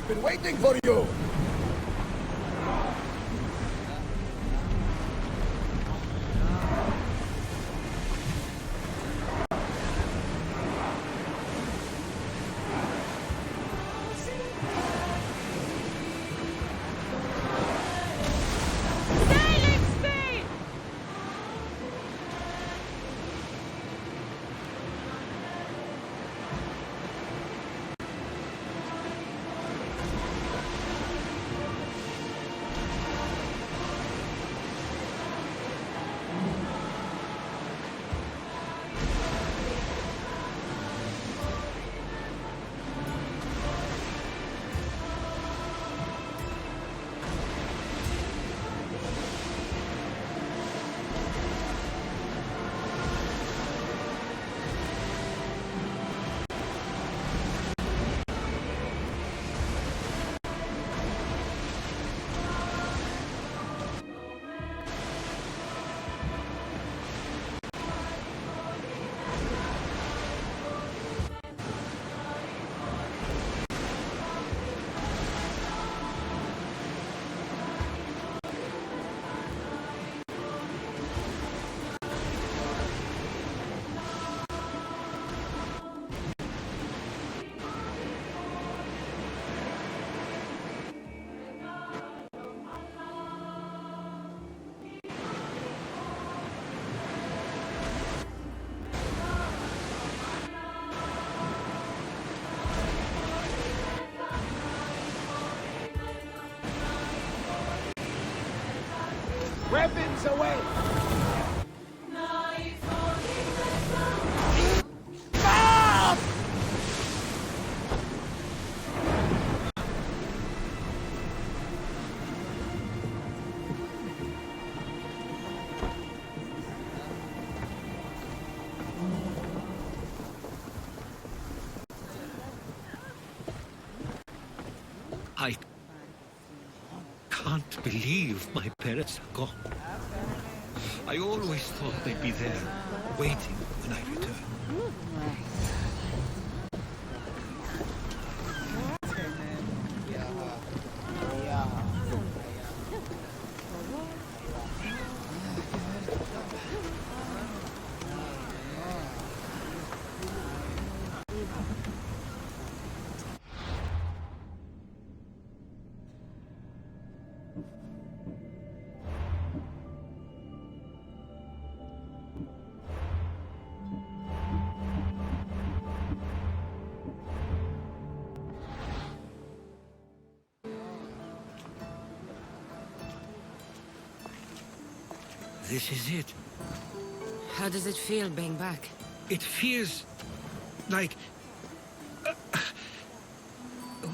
Been waiting for you! Weapons away! I can't believe my parents are gone. I always thought they'd be there, waiting when I return. This is it. How does it feel being back? It feels like...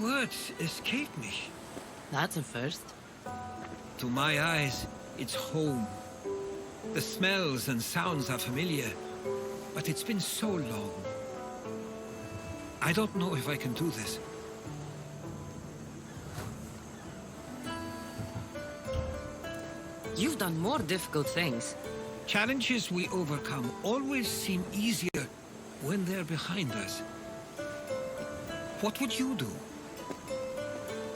words escape me. That's a first. To my eyes, it's home. The smells and sounds are familiar, but it's been so long. I don't know if I can do this. You've done more difficult things. Challenges we overcome always seem easier when they're behind us. What would you do?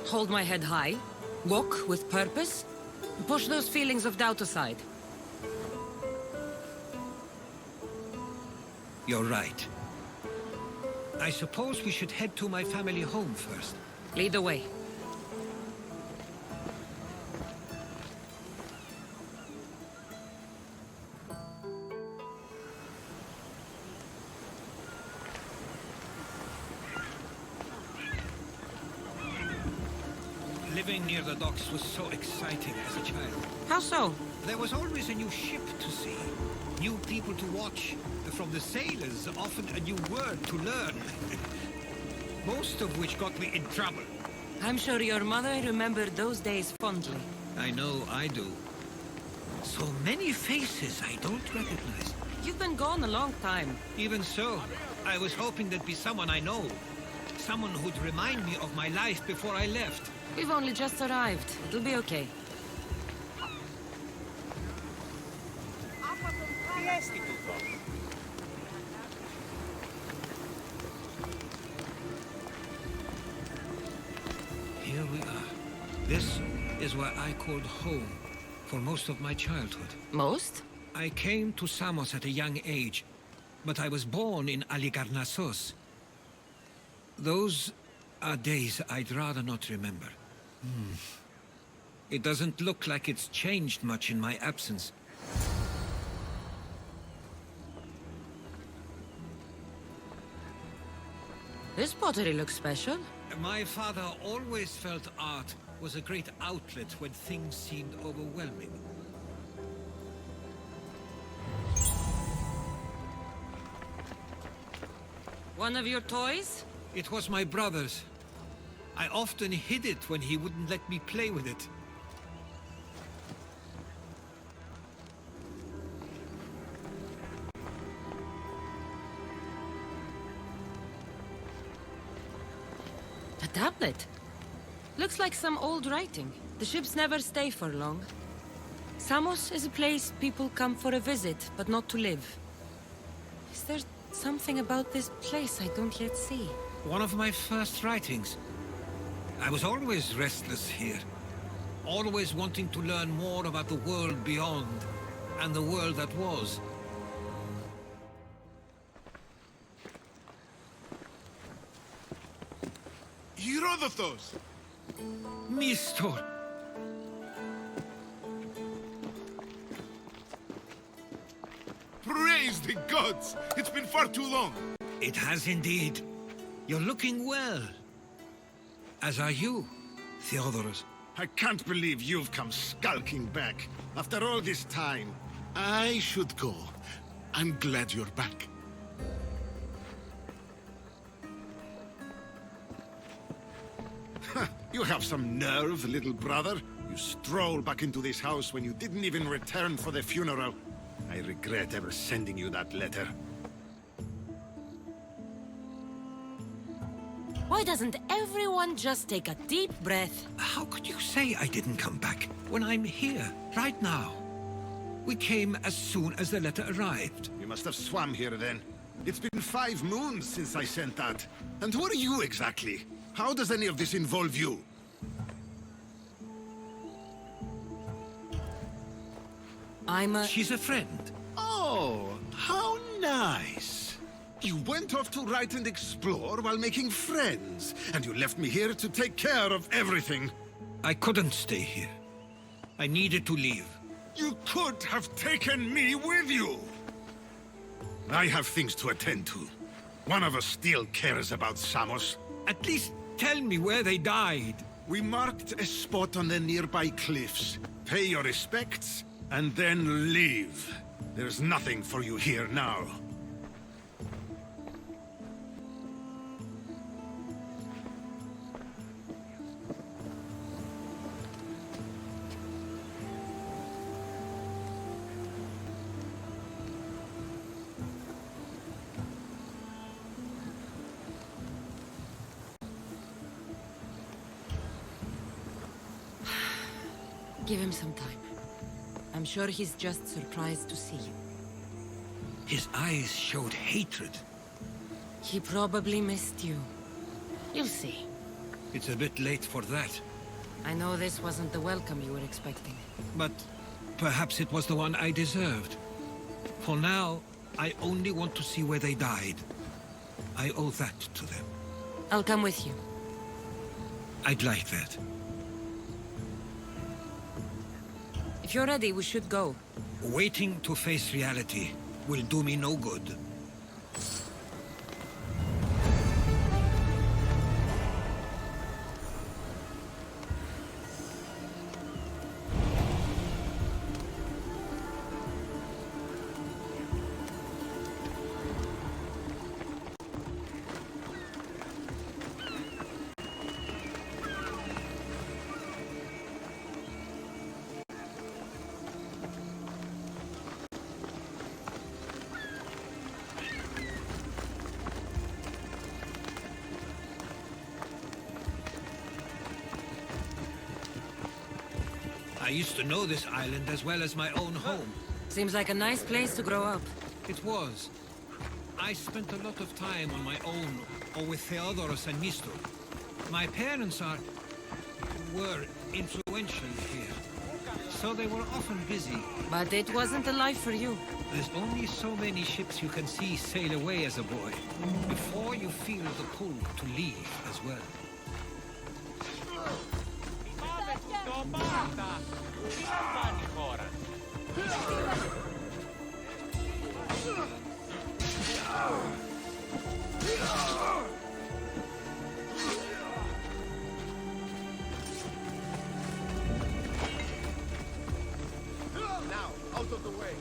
Hold my head high, walk with purpose, push those feelings of doubt aside. You're right. I suppose we should head to my family home first. Lead the way. Living near the docks was so exciting as a child. How so? There was always a new ship to see, new people to watch, from the sailors, often a new word to learn. Most of which got me in trouble. I'm sure your mother remembered those days fondly. I know I do. So many faces I don't recognize. You've been gone a long time. Even so, I was hoping there'd be someone I know. Someone who'd remind me of my life before I left. We've only just arrived. It'll be okay. where I called home for most of my childhood. Most? I came to Samos at a young age, but I was born in Aligarnassos. Those are days I'd rather not remember. It doesn't look like it's changed much in my absence. This pottery looks special. My father always felt art was a great outlet when things seemed overwhelming. One of your toys? It was my brother's. I often hid it when he wouldn't let me play with it. A tablet. Looks like some old writing. The ships never stay for long. Samos is a place people come for a visit, but not to live. Is there something about this place I don't yet see? One of my first writings. I was always restless here. Always wanting to learn more about the world beyond, and the world that was. Herodotos! Mistor! Praise the gods! It's been far too long! It has indeed. You're looking well. As are you, Theodoros. I can't believe you've come skulking back. After all this time, I should go. I'm glad you're back. You have some nerve, little brother. You stroll back into this house when you didn't even return for the funeral. I regret ever sending you that letter. Why doesn't everyone just take a deep breath? How could you say I didn't come back when I'm here, right now? We came as soon as the letter arrived. You must have swum here then. It's been 5 moons since I sent that. And who are you exactly? How does any of this involve you? She's a friend. Oh, how nice. You went off to write and explore while making friends, and you left me here to take care of everything. I couldn't stay here. I needed to leave. You could have taken me with you. I have things to attend to. One of us still cares about Samos. At least tell me where they died. We marked a spot on the nearby cliffs. Pay your respects, and then leave. There's nothing for you here now. Give him some time. I'm sure he's just surprised to see you. His eyes showed hatred. He probably missed you. You'll see. It's a bit late for that. I know this wasn't the welcome you were expecting. But perhaps it was the one I deserved. For now, I only want to see where they died. I owe that to them. I'll come with you. I'd like that. If you're ready, we should go. Waiting to face reality will do me no good. I used to know this island as well as my own home. Seems like a nice place to grow up. It was. I spent a lot of time on my own, or with Theodoros and Mistor. My parents were influential here, so they were often busy. But it wasn't a life for you. There's only so many ships you can see sail away as a boy, before you feel the pull to leave as well. Now, out of the way.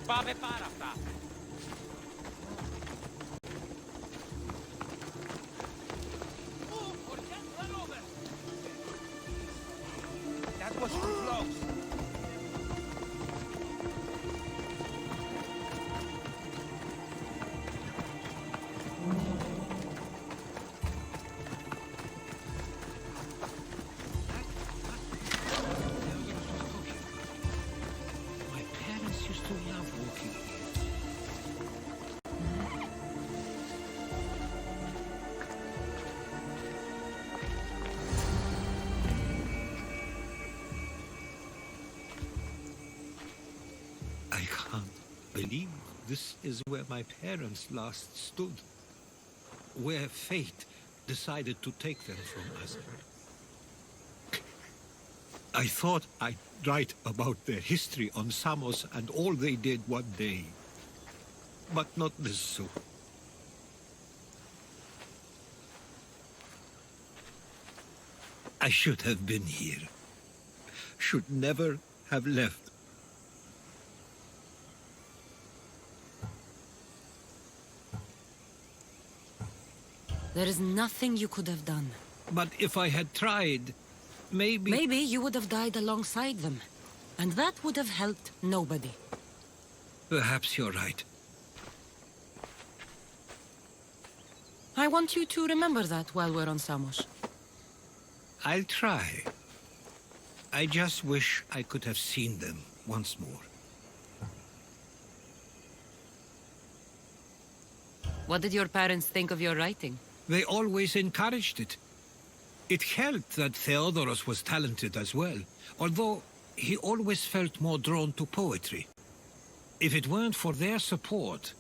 Πάμε πάρα αυτά. That was too close. My parents used to love walking here. I can't believe this is where my parents last stood. Where fate decided to take them from us. I thought I'd write about their history on Samos and all they did one day. But not this soon. I should have been here. Should never have left. There is nothing you could have done. But if I had tried, maybe... Maybe you would have died alongside them. And that would have helped nobody. Perhaps you're right. I want you to remember that while we're on Samos. I'll try. I just wish I could have seen them once more. What did your parents think of your writing? They always encouraged it. It helped that Theodoros was talented as well, although he always felt more drawn to poetry. If it weren't for their support,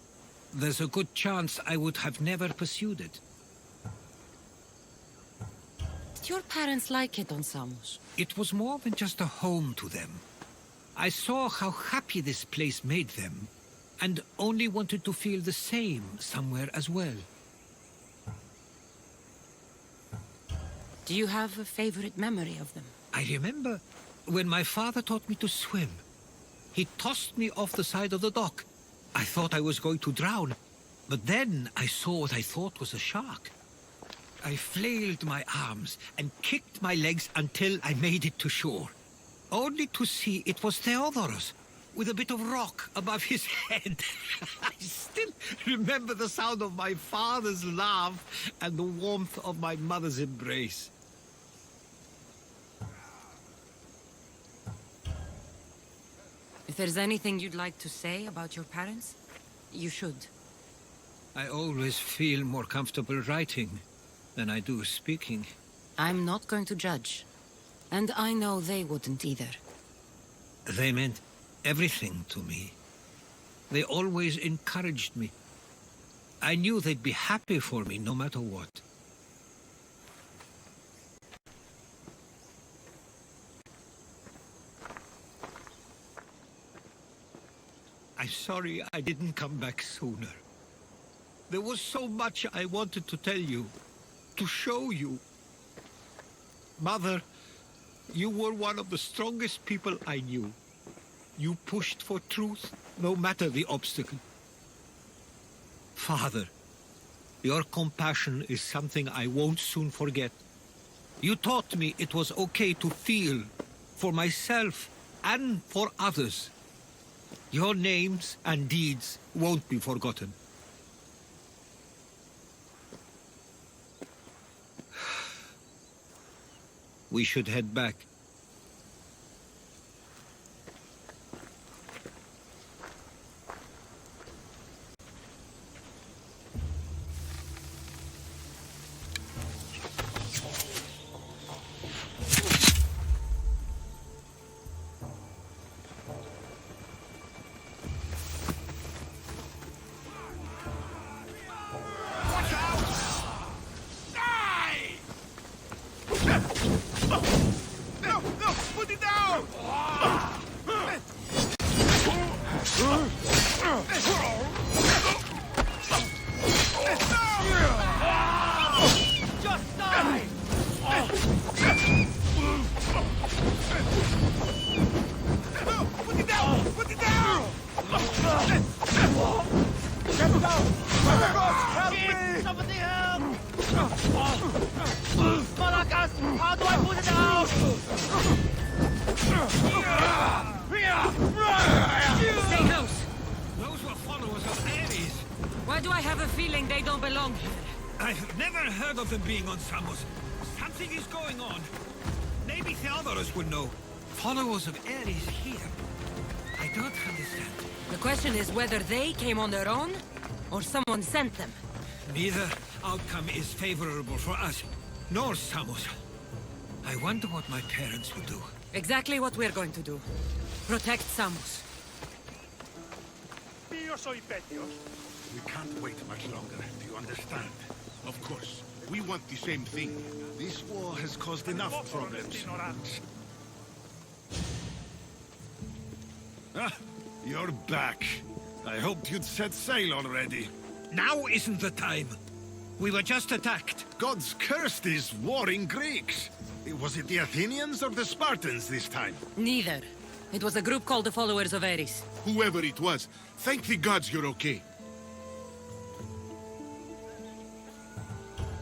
there's a good chance I would have never pursued it. Did your parents like it on Samos? It was more than just a home to them. I saw how happy this place made them, and only wanted to feel the same somewhere as well. Do you have a favorite memory of them? I remember when my father taught me to swim. He tossed me off the side of the dock. I thought I was going to drown, but then I saw what I thought was a shark. I flailed my arms and kicked my legs until I made it to shore, only to see it was Theodoros, with a bit of rock above his head. I still remember the sound of my father's laugh and the warmth of my mother's embrace. If there's anything you'd like to say about your parents, you should. I always feel more comfortable writing than I do speaking. I'm not going to judge. And I know they wouldn't either. They meant everything to me. They always encouraged me. I knew they'd be happy for me no matter what. I'm sorry I didn't come back sooner. There was so much I wanted to tell you, to show you. Mother, you were one of the strongest people I knew. You pushed for truth, no matter the obstacle. Father, your compassion is something I won't soon forget. You taught me it was okay to feel, for myself and for others. Your names and deeds won't be forgotten. We should head back. Being on Samos. Something is going on. Maybe Theodorus would know. Followers of Ares here. I don't understand. The question is whether they came on their own, or someone sent them. Neither outcome is favorable for us, nor Samos. I wonder what my parents would do. Exactly what we're going to do. Protect Samos. We can't wait much longer, do you understand? Of course. We want the same thing. This war has caused enough problems. Ah, you're back. I hoped you'd set sail already. Now isn't the time. We were just attacked. Gods cursed these warring Greeks. Was it the Athenians or the Spartans this time? Neither. It was a group called the Followers of Ares. Whoever it was, thank the gods you're okay.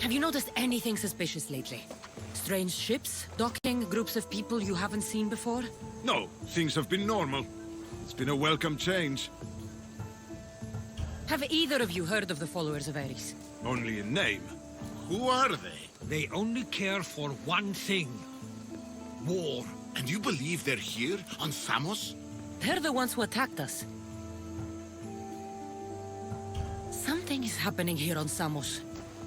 Have you noticed anything suspicious lately? Strange ships, docking, groups of people you haven't seen before? No, things have been normal. It's been a welcome change. Have either of you heard of the Followers of Ares? Only in name. Who are they? They only care for one thing. War. And you believe they're here, on Samos? They're the ones who attacked us. Something is happening here on Samos.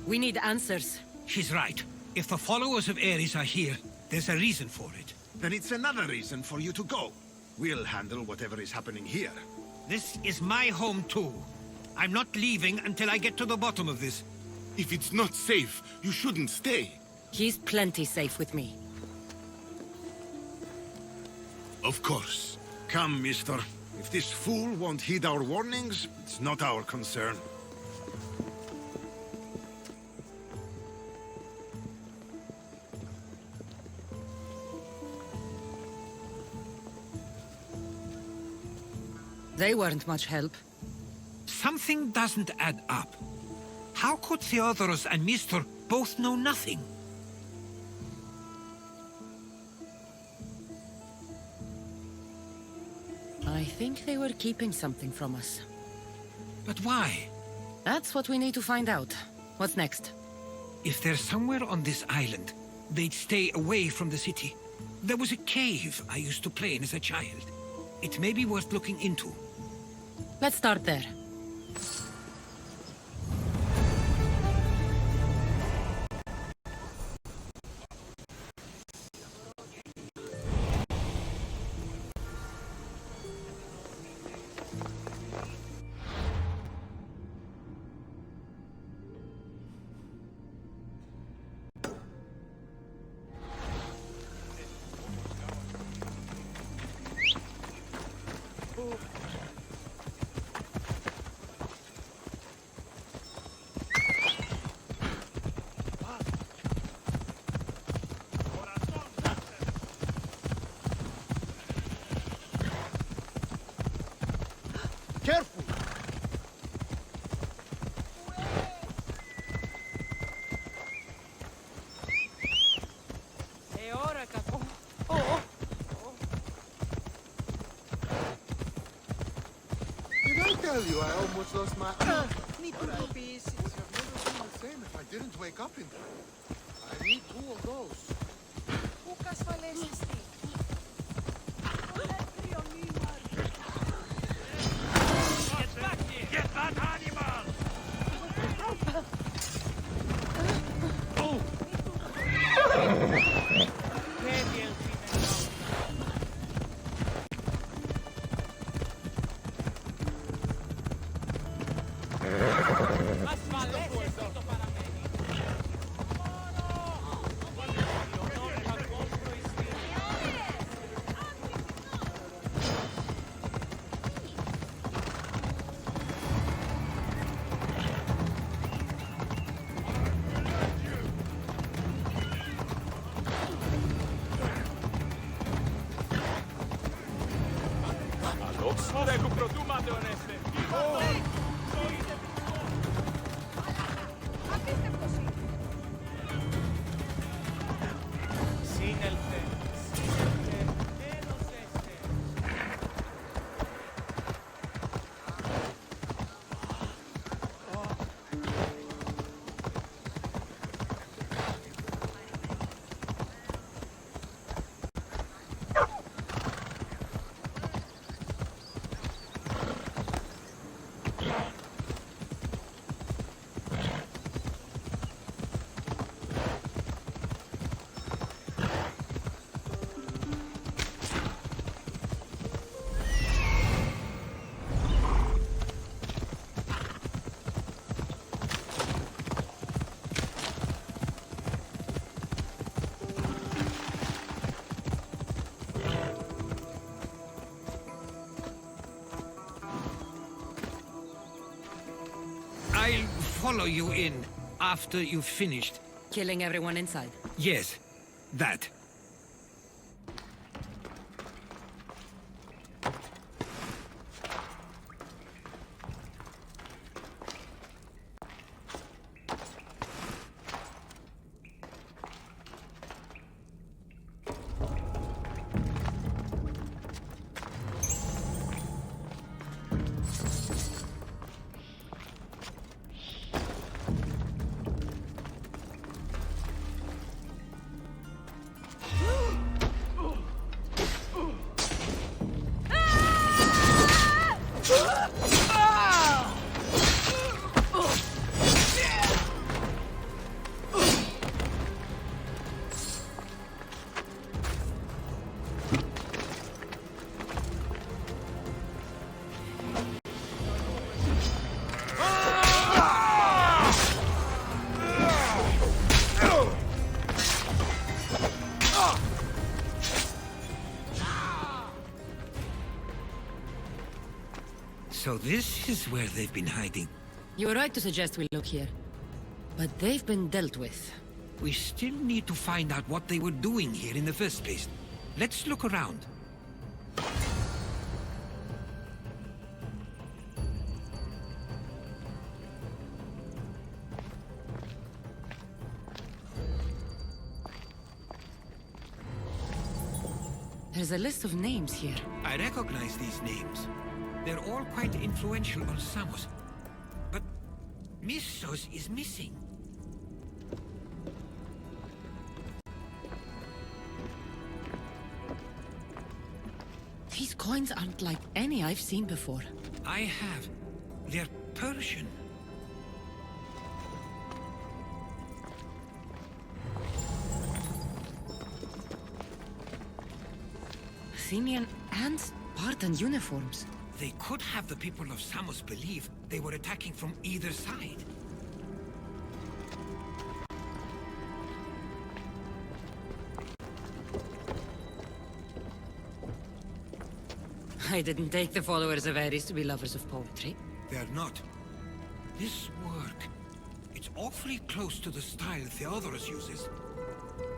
We need answers. She's right. If the followers of Ares are here, there's a reason for it. Then it's another reason for you to go. We'll handle whatever is happening here. This is my home too. I'm not leaving until I get to the bottom of this. If it's not safe, you shouldn't stay. He's plenty safe with me. Of course. Come, mister. If this fool won't heed our warnings, it's not our concern. They weren't much help. Something doesn't add up. How could Theodorus and Mr. both know nothing? I think they were keeping something from us. But why? That's what we need to find out. What's next? If they're somewhere on this island, they'd stay away from the city. There was a cave I used to play in as a child. It may be worth looking into. Let's start there. Careful! E ora, capo. Oh! Did I tell you I almost lost my... Need to go pieces. I've never been the same if I didn't wake up in time. I need 2 of those. Poucas faleces, Get back here! Get that animal! Oh! Más faleces esto para mí. Regu produma de oneste. Sin el I'll follow you in after you've finished. Killing everyone inside. Yes, that. So this is where they've been hiding. You were right to suggest we look here. But they've been dealt with. We still need to find out what they were doing here in the first place. Let's look around. There's a list of names here. I recognize these names. They're all quite influential on Samos. But Missos is missing. These coins aren't like any I've seen before. I have. They're Persian. Athenian and Spartan uniforms. They could have the people of Samos believe they were attacking from either side. I didn't take the followers of Ares to be lovers of poetry. They're not. This work, it's awfully close to the style Theodorus uses.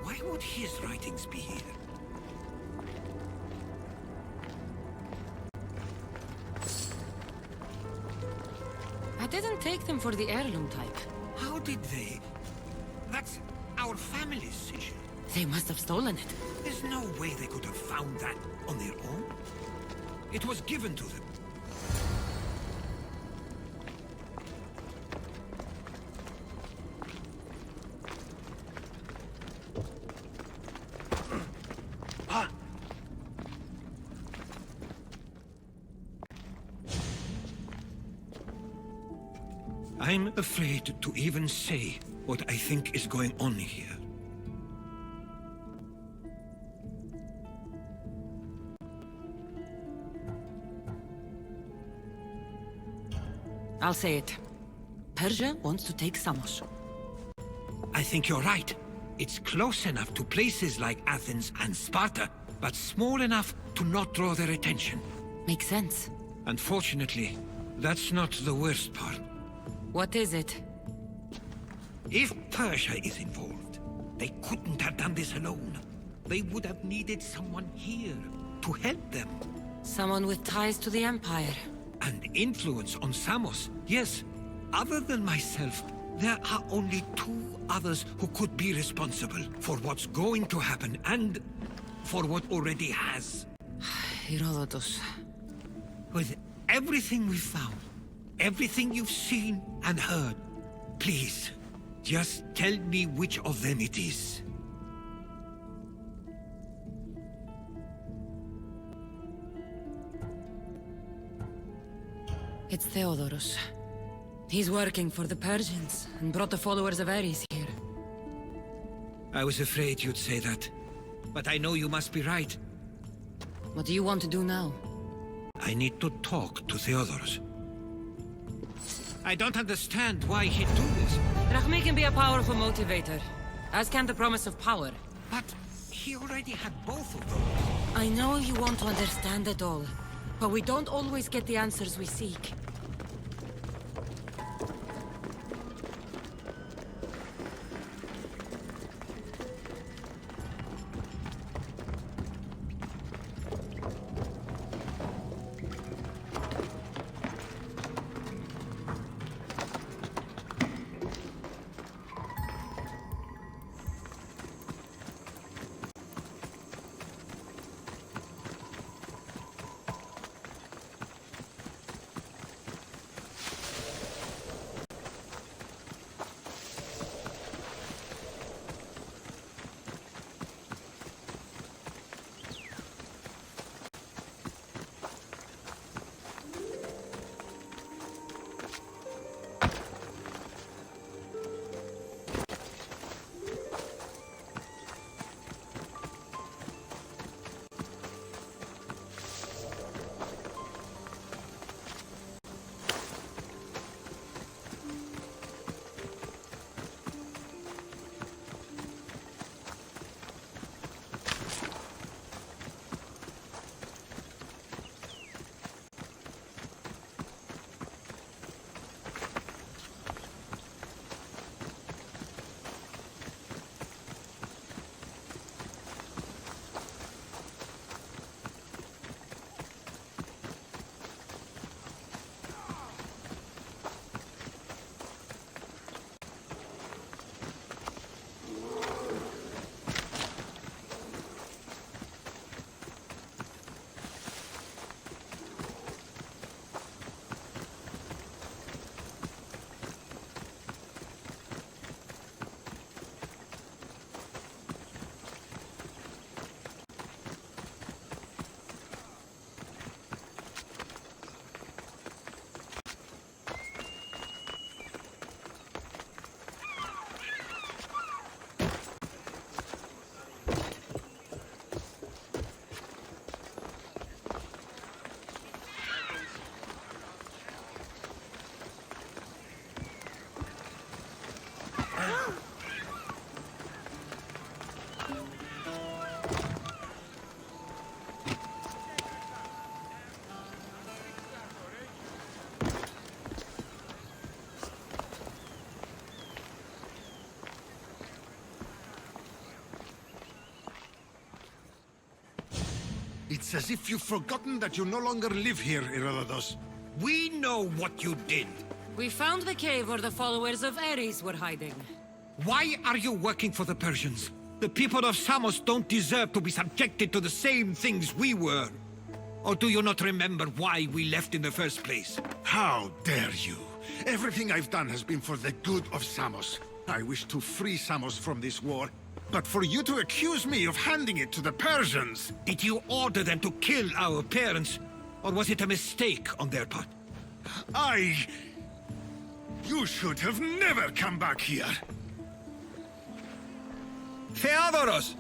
Why would his writings be here? I didn't take them for the heirloom type. How did they? That's our family's sigil. They must have stolen it. There's no way they could have found that on their own. It was given to them. I'm afraid to even say what I think is going on here. I'll say it. Persia wants to take Samos. I think you're right. It's close enough to places like Athens and Sparta, but small enough to not draw their attention. Makes sense. Unfortunately, that's not the worst part. What is it? If Persia is involved, they couldn't have done this alone. They would have needed someone here to help them. Someone with ties to the Empire. And influence on Samos, yes. Other than myself, there are only two others who could be responsible for what's going to happen and for what already has. Herodotus. With everything we've found, everything you've seen and heard, please, just tell me which of them it is. It's Theodorus. He's working for the Persians and brought the followers of Ares here. I was afraid you'd say that, but I know you must be right. What do you want to do now? I need to talk to Theodorus. I don't understand why he'd do this. Rahmi can be a powerful motivator, as can the promise of power. But he already had both of those. I know you want to understand it all, but we don't always get the answers we seek. It's as if you've forgotten that you no longer live here, Herodotus. We know what you did. We found the cave where the followers of Ares were hiding. Why are you working for the Persians? The people of Samos don't deserve to be subjected to the same things we were. Or do you not remember why we left in the first place? How dare you? Everything I've done has been for the good of Samos. I wish to free Samos from this war. But for you to accuse me of handing it to the Persians... Did you order them to kill our parents? Or was it a mistake on their part? You should have never come back here. Theodoros!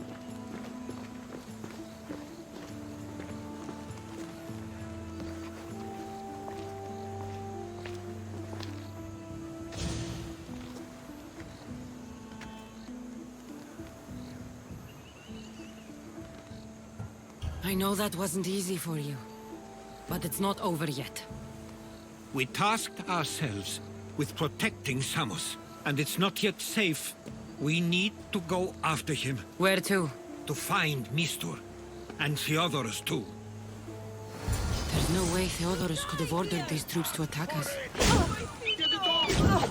I know that wasn't easy for you, but it's not over yet. We tasked ourselves with protecting Samos, and it's not yet safe. We need to go after him. Where to? To find Mistur, and Theodoros too. There's no way Theodorus could have ordered these troops to attack us. No!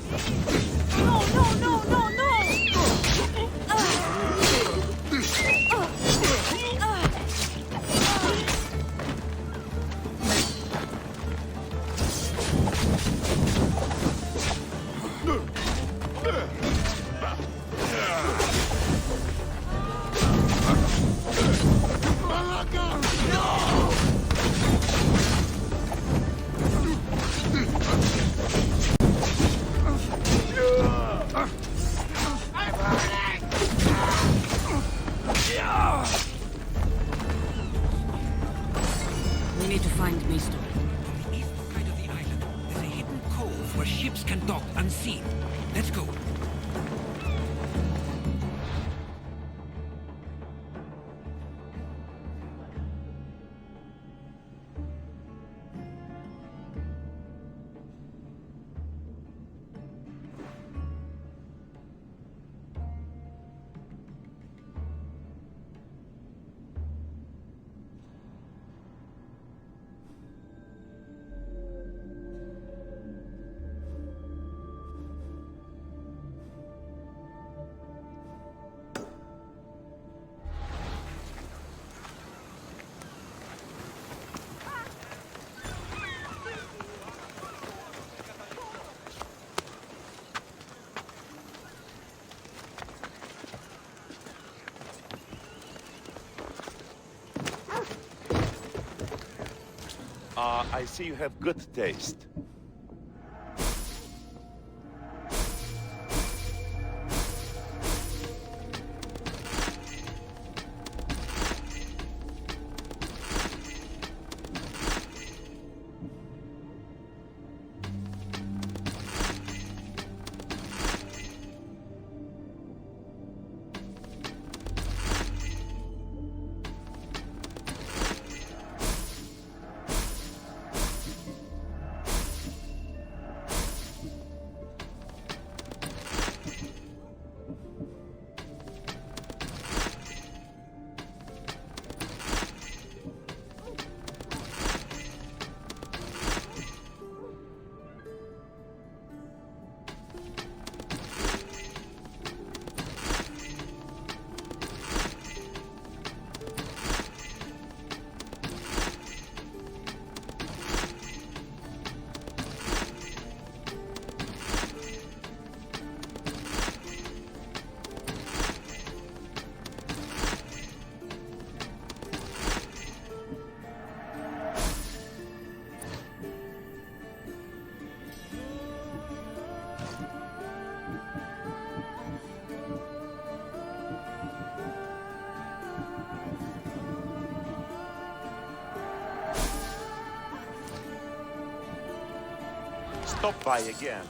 We need to find Mistur. On the eastern side of the island, there's a hidden cove where ships can dock unseen. Let's go. I see you have good taste. Stop by again.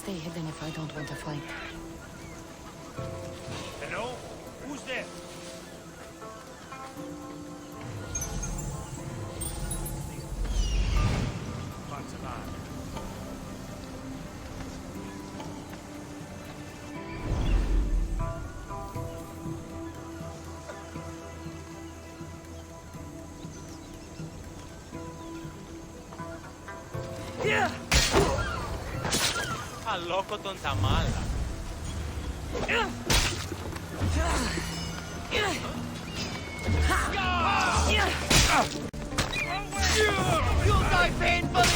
Stay hidden if I don't want to fight. Hello? Who's there? What's the matter? Αλόκο τον Ταμάλα. You'll die painfully!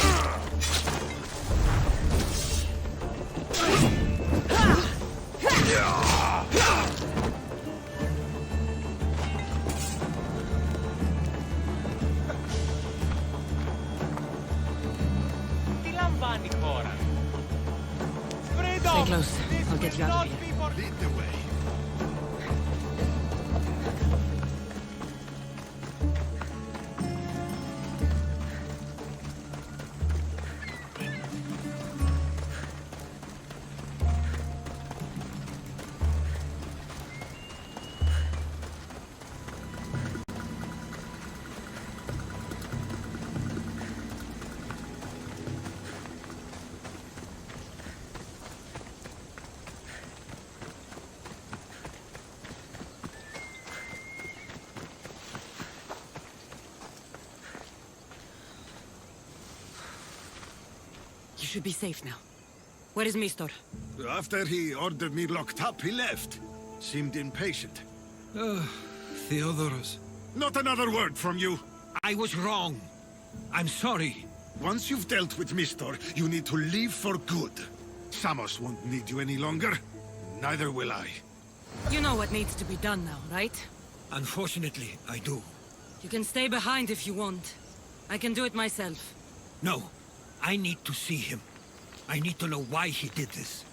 Τι λαμβάνει η χώρα? Stay close. I'll get you out of here. Lead the way. You should be safe now. Where is Mistor? After he ordered me locked up, he left. Seemed impatient. Theodoros. Not another word from you. I was wrong. I'm sorry. Once you've dealt with Mistor, you need to leave for good. Samos won't need you any longer. Neither will I. You know what needs to be done now, right? Unfortunately, I do. You can stay behind if you want. I can do it myself. No. I need to see him. I need to know why he did this.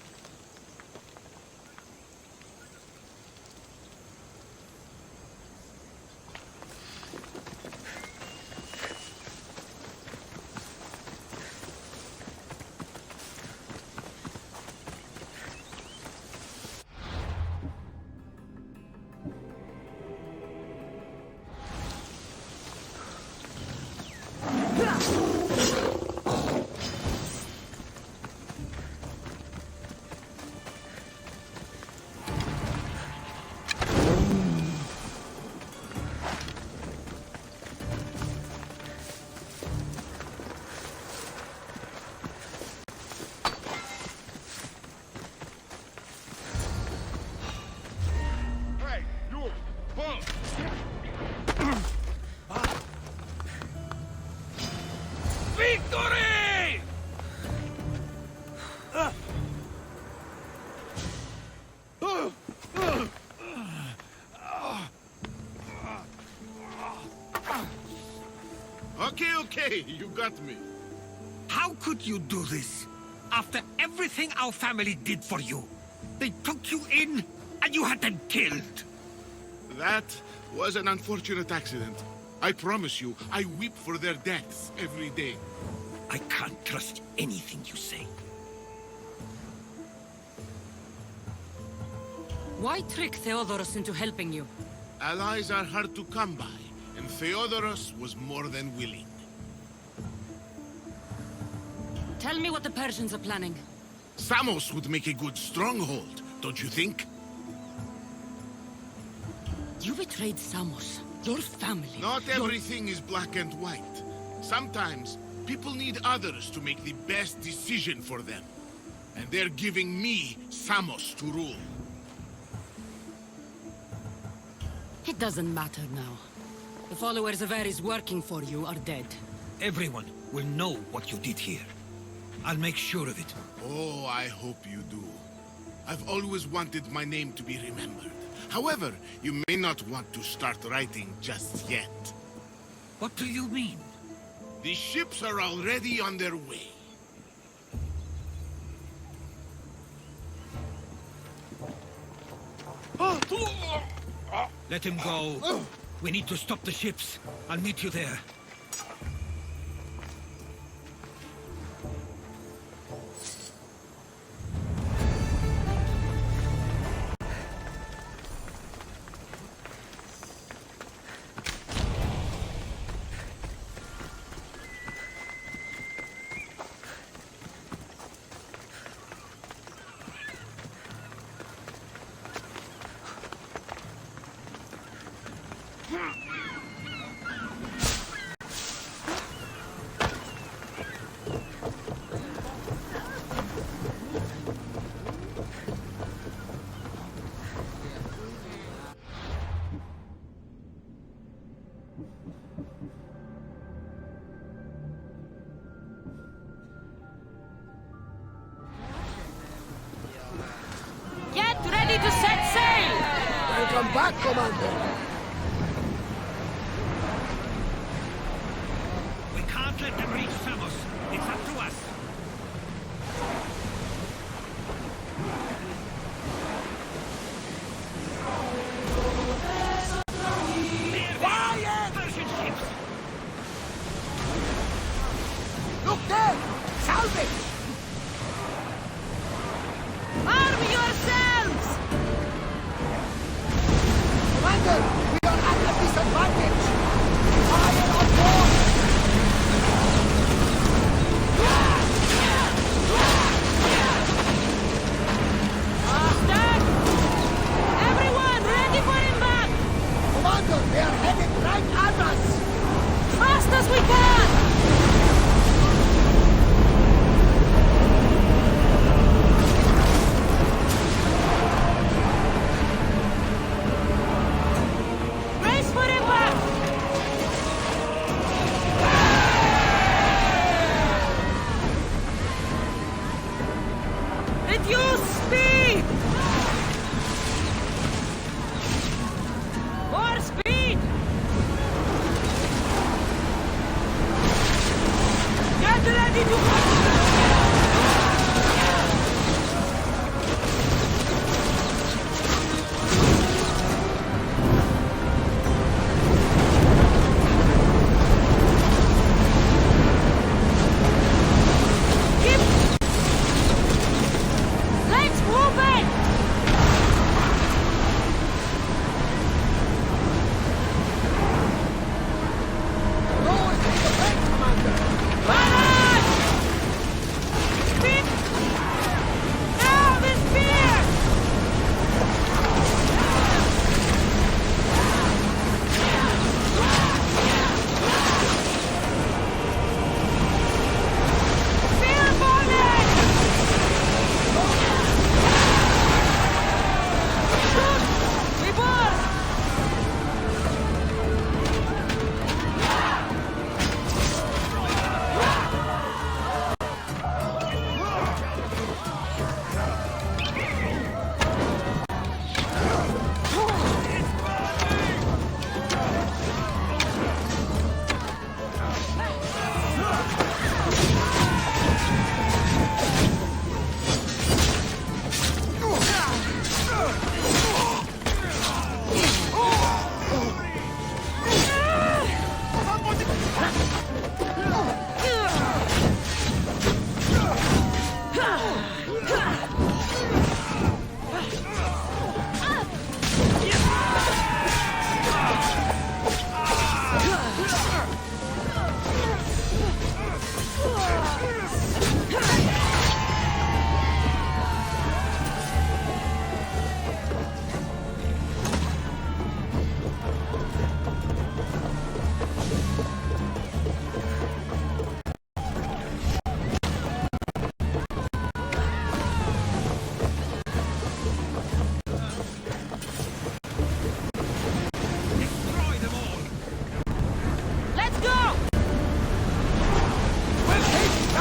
Victory! Okay, you got me. How could you do this? After everything our family did for you. They took you in, and you had them killed. That was an unfortunate accident. I promise you, I weep for their deaths every day. I can't trust anything you say. Why trick Theodoros into helping you? Allies are hard to come by, and Theodoros was more than willing. Tell me what the Persians are planning. Samos would make a good stronghold, don't you think? You betrayed Samos, your family. Not everything is black and white. Sometimes, people need others to make the best decision for them. And they're giving me Samos to rule. It doesn't matter now. The followers of Ares working for you are dead. Everyone will know what you did here. I'll make sure of it. Oh, I hope you do. I've always wanted my name to be remembered. However, you may not want to start writing just yet. What do you mean? The ships are already on their way. Let him go. We need to stop the ships. I'll meet you there. Get ready to set sail! Welcome back, Commander. We can't let them reach Samos. It's up to us. Quiet! Persian ships! Look there! Salvage! Arm yourselves! Commander, we are at a disadvantage! Fire on board! Stand! Everyone, ready for embark! Commander, they are headed right at us! Fast as we can! Brace for impact! Reduce speed! More speed! Get ready to... Let's move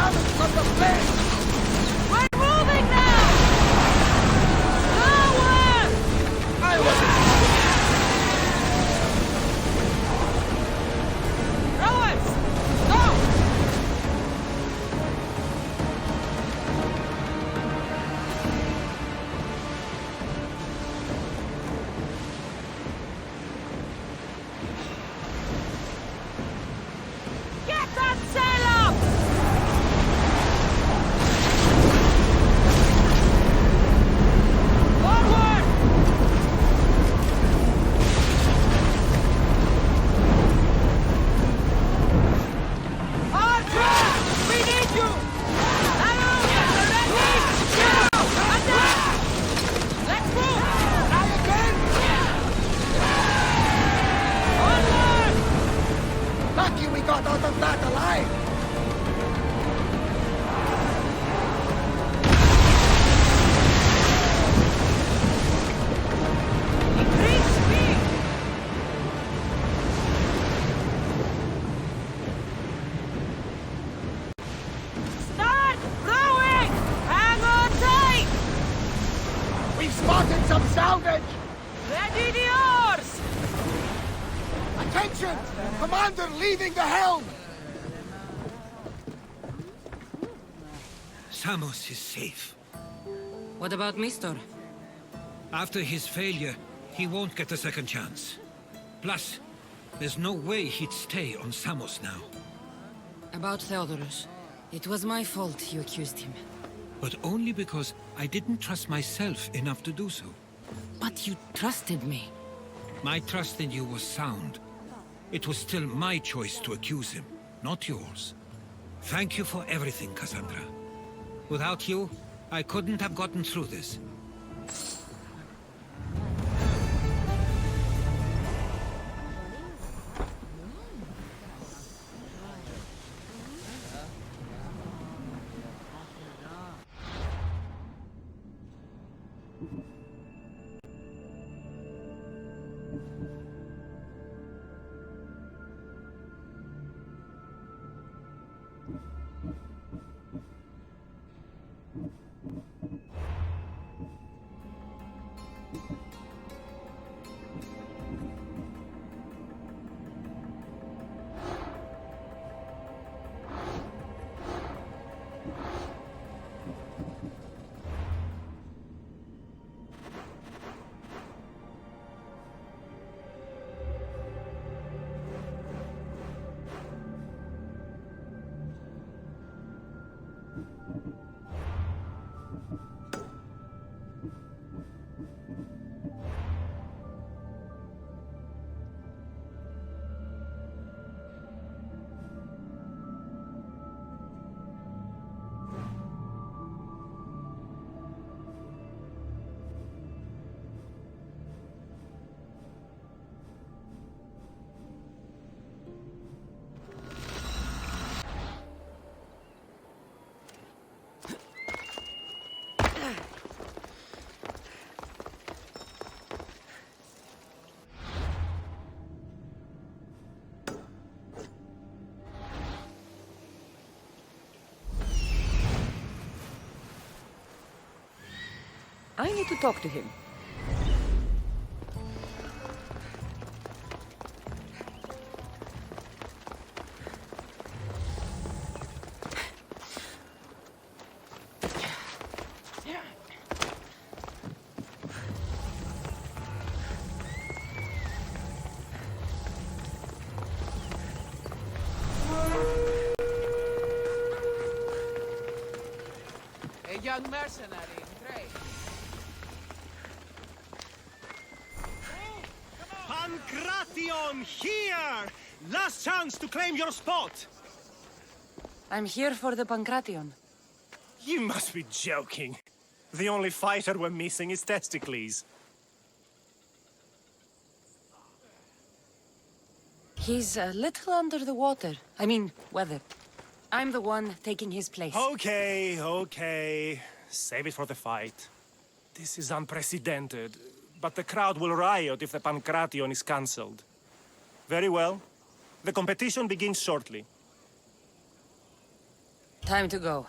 Servants of the flame! We're moving now! Forward! I was... Rowers! Stop! Get that sail up! Forward! Archer! We need you! Hello! Ready? Go! Attack! Let's move! Try again! Onward! Lucky we got out of that alive! Increase speed! Start rowing! Hang on tight! We've spotted some salvage! Ready the oars! Attention! Commander leaving the helm! Samos is safe. What about Mistor? After his failure, he won't get a second chance. Plus, there's no way he'd stay on Samos now. About Theodorus. It was my fault you accused him. But only because I didn't trust myself enough to do so. But you trusted me. My trust in you was sound. It was still my choice to accuse him, not yours. Thank you for everything, Kassandra. Without you, I couldn't have gotten through this. I need to talk to him. A young mercenary in trade. Pancration, here! Last chance to claim your spot! I'm here for the Pancration. You must be joking. The only fighter we're missing is Testicles. He's a little under the water. I mean, weather. I'm the one taking his place. Okay, okay. Save it for the fight. This is unprecedented, but the crowd will riot if the Pancration is cancelled. Very well. The competition begins shortly. Time to go.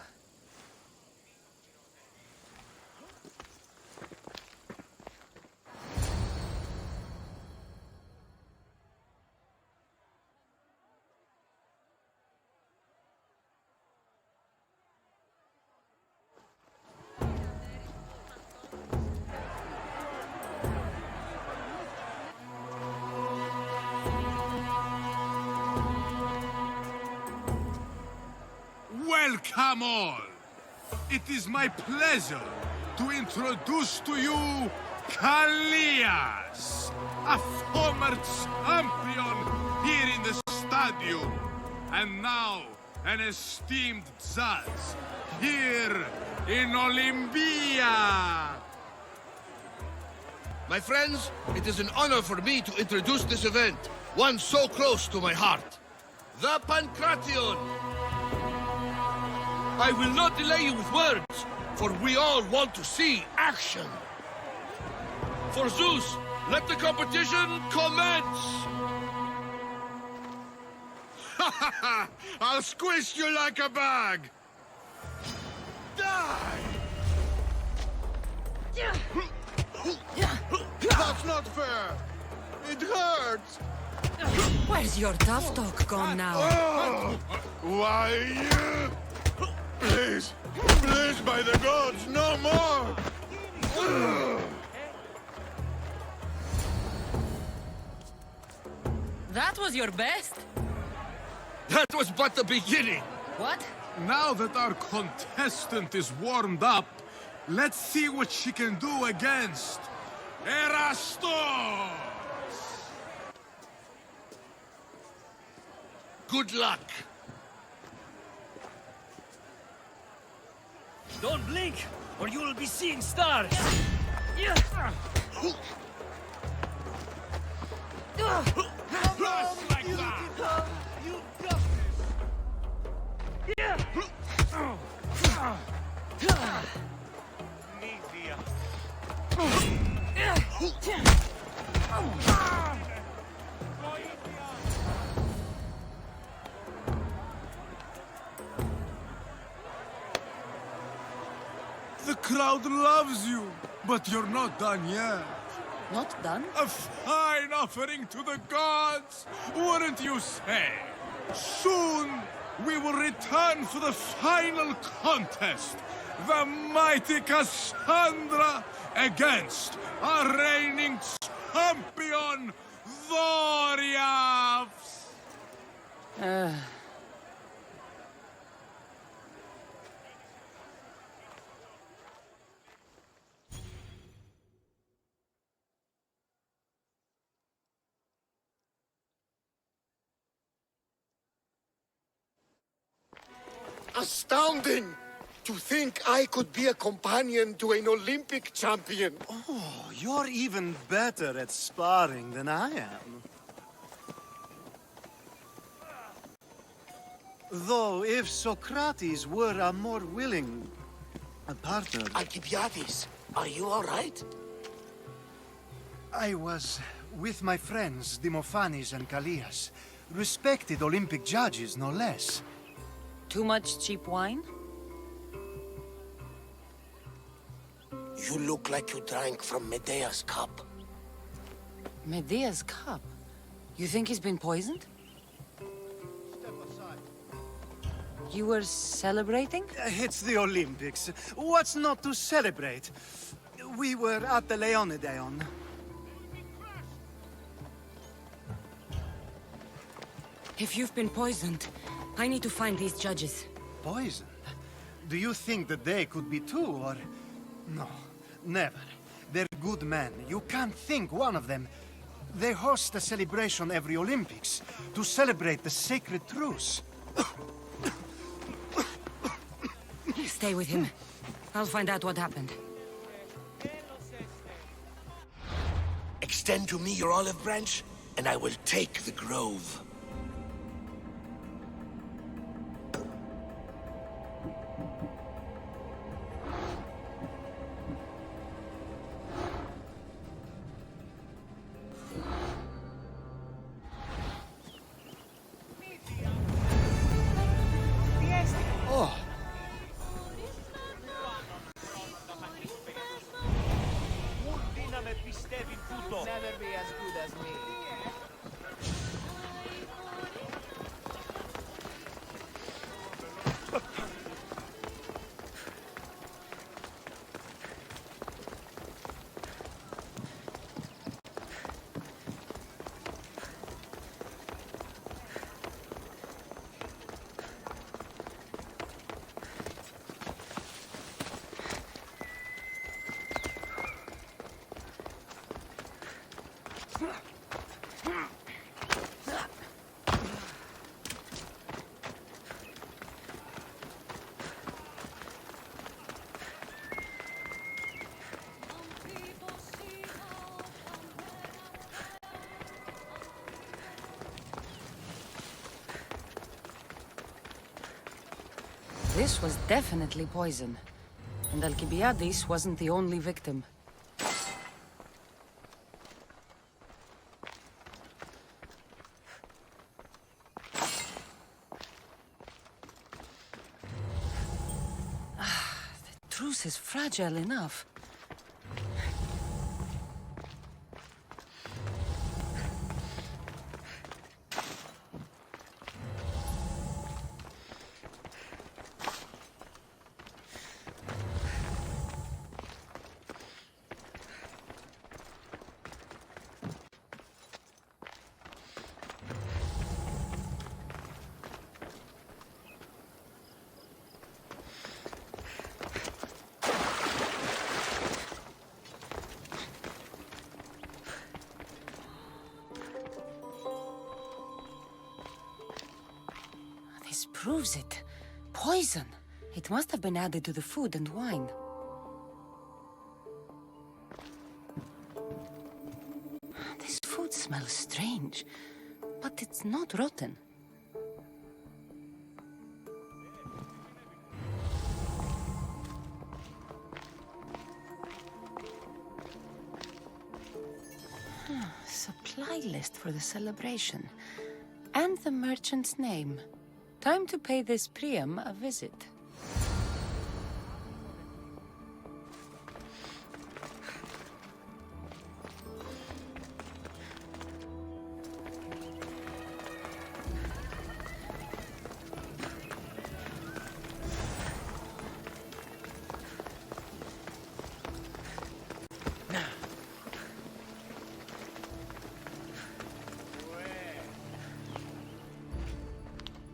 Welcome all! It is my pleasure to introduce to you Alexios, a former champion here in the stadium, and now an esteemed judge here in Olympia. My friends, it is an honor for me to introduce this event, one so close to my heart. The Pancration! I will not delay you with words, for we all want to see action. For Zeus, let the competition commence! I'll squish you like a bag! Die! That's not fair! It hurts! Where's your tough talk gone now? Oh, why? Please, please, by the gods, no more! That was your best? That was but the beginning! What? Now that our contestant is warmed up, let's see what she can do against Erastos! Good luck! Don't blink, or you will be seeing stars! Just like that! You got The crowd loves you, but you're not done yet. Not done? A fine offering to the gods, wouldn't you say? Soon, we will return for the final contest. The mighty Kassandra against our reigning champion, Doriaths! Astounding! To think I could be a companion to an Olympic champion. Oh, you're even better at sparring than I am. Though, if Socrates were a more willing partner... Alcibiades, are you all right? I was with my friends, Demophanes and Callias. Respected Olympic judges, no less. Too much cheap wine? You look like you drank from Medea's cup. Medea's cup? You think he's been poisoned? Step aside. You were celebrating? It's the Olympics. What's not to celebrate? We were at the Leonideon. If you've been poisoned, I need to find these judges. Poisoned? Do you think that they could be too, or... No, never. They're good men. You can't think one of them. They host a celebration every Olympics to celebrate the sacred truce. Stay with him. I'll find out what happened. Extend to me your olive branch, and I will take the grove. Oh, This was definitely poison. And Alcibiades wasn't the only victim. The truce is fragile enough. This proves it. Poison. It must have been added to the food and wine. This food smells strange, but it's not rotten. Supply list for the celebration. And the merchant's name. Time to pay this Priam a visit.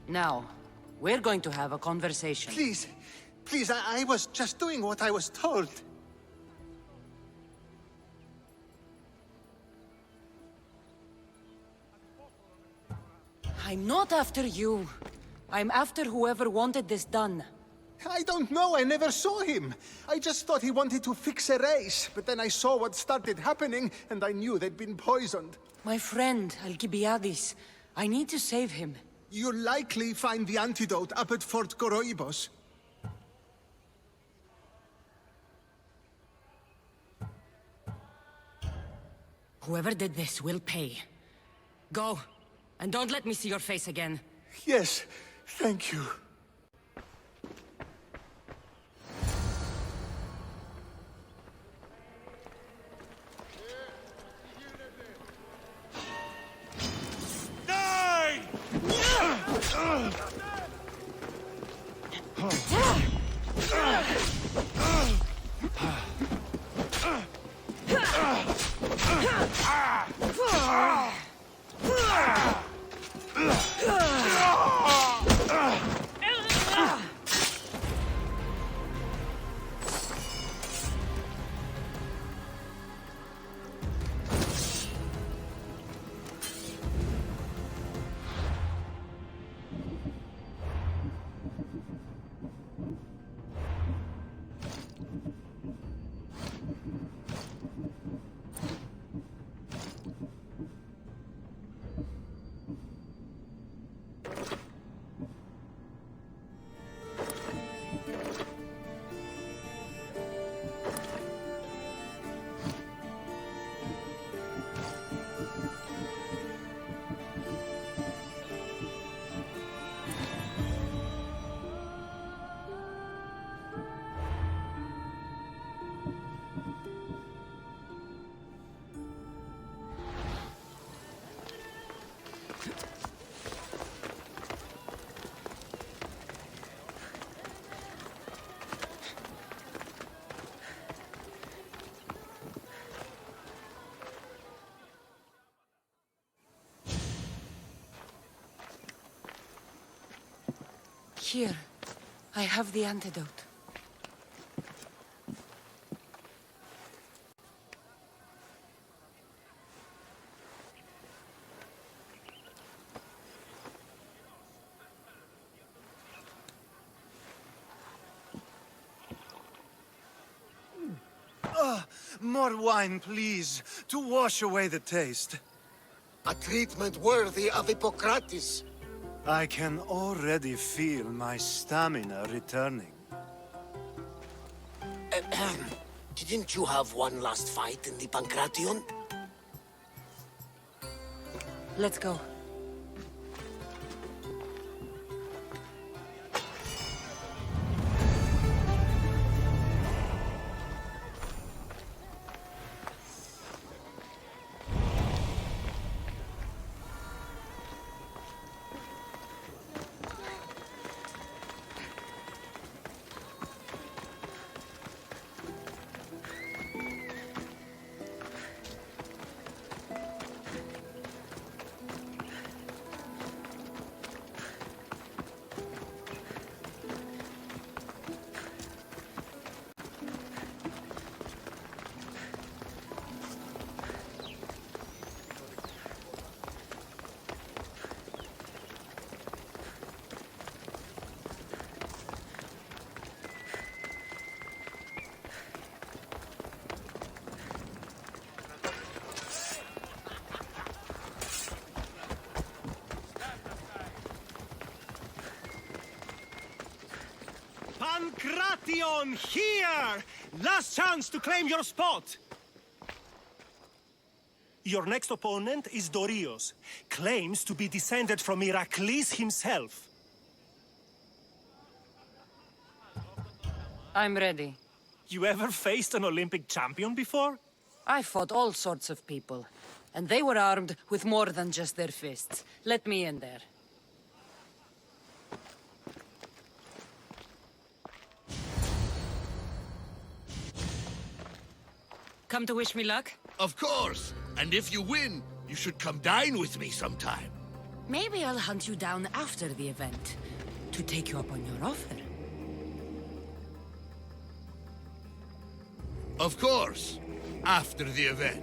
Now, we're going to have a conversation. Please, please, I was just doing what I was told. I'm not after you. I'm after whoever wanted this done. I don't know, I never saw him. I just thought he wanted to fix a race, but then I saw what started happening, and I knew they'd been poisoned. My friend, Alcibiades. I need to save him. You'll likely find the antidote up at Fort Koroibos. Whoever did this will pay. Go, and don't let me see your face again. Yes, thank you. Here, I have the antidote. More wine, please, to wash away the taste. A treatment worthy of Hippocrates. I can already feel my stamina returning. Didn't you have one last fight in the Pancration? Let's go. Pancration, here! Last chance to claim your spot! Your next opponent is Dorios. Claims to be descended from Heracles himself. I'm ready. You ever faced an Olympic champion before? I fought all sorts of people, and they were armed with more than just their fists. Let me in there. Come to wish me luck? Of course! And if you win, you should come dine with me sometime. Maybe I'll hunt you down after the event, to take you up on your offer. Of course, after the event.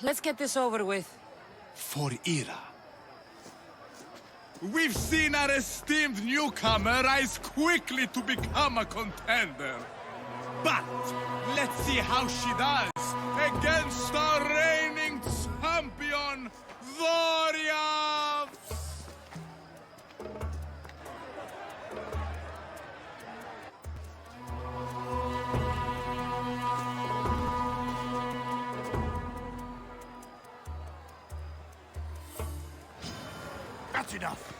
Let's get this over with. For Ira. We've seen our esteemed newcomer rise quickly to become a contender. But let's see how she does against our reigning champion, Dorios! That's enough.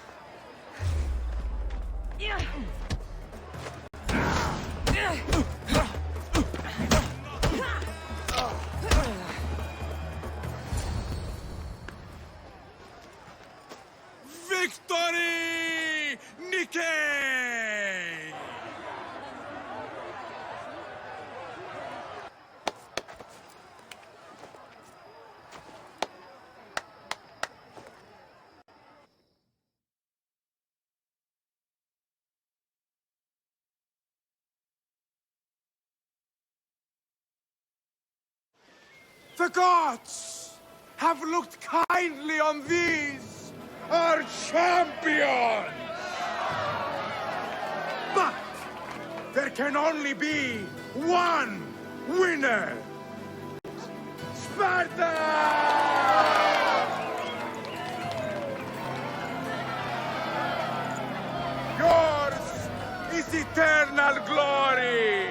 Victory! Nike! The gods have looked kindly on these, our champions! But there can only be one winner! Sparta! Yours is eternal glory!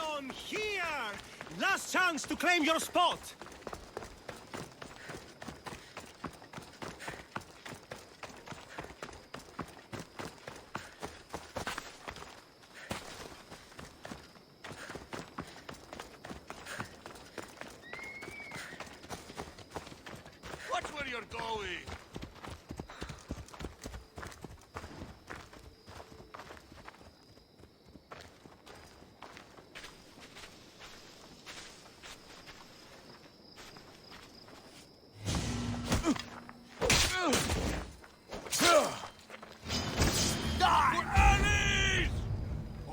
Lion, here! Last chance to claim your spot! Watch where you're going!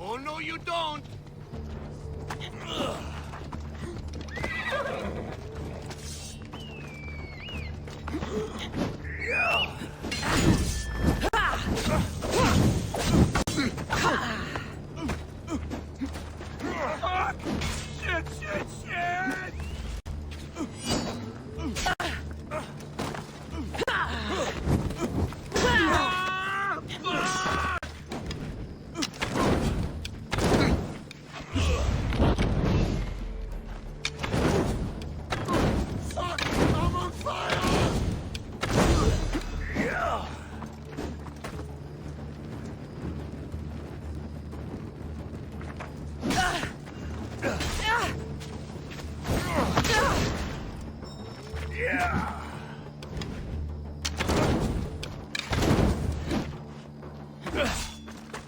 Oh, no, you don't!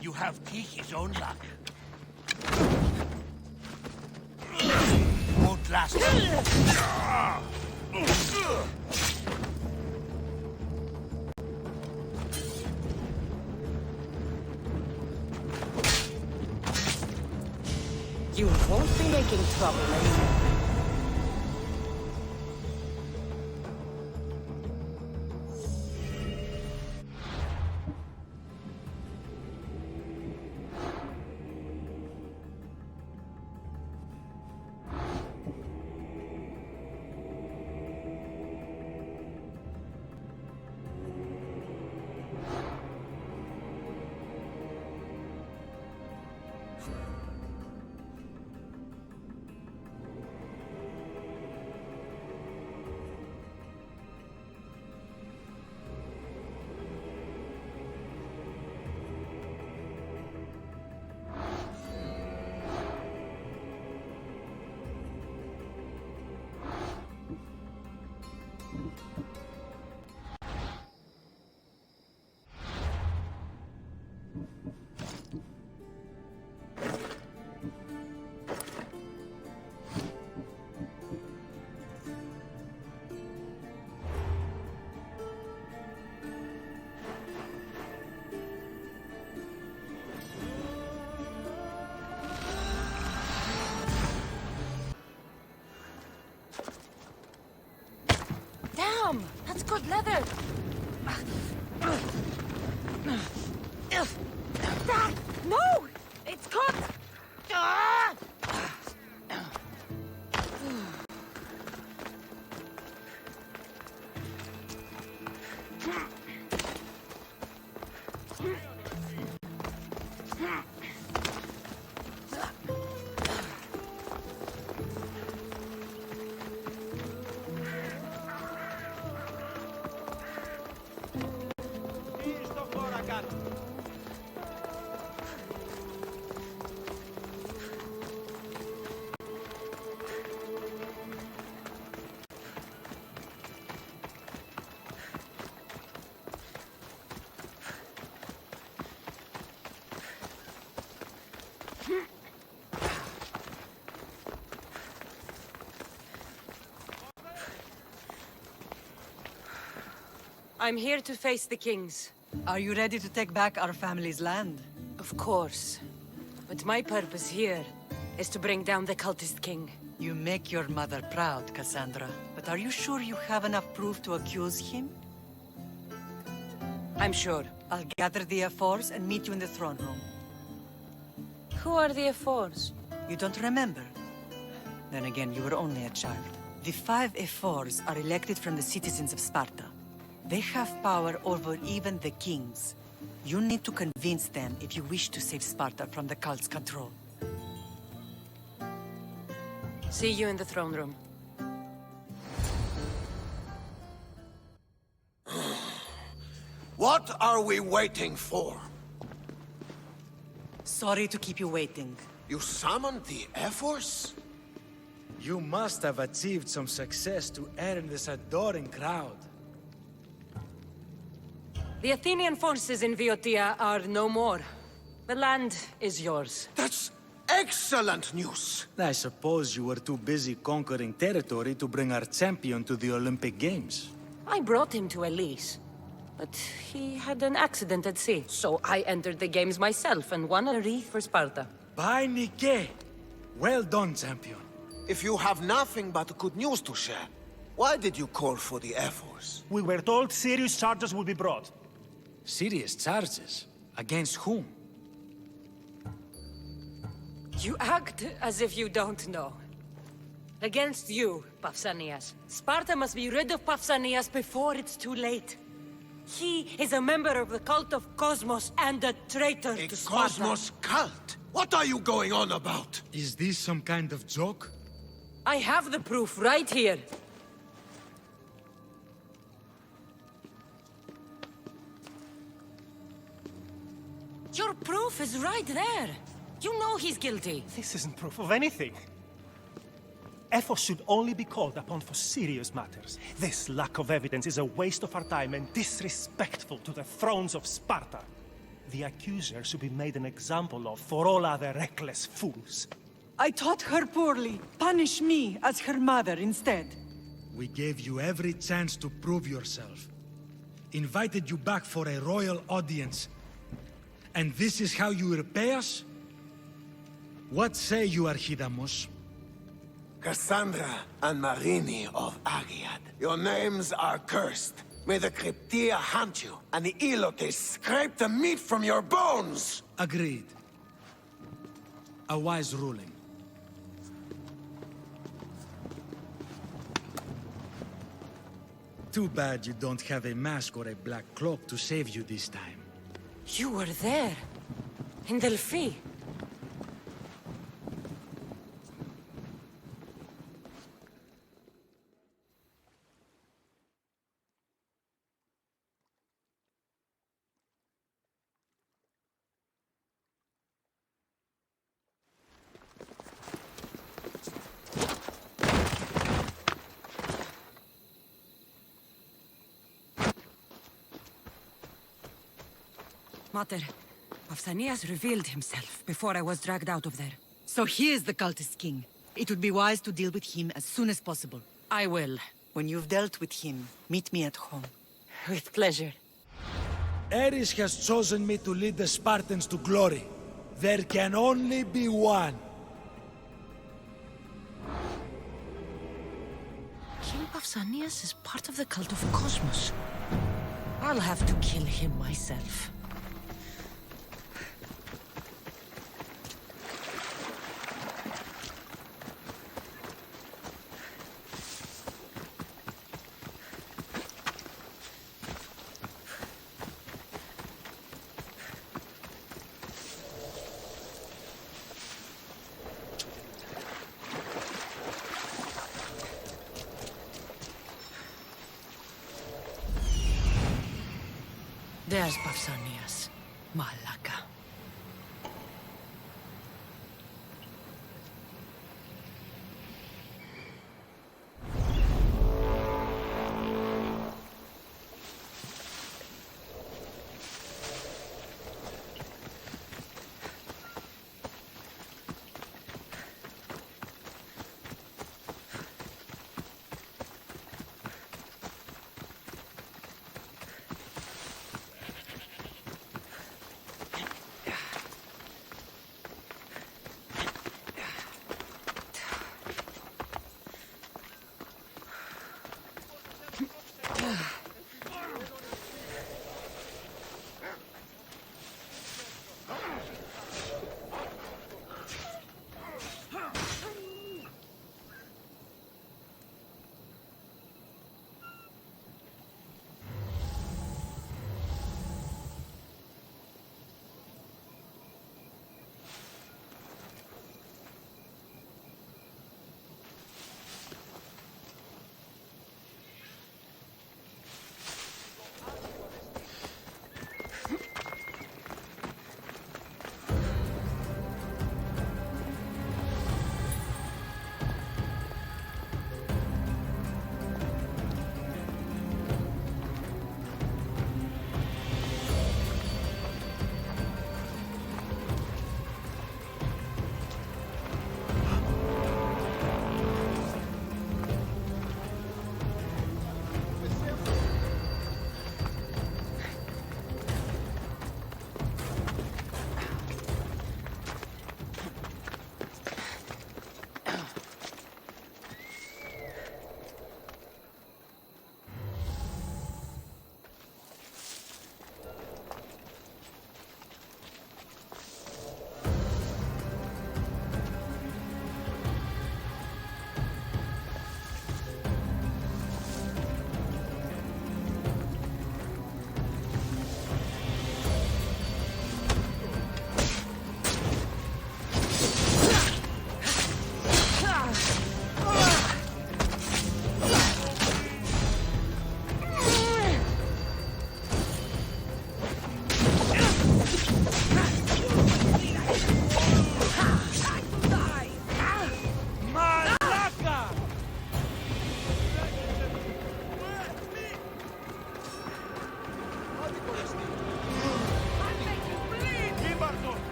You have Tihi's own luck. Won't last. You won't be making trouble anymore. Damn! That's good leather! No! It's cut! I'm here to face the kings. Are you ready to take back our family's land? Of course. But my purpose here is to bring down the cultist king. You make your mother proud, Kassandra. But are you sure you have enough proof to accuse him? I'm sure. I'll gather the F4s and meet you in the throne room. Who are the F4s? You don't remember? Then again, you were only a child. The 5 F4s are elected from the citizens of Sparta. They have power over even the kings. You need to convince them if you wish to save Sparta from the cult's control. See you in the throne room. What are we waiting for? Sorry to keep you waiting. You summoned the Air Force? You must have achieved some success to earn this adoring crowd. The Athenian forces in Viotia are no more. The land is yours. That's excellent news! I suppose you were too busy conquering territory to bring our champion to the Olympic Games. I brought him to Elise, but he had an accident at sea. So I entered the games myself and won a wreath for Sparta. By Nike! Well done, champion. If you have nothing but good news to share, why did you call for the Air Force? We were told serious charges will be brought. Serious charges? Against whom? You act as if you don't know. Against you, Pausanias. Sparta must be rid of Pausanias before it's too late. He is a member of the Cult of Kosmos and a traitor to Sparta. Kosmos cult? What are you going on about? Is this some kind of joke? I have the proof right here. Your proof is right there. You know he's guilty. This isn't proof of anything. Ephos should only be called upon for serious matters. This lack of evidence is a waste of our time and disrespectful to the thrones of Sparta. The accuser should be made an example of for all other reckless fools. I taught her poorly. Punish me as her mother instead. We gave you every chance to prove yourself. Invited you back for a royal audience. And this is how you repay us? What say you, Archidamos? Kassandra and Marini of Agiad, your names are cursed. May the Cryptia hunt you, and the Elotes scrape the meat from your bones! Agreed. A wise ruling. Too bad you don't have a mask or a black cloak to save you this time. You were there, in Delphi. Mater, Pausanias revealed himself before I was dragged out of there. So he is the cultist king. It would be wise to deal with him as soon as possible. I will. When you've dealt with him, meet me at home. With pleasure. Ares has chosen me to lead the Spartans to glory. There can only be one. King Pausanias is part of the Cult of Kosmos. I'll have to kill him myself. There's Pausanias, Malaka.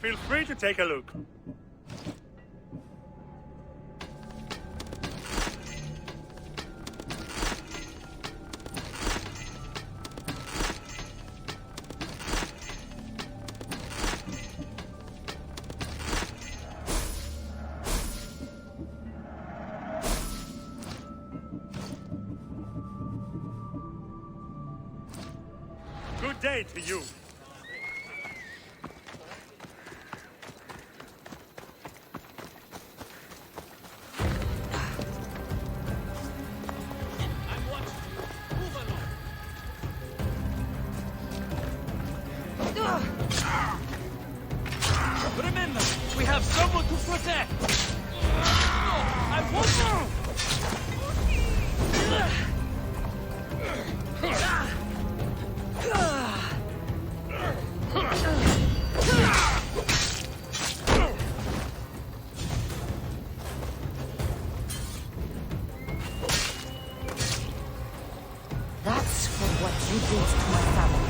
Feel free to take a look. Good day to you. Remember, we have someone to protect! I want you! That's for what you did to my family.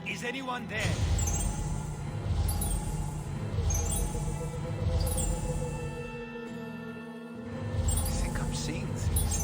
Is anyone there? I think I'm seeing things.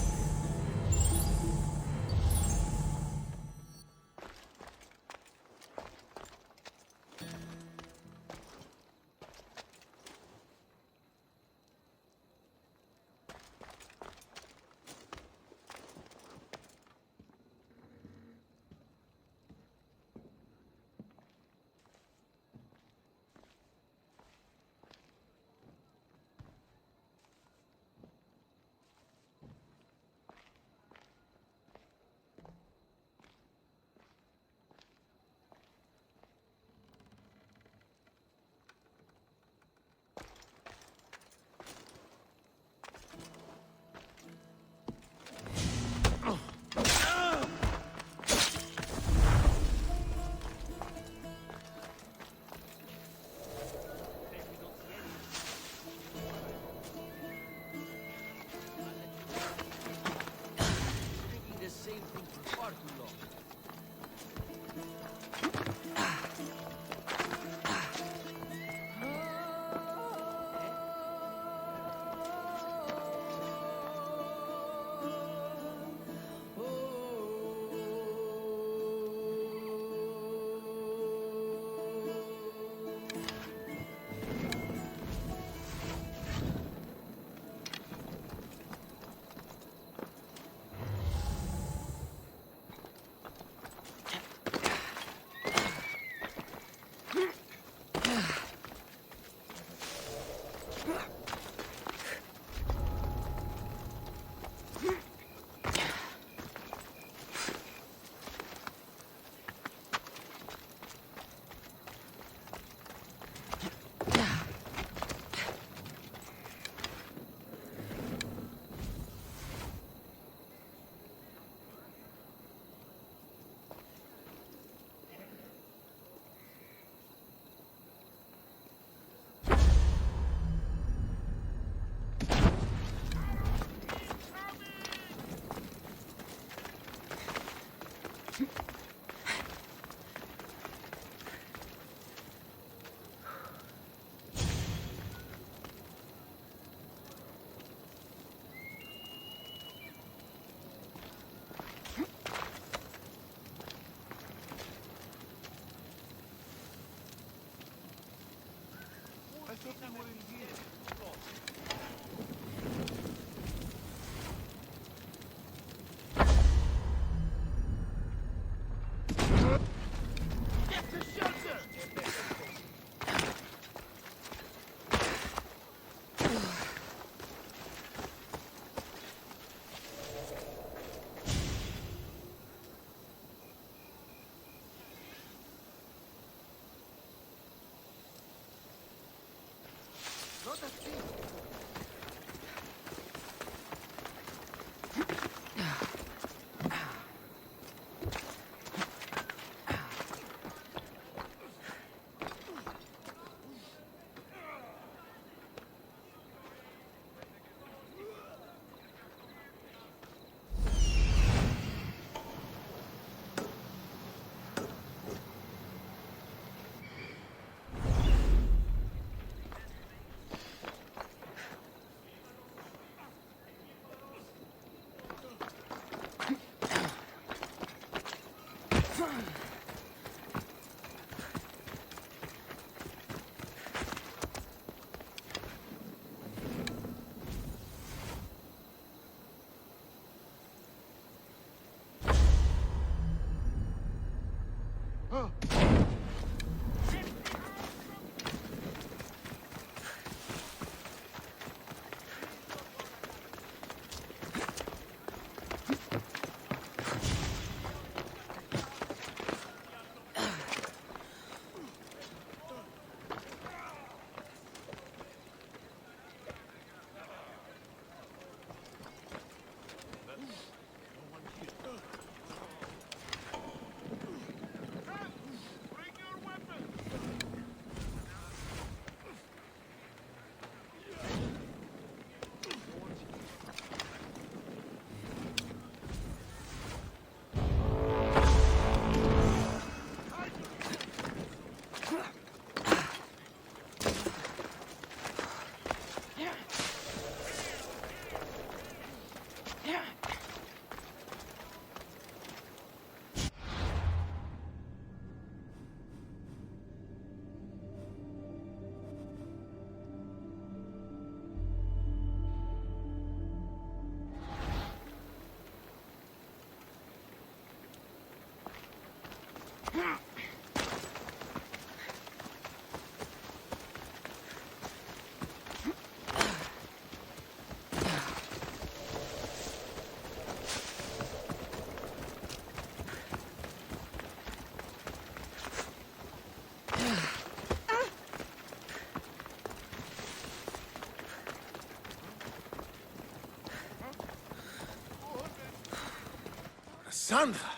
Kassandra!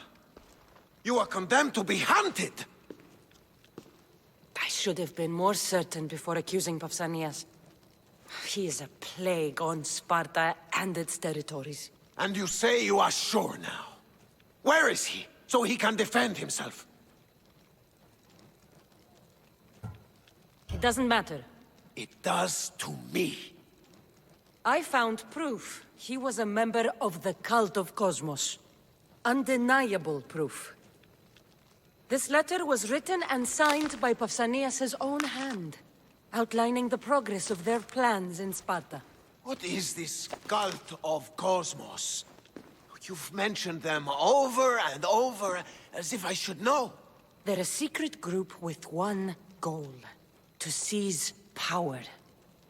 You are condemned to be hunted! I should have been more certain before accusing Pausanias. He is a plague on Sparta and its territories. And you say you are sure now? Where is he, so he can defend himself? It doesn't matter. It does to me. I found proof he was a member of the Cult of Kosmos. Undeniable proof. This letter was written and signed by Pausanias' own hand, outlining the progress of their plans in Sparta. What is this Cult of Kosmos? You've mentioned them over and over, as if I should know. They're a secret group with one goal: to seize power.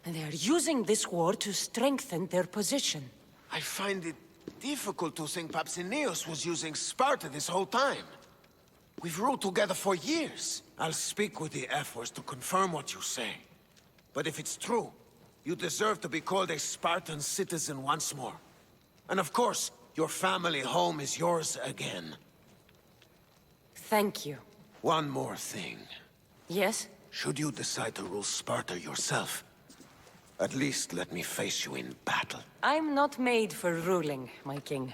And they are using this war to strengthen their position. I find it difficult to think Pausanias was using Sparta this whole time. We've ruled together for years. I'll speak with the Ephors to confirm what you say. But if it's true, you deserve to be called a Spartan citizen once more. And of course, your family home is yours again. Thank you. One more thing. Yes? Should you decide to rule Sparta yourself, at least let me face you in battle. I'm not made for ruling, my king.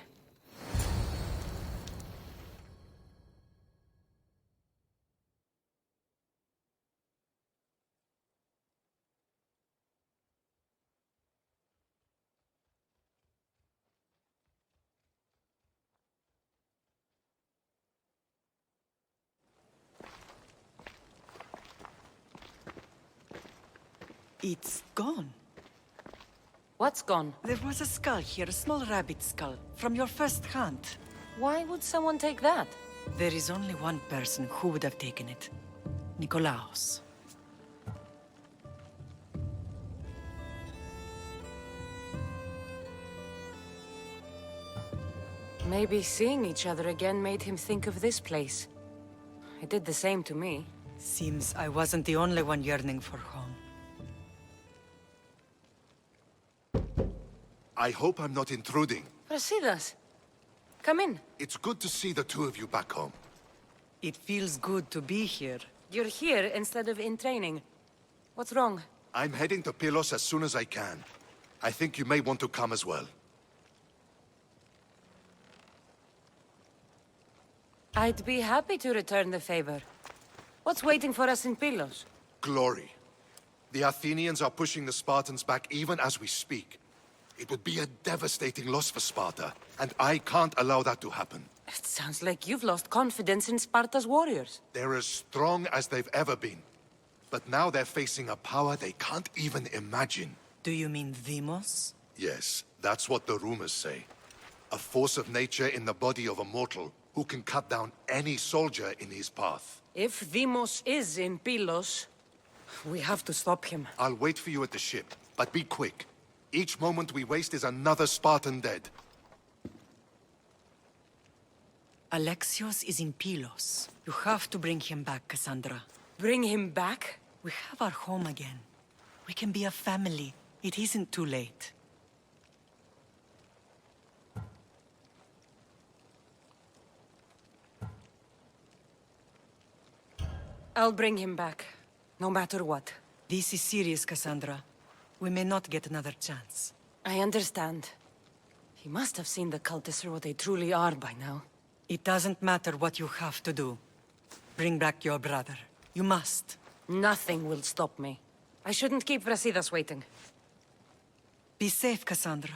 It's gone. What's gone? There was a skull here, a small rabbit skull, from your first hunt. Why would someone take that? There is only one person who would have taken it. Nikolaos. Maybe seeing each other again made him think of this place. It did the same to me. Seems I wasn't the only one yearning for home. I hope I'm not intruding. Brasidas, come in. It's good to see the two of you back home. It feels good to be here. You're here instead of in training. What's wrong? I'm heading to Pylos as soon as I can. I think you may want to come as well. I'd be happy to return the favor. What's waiting for us in Pylos? Glory. The Athenians are pushing the Spartans back even as we speak. It would be a devastating loss for Sparta, and I can't allow that to happen. It sounds like you've lost confidence in Sparta's warriors. They're as strong as they've ever been. But now they're facing a power they can't even imagine. Do you mean Demos? Yes, that's what the rumors say. A force of nature in the body of a mortal who can cut down any soldier in his path. If Demos is in Pylos, we have to stop him. I'll wait for you at the ship, but be quick. Each moment we waste is another Spartan dead. Alexios is in Pylos. You have to bring him back, Kassandra. Bring him back? We have our home again. We can be a family. It isn't too late. I'll bring him back, no matter what. This is serious, Kassandra. We may not get another chance. I understand. He must have seen the cultists for what they truly are by now. It doesn't matter what you have to do. Bring back your brother. You must. Nothing will stop me. I shouldn't keep Brasidas waiting. Be safe, Kassandra.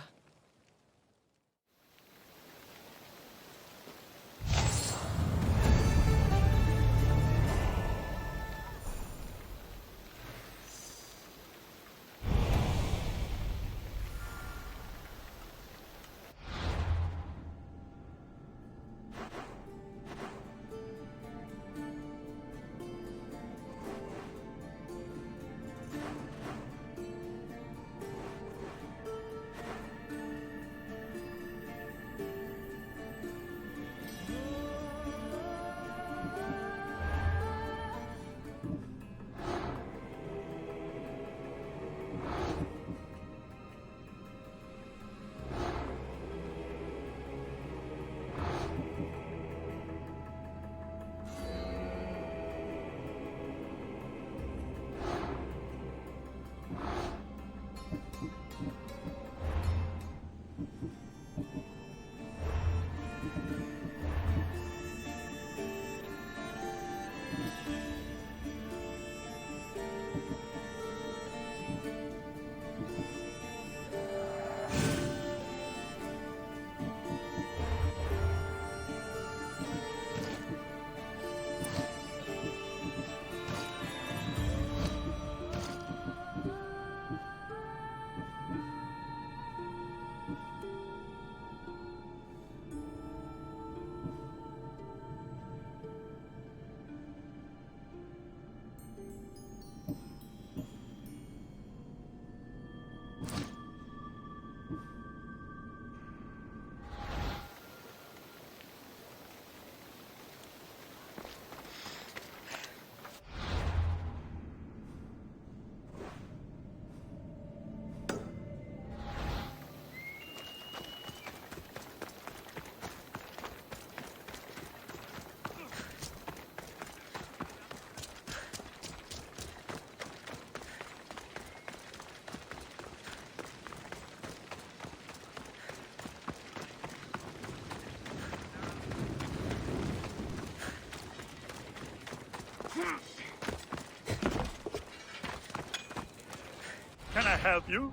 Can I help you?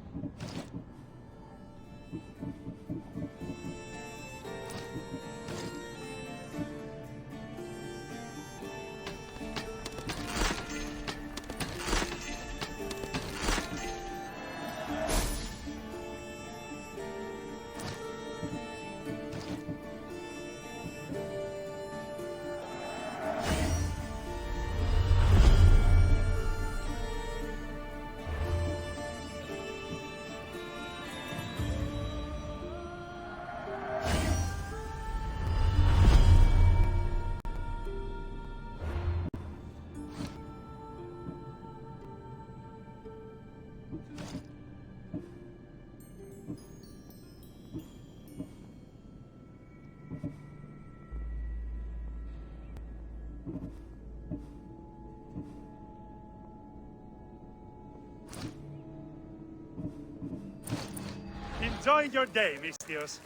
enjoying your day, Mistios?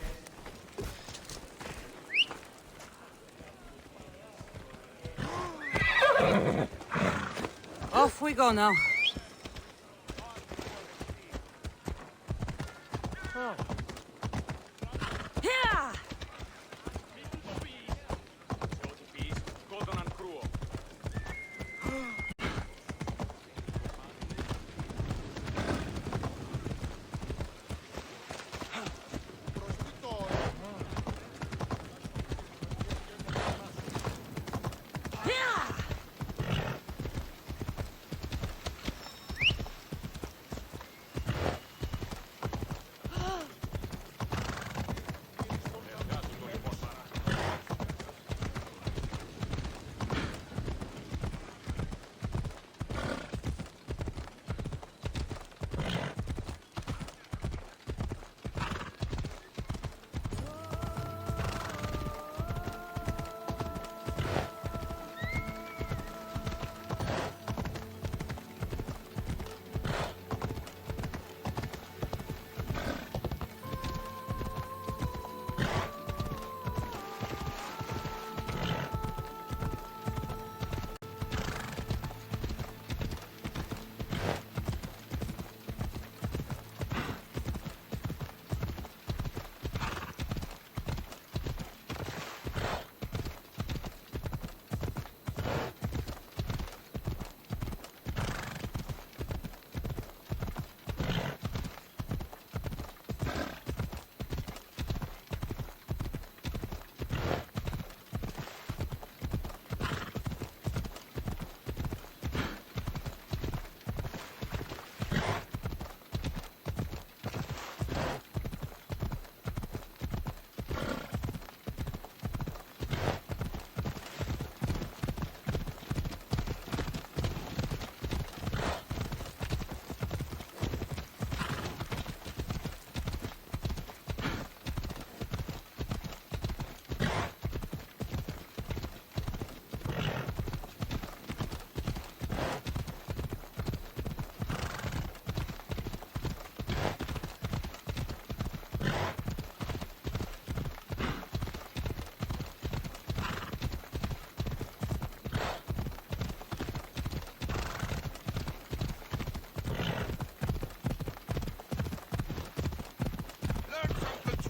Off we go now. Here!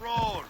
Control!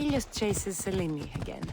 He just chases Selene again.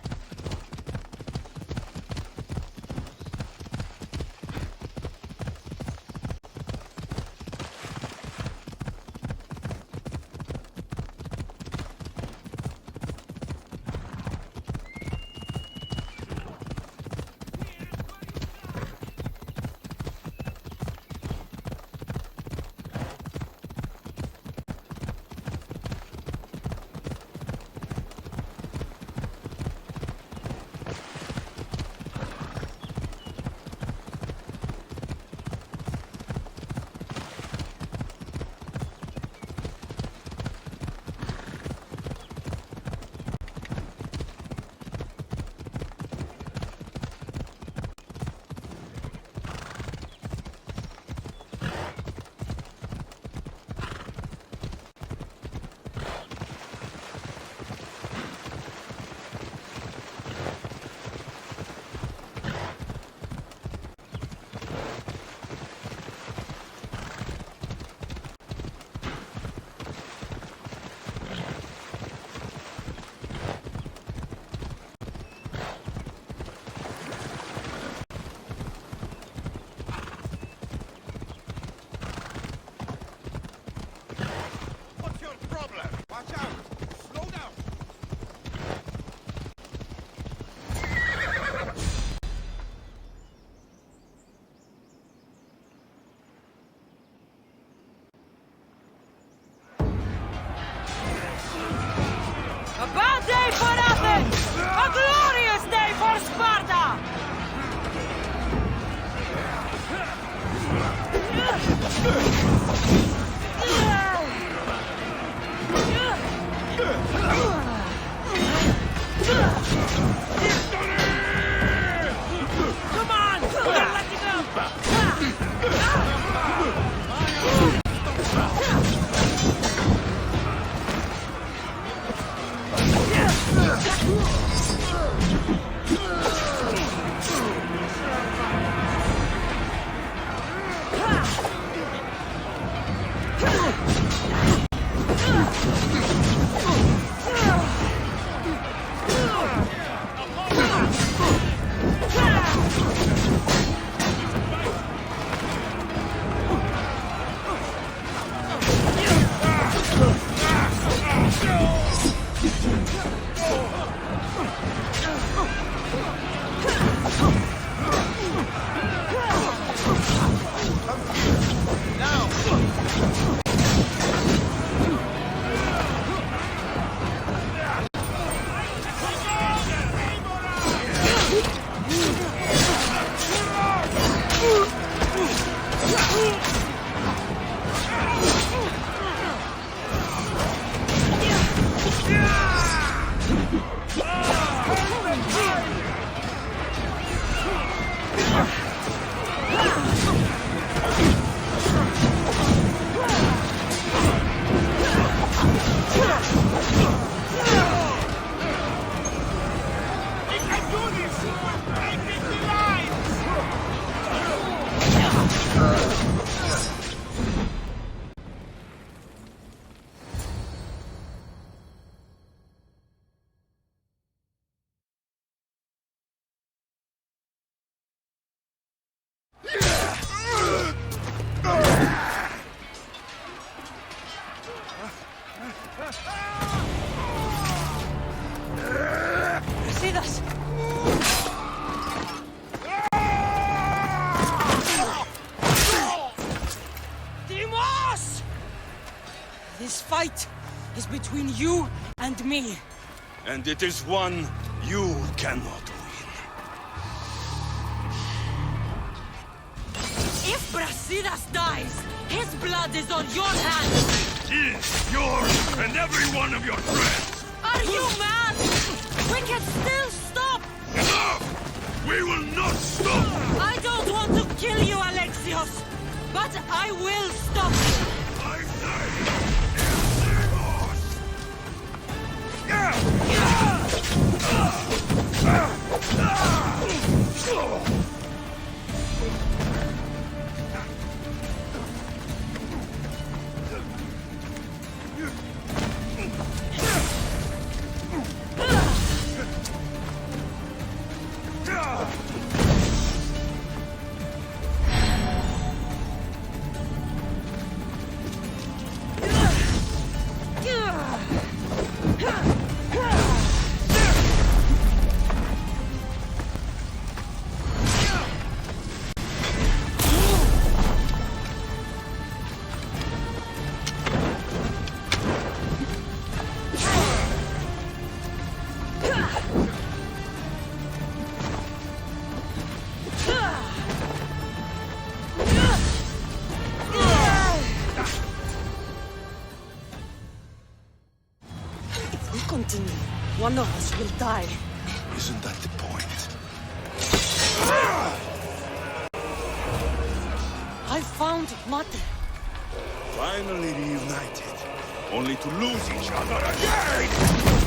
A bad day for Athens! A glorious day for Sparta! Come on! Don't let it go! This fight is between you and me. And it is one you cannot win. If Brasidas dies, his blood is on your hands! His, yours, and every one of your friends! Are you mad? We can still stop! Enough! We will not stop! I don't want to kill you, Alexios, but I will stop you! I say... continue, one of us will die. Isn't that the point? I found Mother. Finally reunited, only to lose each other again!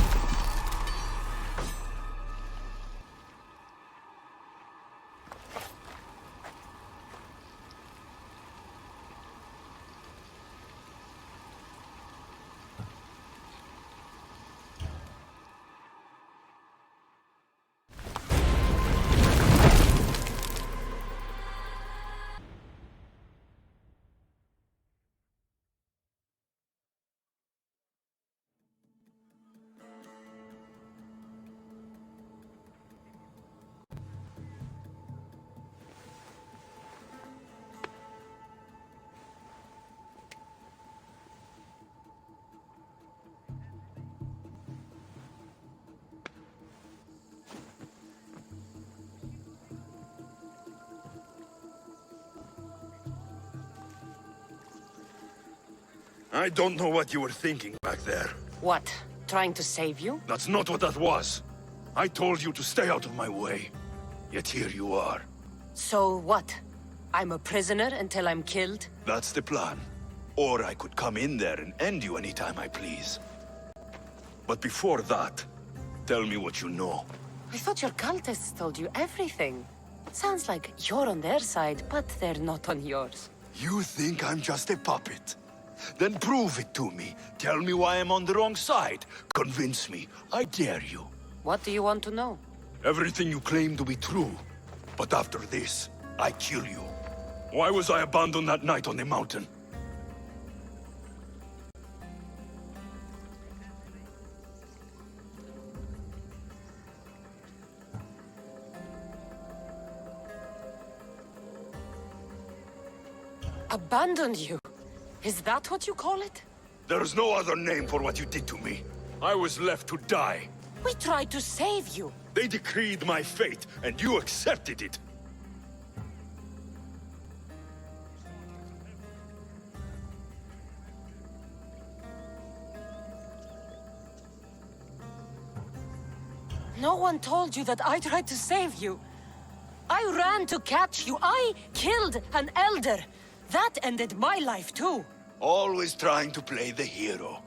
I don't know what you were thinking back there. What? Trying to save you? That's not what that was. I told you to stay out of my way. Yet here you are. So what? I'm a prisoner until I'm killed? That's the plan. Or I could come in there and end you anytime I please. But before that, tell me what you know. I thought your cultists told you everything. Sounds like you're on their side, but they're not on yours. You think I'm just a puppet? Then prove it to me. Tell me why I'm on the wrong side. Convince me. I dare you. What do you want to know? Everything you claim to be true. But after this, I kill you. Why was I abandoned that night on the mountain? Abandoned you? Is that what you call it? There's no other name for what you did to me. I was left to die. We tried to save you. They decreed my fate, and you accepted it. No one told you that I tried to save you. I ran to catch you. I killed an elder. That ended my life too. Always trying to play the hero.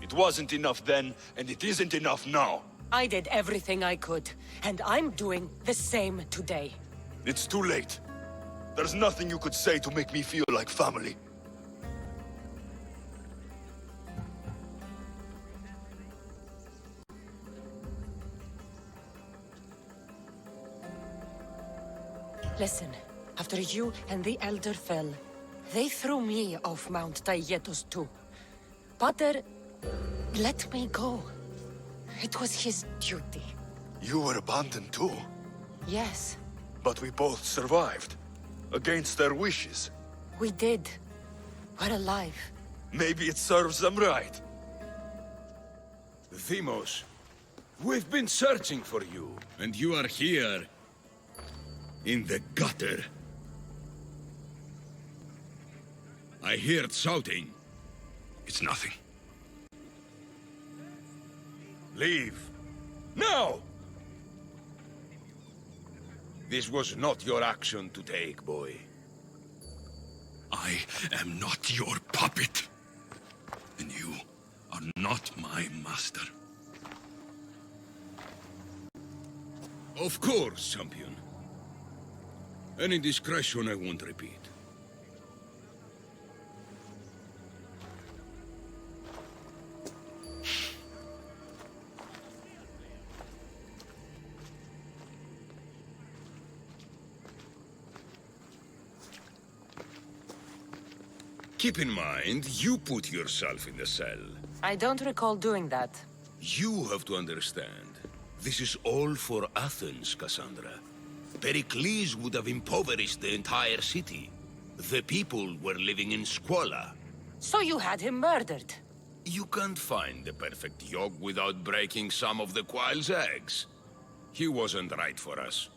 It wasn't enough then, and it isn't enough now. I did everything I could, and I'm doing the same today. It's too late. There's nothing you could say to make me feel like family. Listen, after you and the Elder fell, they threw me off Mount Taietos too. Pater let me go. It was his duty. You were abandoned too. Yes. But we both survived. Against their wishes. We did. We're alive. Maybe it serves them right. Themos, we've been searching for you. And you are here. In the gutter. I heard shouting. It's nothing. Leave. Now! This was not your action to take, boy. I am not your puppet. And you are not my master. Of course, champion. Any indiscretion I won't repeat. Keep in mind, you put yourself in the cell. I don't recall doing that. You have to understand. This is all for Athens, Kassandra. Pericles would have impoverished the entire city. The people were living in squalor. So you had him murdered? You can't find the perfect yolk without breaking some of the quail's eggs. He wasn't right for us.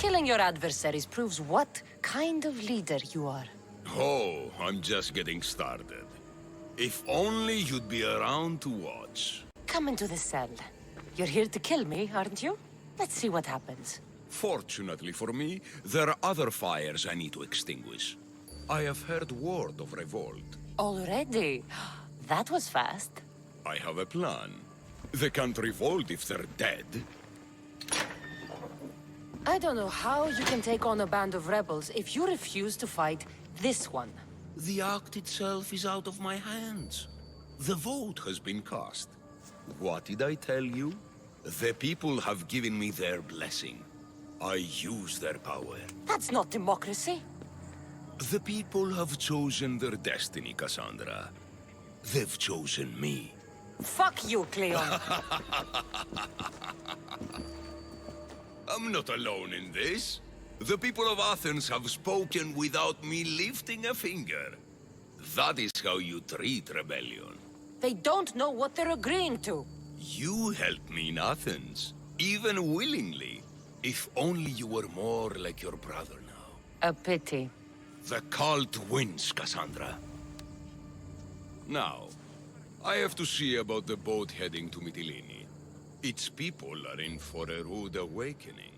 Killing your adversaries proves what kind of leader you are. Oh, I'm just getting started. If only you'd be around to watch. Come into the cell. You're here to kill me, aren't you? Let's see what happens. Fortunately for me, there are other fires I need to extinguish. I have heard word of revolt. Already? That was fast. I have a plan. They can't revolt if they're dead. I don't know how you can take on a band of rebels if you refuse to fight this one. The act itself is out of my hands. The vote has been cast. What did I tell you? The people have given me their blessing. I use their power. That's not democracy. The people have chosen their destiny, Kassandra. They've chosen me. Fuck you, Cleon. I'm not alone in this. The people of Athens have spoken without me lifting a finger. That is how you treat rebellion. They don't know what they're agreeing to. You helped me in Athens, even willingly. If only you were more like your brother now. A pity. The cult wins, Kassandra. Now, I have to see about the boat heading to Mytilene. Its people are in for a rude awakening.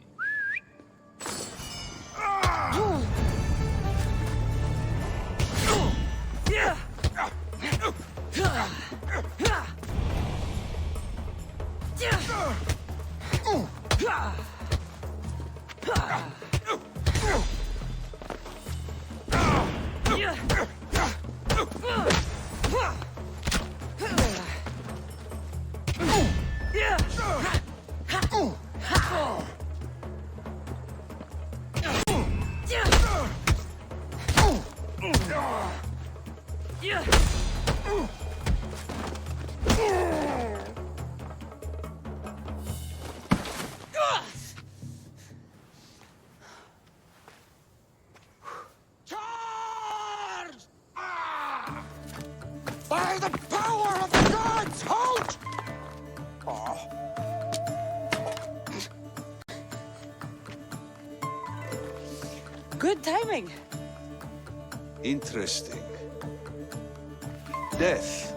By the power of the gods, halt! Good timing. Interesting. Death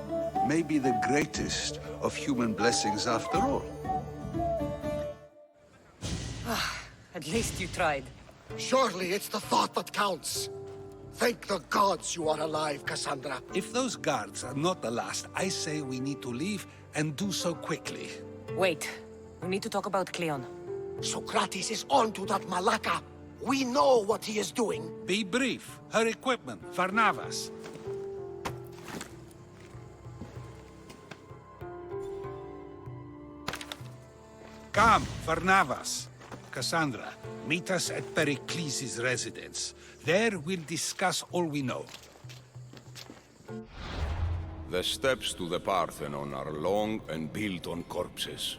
may be the greatest of human blessings after all. At least you tried. Surely it's the thought that counts. Thank the gods you are alive, Kassandra. If those guards are not the last, I say we need to leave and do so quickly. Wait. We need to talk about Cleon. Socrates is on to that Malaka. We know what he is doing. Be brief. Her equipment, Varnavas. Come, Varnavas. Kassandra, meet us at Pericles' residence. There we'll discuss all we know. The steps to the Parthenon are long and built on corpses.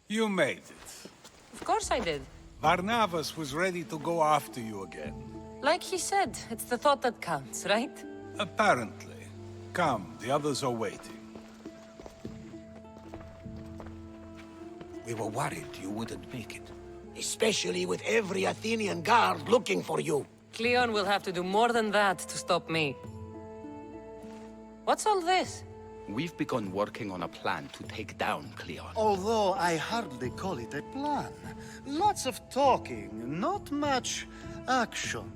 You made it. Of course I did. Barnabas was ready to go after you again. Like he said, it's the thought that counts, right? Apparently. Come, the others are waiting. We were worried you wouldn't make it. Especially with every Athenian guard looking for you. Cleon will have to do more than that to stop me. What's all this? We've begun working on a plan to take down Cleon. Although I hardly call it a plan. Lots of talking, not much action.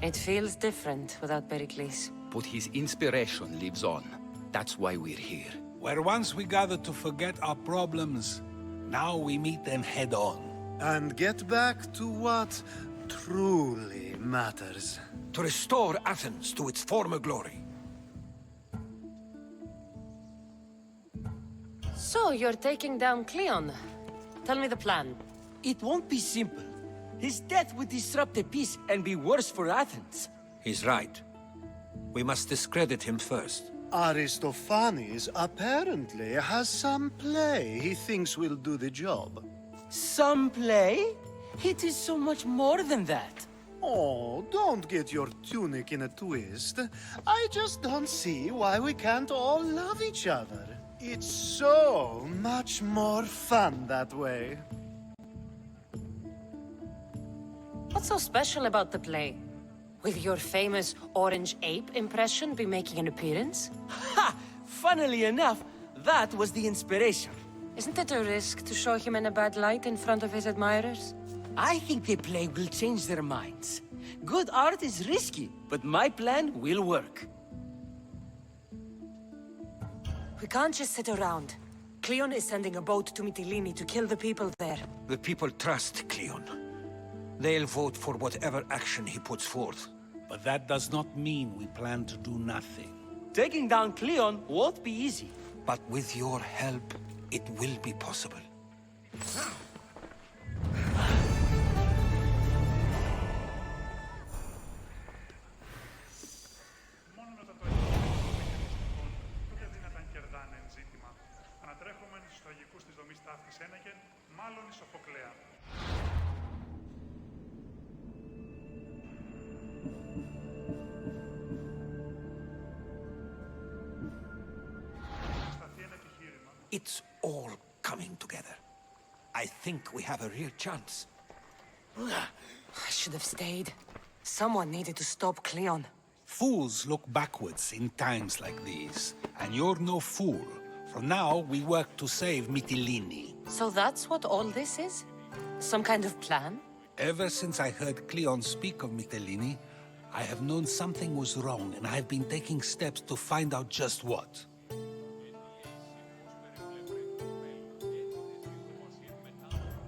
It feels different without Pericles. But his inspiration lives on. That's why we're here. Where once we gathered to forget our problems, now we meet them head on. And get back to what truly matters. To restore Athens to its former glory. So, you're taking down Cleon. Tell me the plan. It won't be simple. His death would disrupt the peace and be worse for Athens. He's right. We must discredit him first. Aristophanes apparently has some play he thinks will do the job. Some play? It is so much more than that. Oh, don't get your tunic in a twist. I just don't see why we can't all love each other. It's so much more fun that way. What's so special about the play? With your famous orange ape impression be making an appearance? Ha! Funnily enough, that was the inspiration. Isn't it a risk to show him in a bad light in front of his admirers? I think the play will change their minds. Good art is risky, but my plan will work. We can't just sit around. Cleon is sending a boat to Mytilene to kill the people there. The people trust Cleon. They'll vote for whatever action he puts forth. But that does not mean we plan to do nothing. Taking down Cleon won't be easy. But with your help, it will be possible. It's all coming together. I think we have a real chance. I should have stayed. Someone needed to stop Cleon. Fools look backwards in times like these. And you're no fool. From now, we work to save Mytilene. So that's what all this is? Some kind of plan? Ever since I heard Cleon speak of Mytilene, I have known something was wrong, and I have been taking steps to find out just what.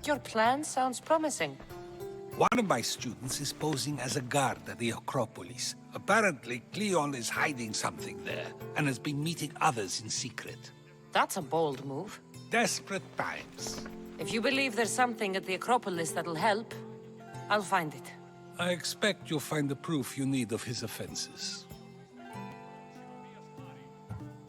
Your plan sounds promising. One of my students is posing as a guard at the Acropolis. Apparently, Cleon is hiding something there, and has been meeting others in secret. That's a bold move. Desperate times. If you believe there's something at the Acropolis that'll help, I'll find it. I expect you'll find the proof you need of his offenses.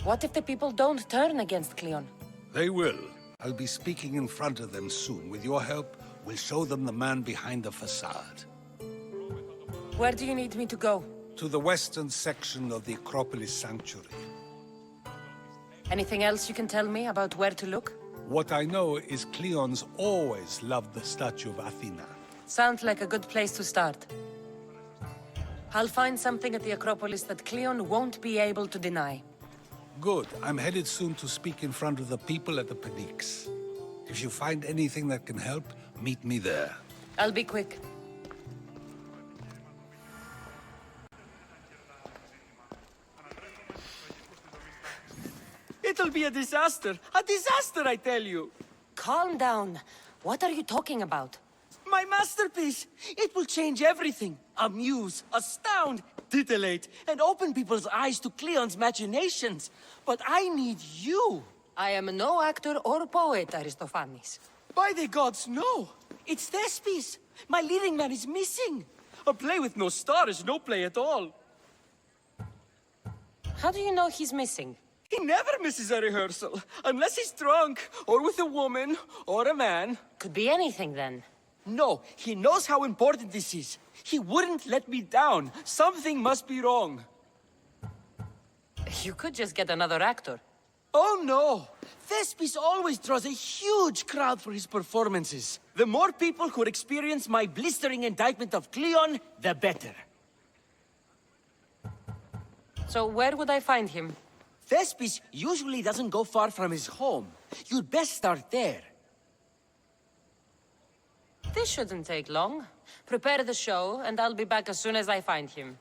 What if the people don't turn against Cleon? They will. I'll be speaking in front of them soon. With your help, we'll show them the man behind the facade. Where do you need me to go? To the western section of the Acropolis Sanctuary. Anything else you can tell me about where to look? What I know is Cleon's always loved the statue of Athena. Sounds like a good place to start. I'll find something at the Acropolis that Cleon won't be able to deny. Good. I'm headed soon to speak in front of the people at the Pnyx. If you find anything that can help, meet me there. I'll be quick. It'll be a disaster! A disaster, I tell you! Calm down. What are you talking about? My masterpiece! It will change everything. Amuse, astound, titillate, and open people's eyes to Cleon's machinations. But I need you! I am no actor or poet, Aristophanes. By the gods, no! It's Thespis! My leading man is missing! A play with no star is no play at all. How do you know he's missing? He never misses a rehearsal, unless he's drunk, or with a woman, or a man. Could be anything, then. No, he knows how important this is. He wouldn't let me down. Something must be wrong. You could just get another actor. Oh no! Thespis always draws a huge crowd for his performances. The more people who experience my blistering indictment of Cleon, the better. So where would I find him? Thespis usually doesn't go far from his home. You'd best start there. This shouldn't take long. Prepare the show, and I'll be back as soon as I find him.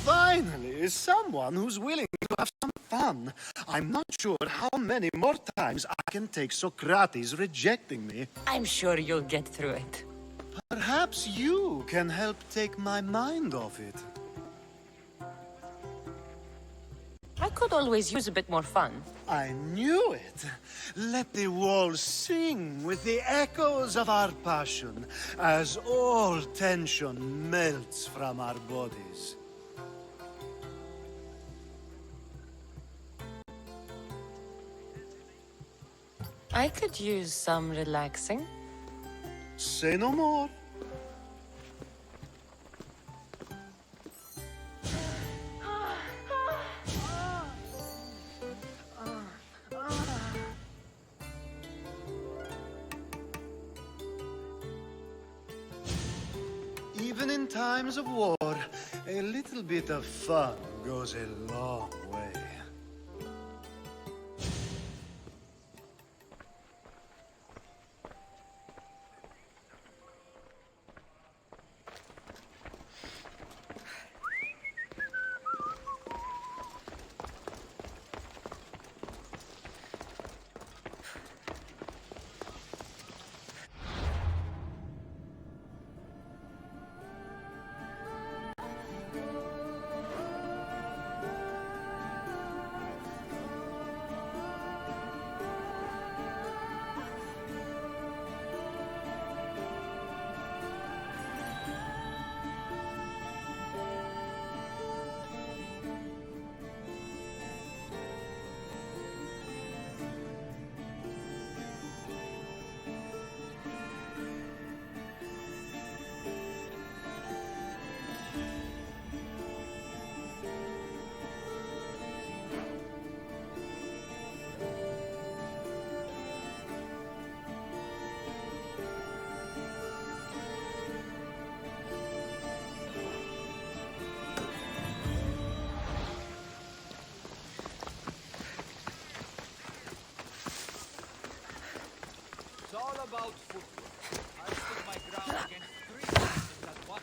Finally, someone who's willing to have some fun. I'm not sure how many more times I can take Socrates rejecting me. I'm sure you'll get through it. Perhaps you can help take my mind off it. I could always use a bit more fun. I knew it. Let the walls sing with the echoes of our passion as all tension melts from our bodies. I could use some relaxing. Say no more. Even in times of war, a little bit of fun goes a long way. It's all about footwork. I stood my ground against 3 times in that one.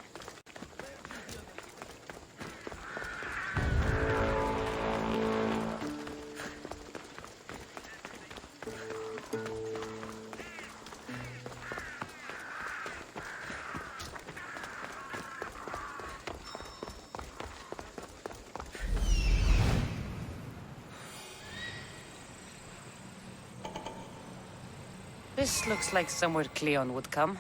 This looks like somewhere Cleon would come.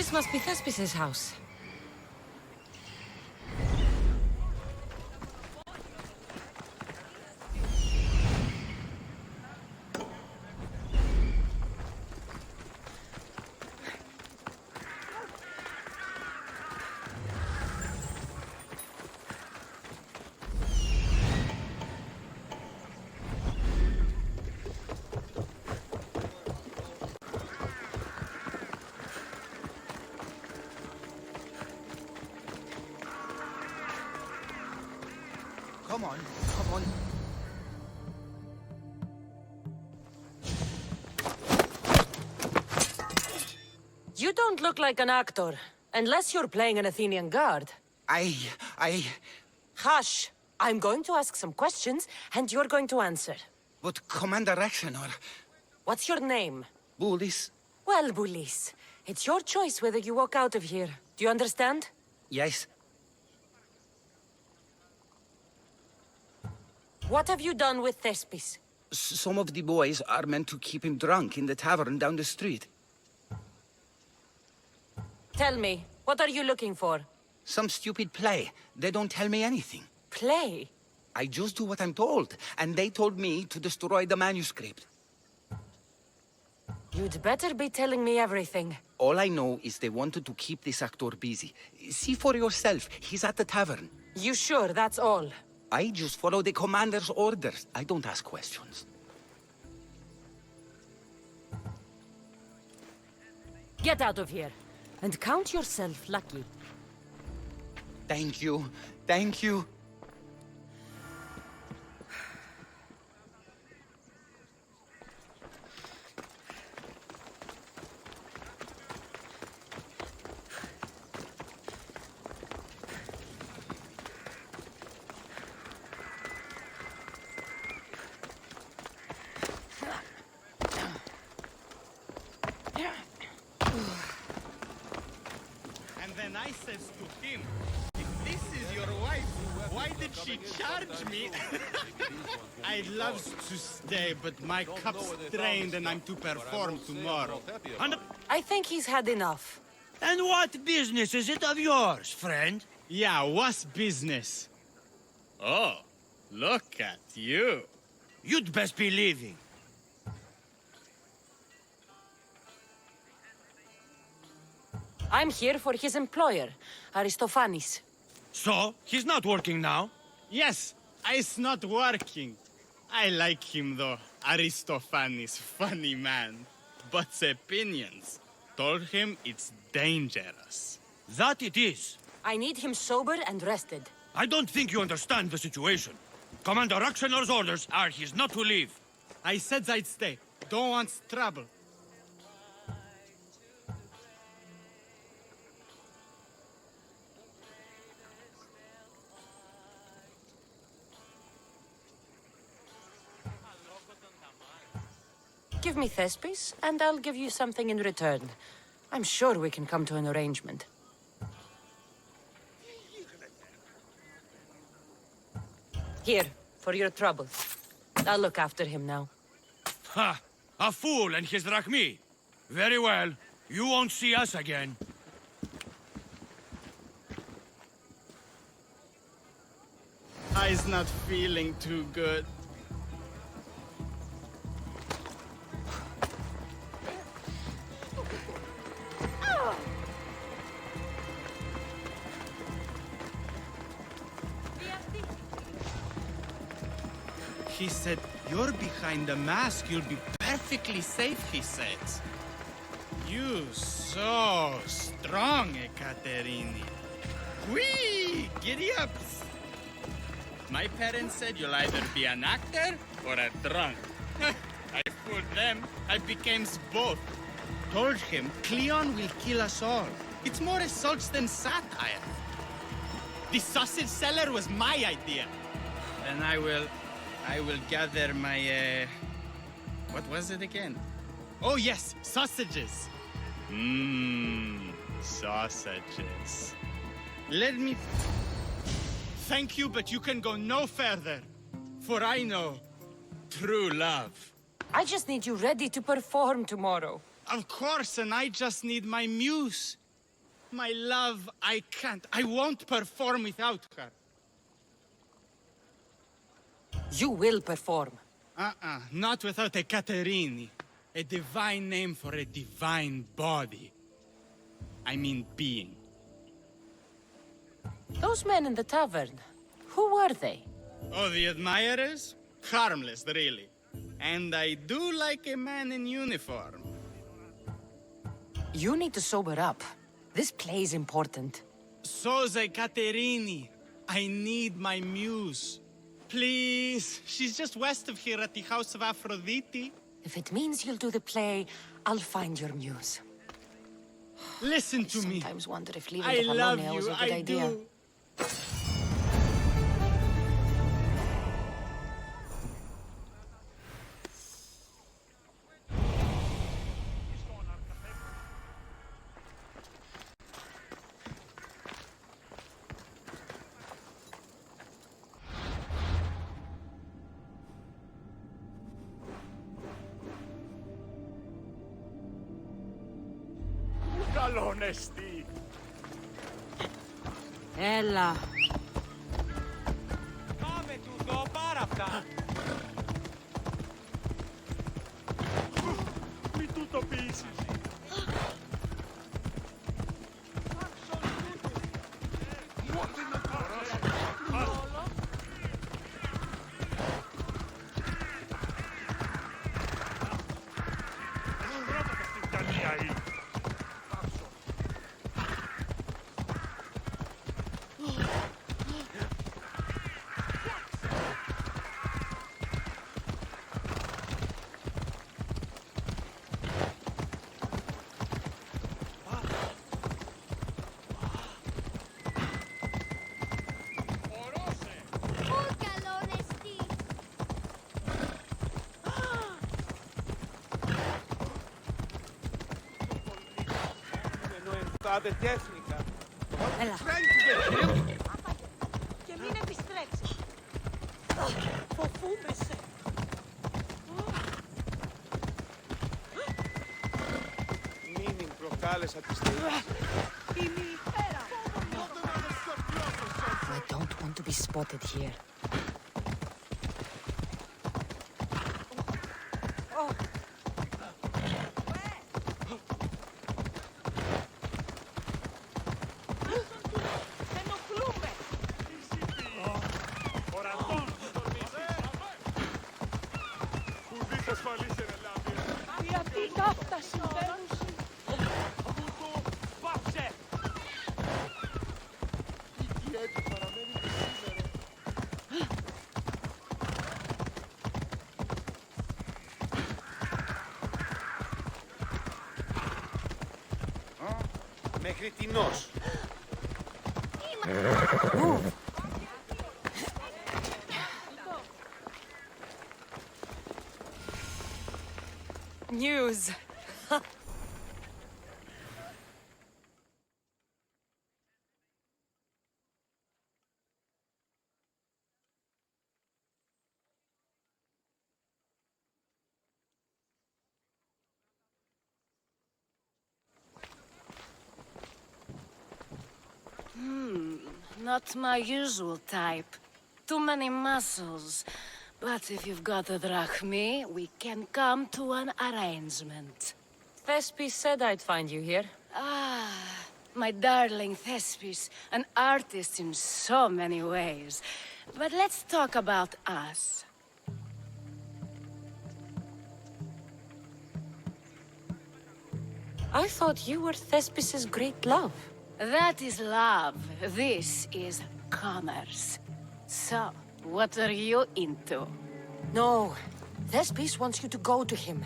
This must be Thespis' house. Come on, come on. You don't look like an actor, unless you're playing an Athenian guard. Hush! I'm going to ask some questions, and you're going to answer. But Commander Axenor... What's your name? Bulis? Well, Bulis, it's your choice whether you walk out of here. Do you understand? Yes. What have you done with Thespis? Some of the boys are meant to keep him drunk in the tavern down the street. Tell me, what are you looking for? Some stupid play. They don't tell me anything. Play? I just do what I'm told, and they told me to destroy the manuscript. You'd better be telling me everything. All I know is they wanted to keep this actor busy. See for yourself, he's at the tavern. You sure that's all? I just follow the commander's orders. I don't ask questions. Get out of here, and count yourself lucky. Thank you. Thank you. And then I says to him, if this is your wife, why did she charge me? I'd love to stay, but my cup's strained and I'm to perform tomorrow. I think he's had enough. And what business is it of yours, friend? Yeah, what's business? Oh, look at you. You'd best be leaving. I'm here for his employer, Aristophanes. So, he's not working now? Yes, it's not working. I like him though. Aristophanes, funny man. But opinions told him it's dangerous. That it is. I need him sober and rested. I don't think you understand the situation. Commander Axenor's orders are he's not to leave. I said I'd stay. Don't want trouble. Give me Thespis, and I'll give you something in return. I'm sure we can come to an arrangement. Here, for your trouble. I'll look after him now. Ha! A fool and his drachmi. Very well. You won't see us again. I's not feeling too good. He said, you're behind the mask, you'll be perfectly safe, he said. You so strong, Ekaterini. Whee! Giddy up! My parents said you'll either be an actor or a drunk. I fooled them. I became both. Told him Cleon will kill us all. It's more assaults than satire. The sausage seller was my idea. Then I will gather my, what was it again? Oh yes, sausages. Sausages. Let me... Thank you, but you can go no further. For I know true love. I just need you ready to perform tomorrow. Of course, and I just need my muse. My love, I can't. I won't perform without her. You will perform. Not without a Caterini. A divine name for a divine body. I mean being. Those men in the tavern, who were they? Oh, the admirers? Harmless, really. And I do like a man in uniform. You need to sober up. This play is important. Soze Caterini. I need my muse. Please, she's just west of here at the House of Aphrodite. If it means you'll do the play, I'll find your muse. Listen to me. I sometimes wonder if leaving I the love Peloponnesian was you, a good I idea. do. Καλονεστή. Έλα. Πάμε τούτο, πάρα αυτά. Μη τούτο πείσεις. Πάτε τέχνικα. Έλα. Και μην επιστρέψεις. Φοβούμαι σε. Μην προκάλεσα τη στιγμή. Είμαι υπέρα. I don't want to be spotted here. Μέχρι τινός. News. Not my usual type. Too many muscles. But if you've got a drachmi, we can come to an arrangement. Thespis said I'd find you here. Ah, my darling Thespis. An artist in so many ways. But let's talk about us. I thought you were Thespis's great love. That is love. This is commerce. So, what are you into? No. Thespis wants you to go to him.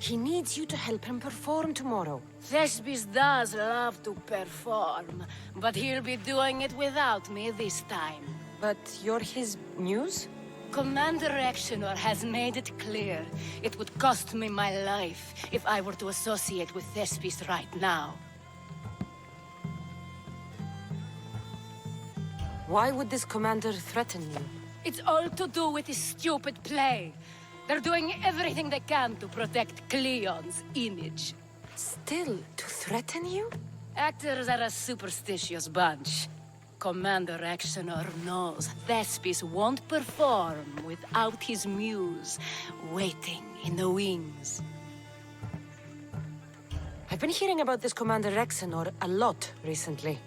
He needs you to help him perform tomorrow. Thespis does love to perform, but he'll be doing it without me this time. But you're his muse? Commander Exionor has made it clear it would cost me my life if I were to associate with Thespis right now. Why would this commander threaten you? It's all to do with his stupid play. They're doing everything they can to protect Cleon's image. Still, to threaten you? Actors are a superstitious bunch. Commander Exenor knows Thespis won't perform without his muse waiting in the wings. I've been hearing about this Commander Exenor a lot recently.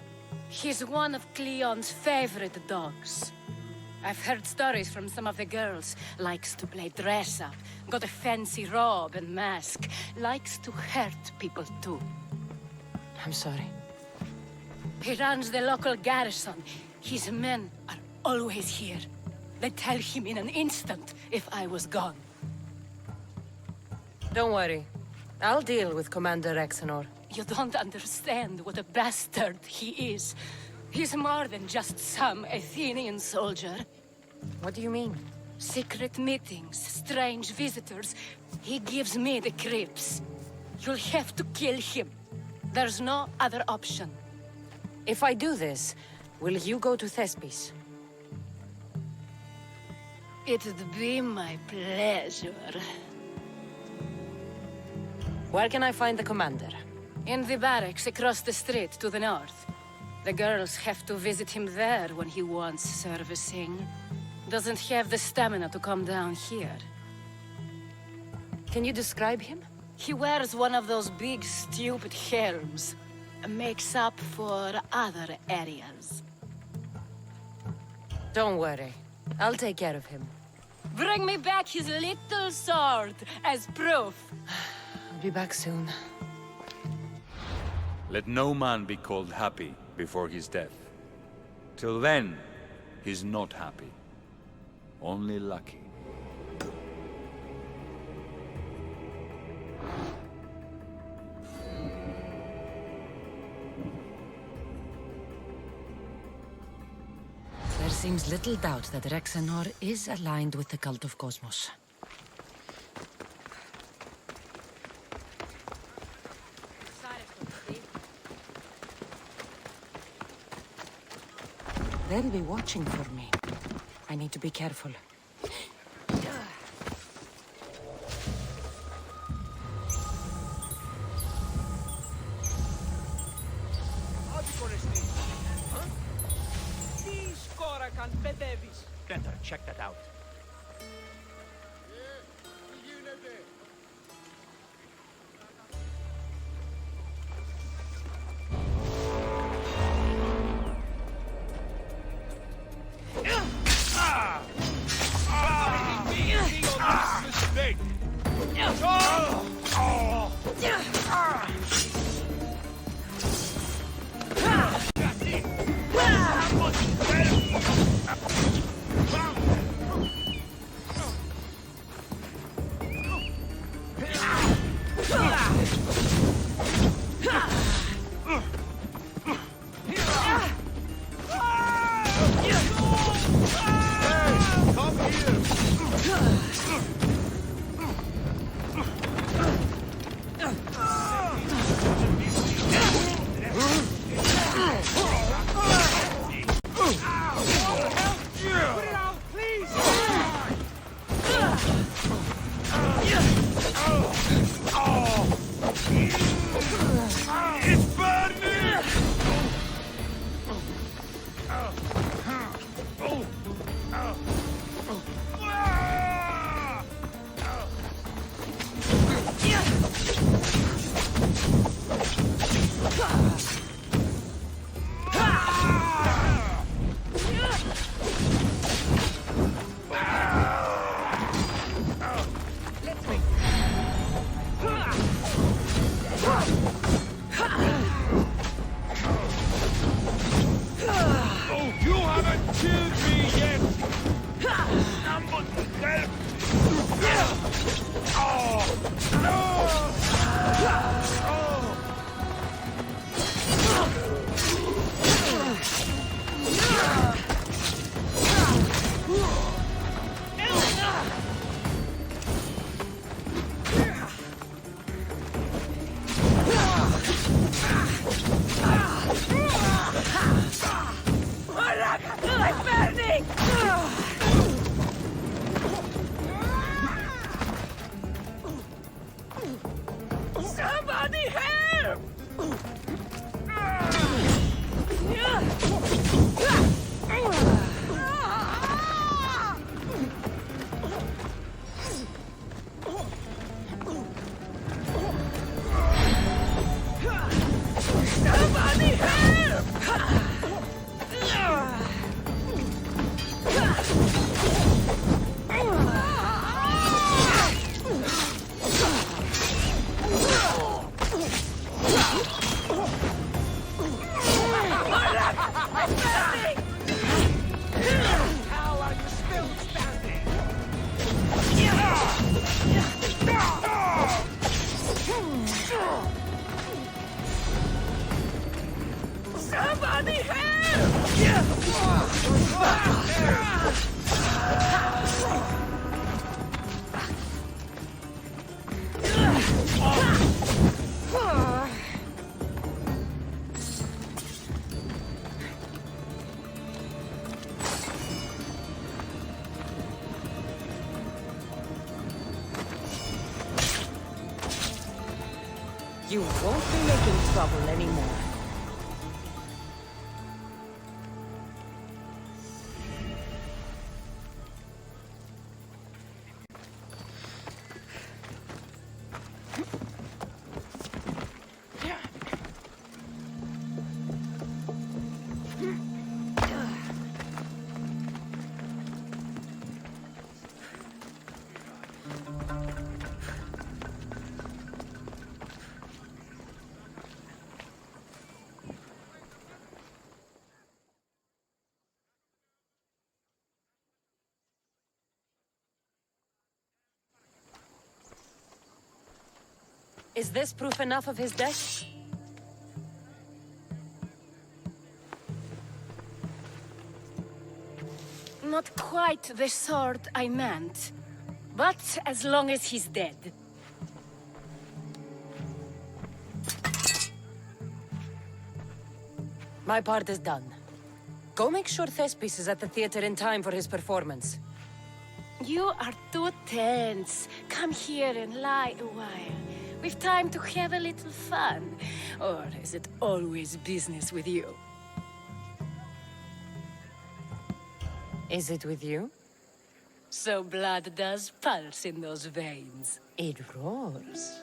He's one of Cleon's favorite dogs. I've heard stories from some of the girls. Likes to play dress-up, got a fancy robe and mask. Likes to hurt people too. I'm sorry. He runs the local garrison. His men are always here. They'd tell him in an instant if I was gone. Don't worry. I'll deal with Commander Exenor. You don't understand what a bastard he is. He's more than just some Athenian soldier. What do you mean? Secret meetings, strange visitors. He gives me the creeps. You'll have to kill him. There's no other option. If I do this, will you go to Thespis? It'd be my pleasure. Where can I find the commander? In the barracks across the street to the north. The girls have to visit him there when he wants servicing. Doesn't have the stamina to come down here. Can you describe him? He wears one of those big, stupid helms. Makes up for other areas. Don't worry. I'll take care of him. Bring me back his little sword as proof. I'll be back soon. Let no man be called happy before his death. Till then, he's not happy. Only lucky. There seems little doubt that Exenor is aligned with the Cult of Kosmos. They'll be watching for me. I need to be careful. Kassandra, check that out. You haven't killed me yet! You won't be making trouble anymore. Is this proof enough of his death? Not quite the sort I meant. But as long as he's dead. My part is done. Go make sure Thespis is at the theater in time for his performance. You are too tense. Come here and lie a while. We've time to have a little fun. Or is it always business with you? Is it with you? So blood does pulse in those veins. It roars.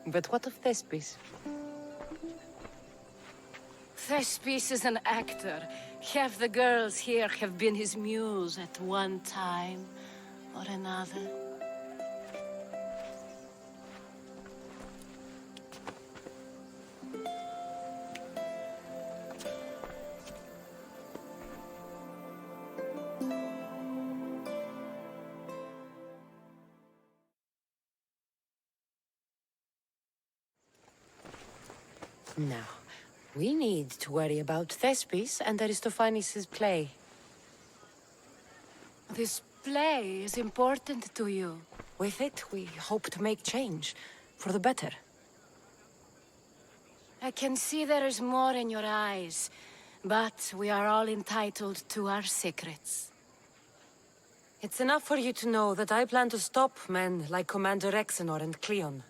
But what of Thespis? Thespis is an actor. Half the girls here have been his muse at one time or another. Now, we need to worry about Thespis and Aristophanes' play. This play is important to you. With it, we hope to make change, for the better. I can see there is more in your eyes, but we are all entitled to our secrets. It's enough for you to know that I plan to stop men like Commander Rexenor and Cleon.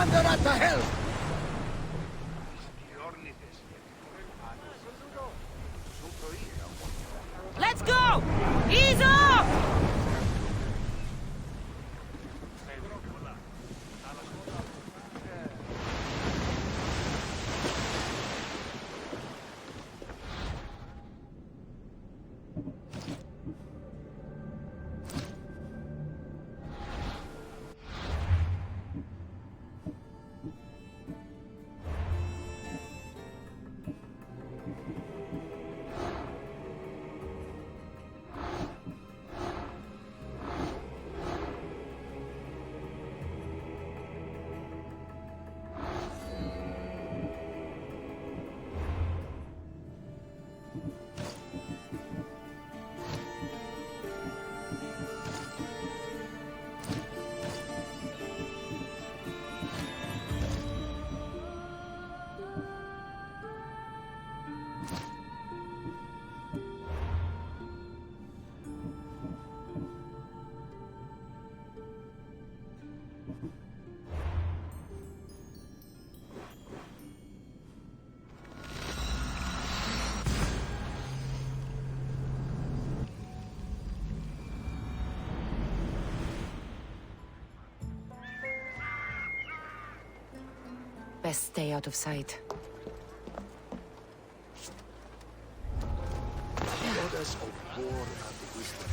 Commander at the helm! Let's go! Ease off! best stay out of sight. Orders of war and wisdom.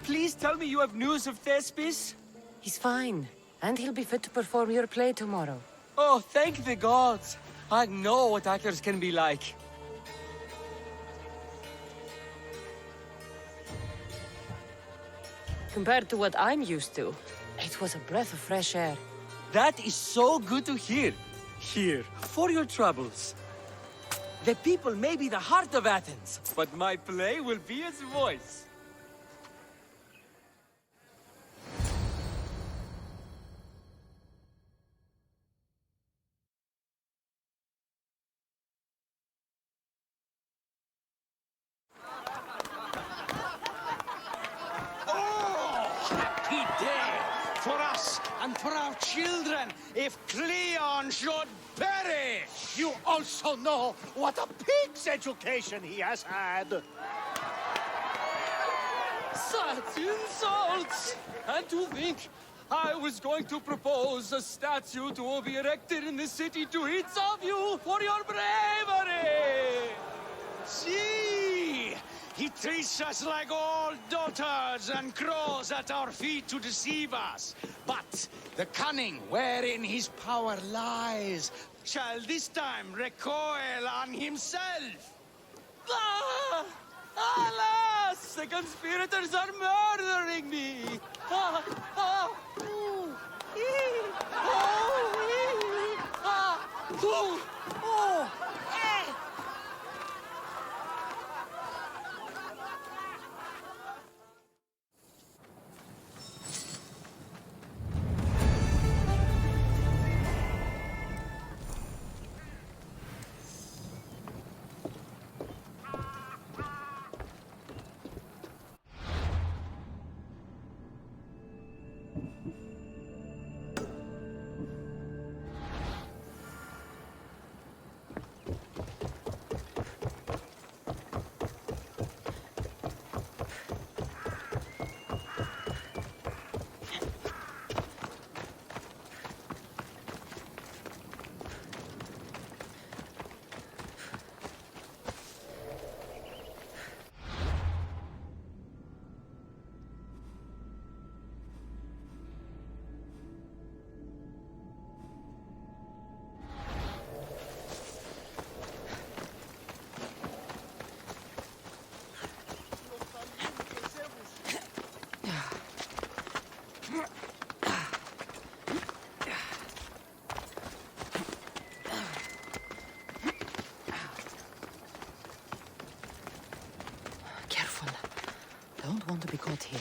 Please tell me you have news of Thespis? He's fine, and he'll be fit to perform your play tomorrow. Oh, thank the gods! I know what actors can be like. Compared to what I'm used to, it was a breath of fresh air. That is so good to hear. Here, for your troubles. The people may be the heart of Athens, but my play will be its voice. Happy day for us and for our children if Cleon should perish! You also know what a pig's education he has had. Such insults! And to think I was going to propose a statue to be erected in the city to each of you for your bravery! See! He treats us like old dotards and crows at our feet to deceive us. But the cunning wherein his power lies shall this time recoil on himself. Ah! Alas! The conspirators are murdering me! Ah! Ah! Ooh! Ee! Oh! Ee! Ah! Ooh! Oh! Eh! Careful. Don't want to be caught here.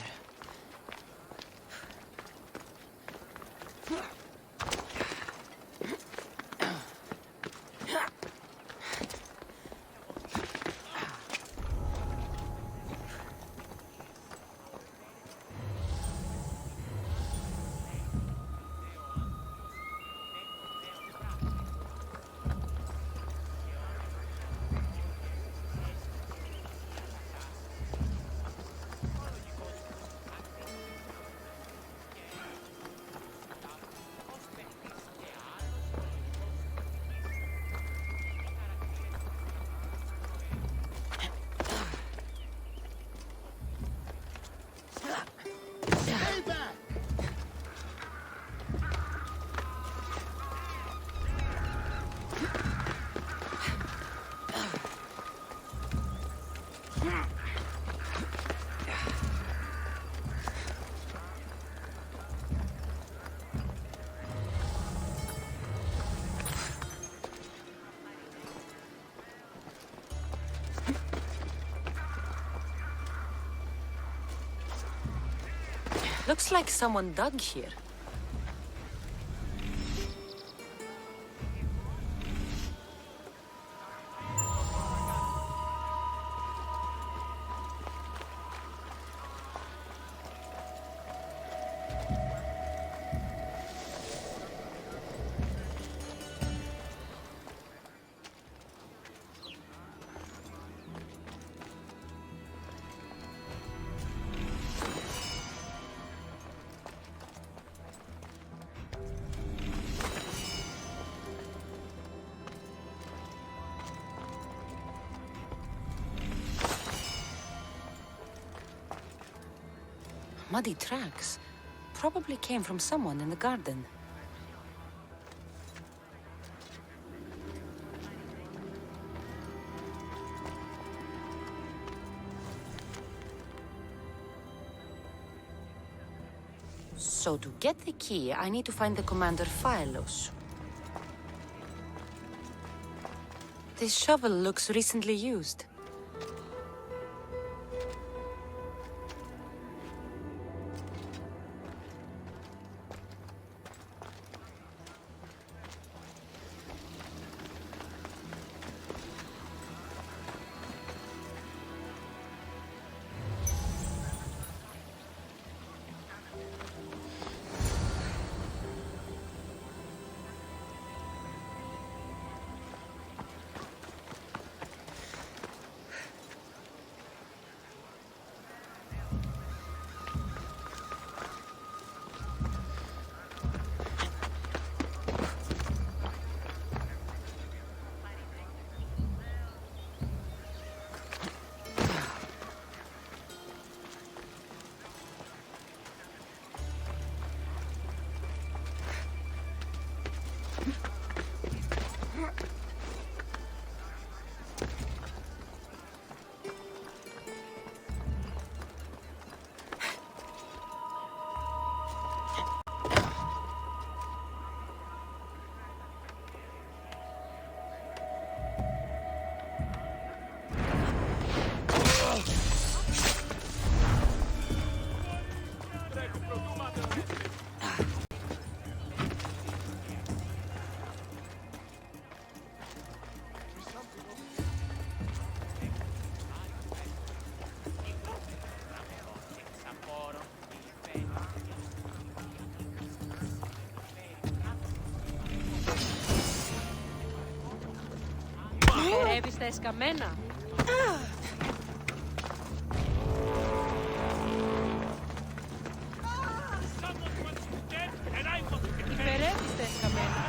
Looks like someone dug here. Muddy tracks. Probably came from someone in the garden. So to get the key, I need to find the commander Phylos. This shovel looks recently used. Χορεύεις τα εσκαμμένα. Υπερεύεις τα εσκαμμένα.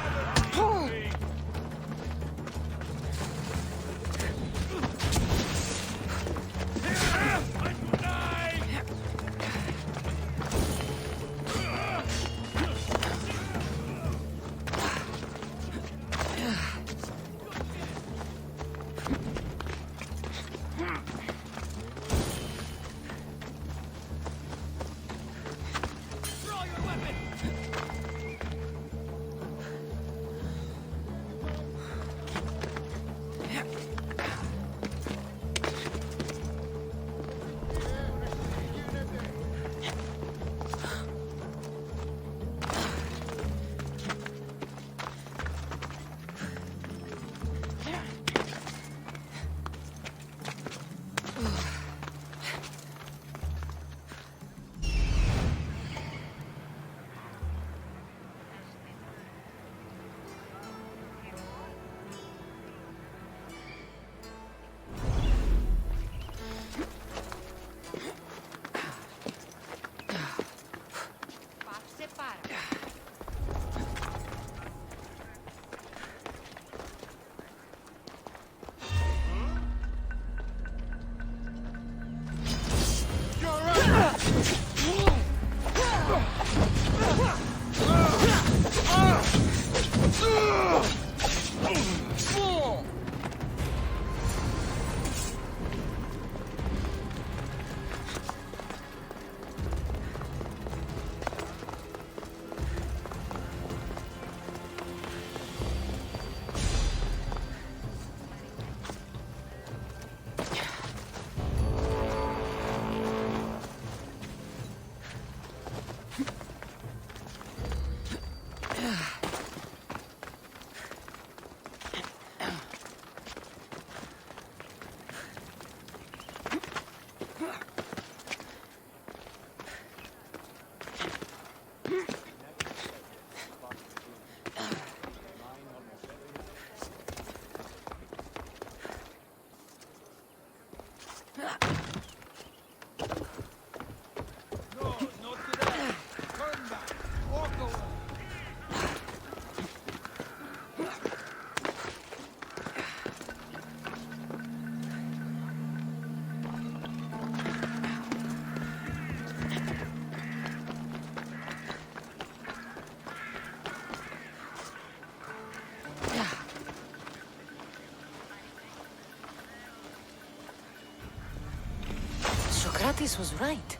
Euphrates was right.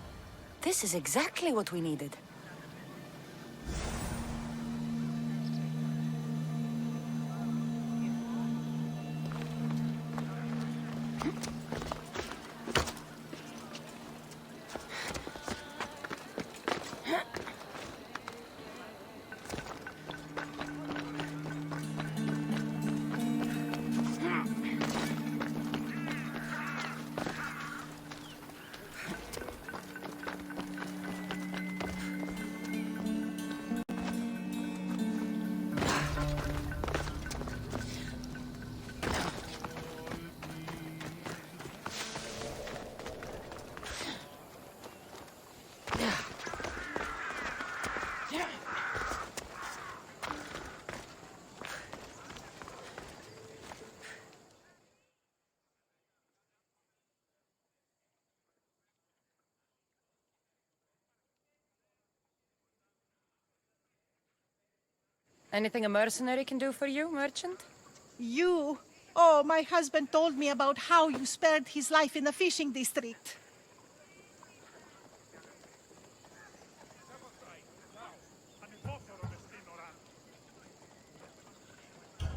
This is exactly what we needed. Anything a mercenary can do for you, merchant? You? Oh, my husband told me about how you spared his life in the fishing district.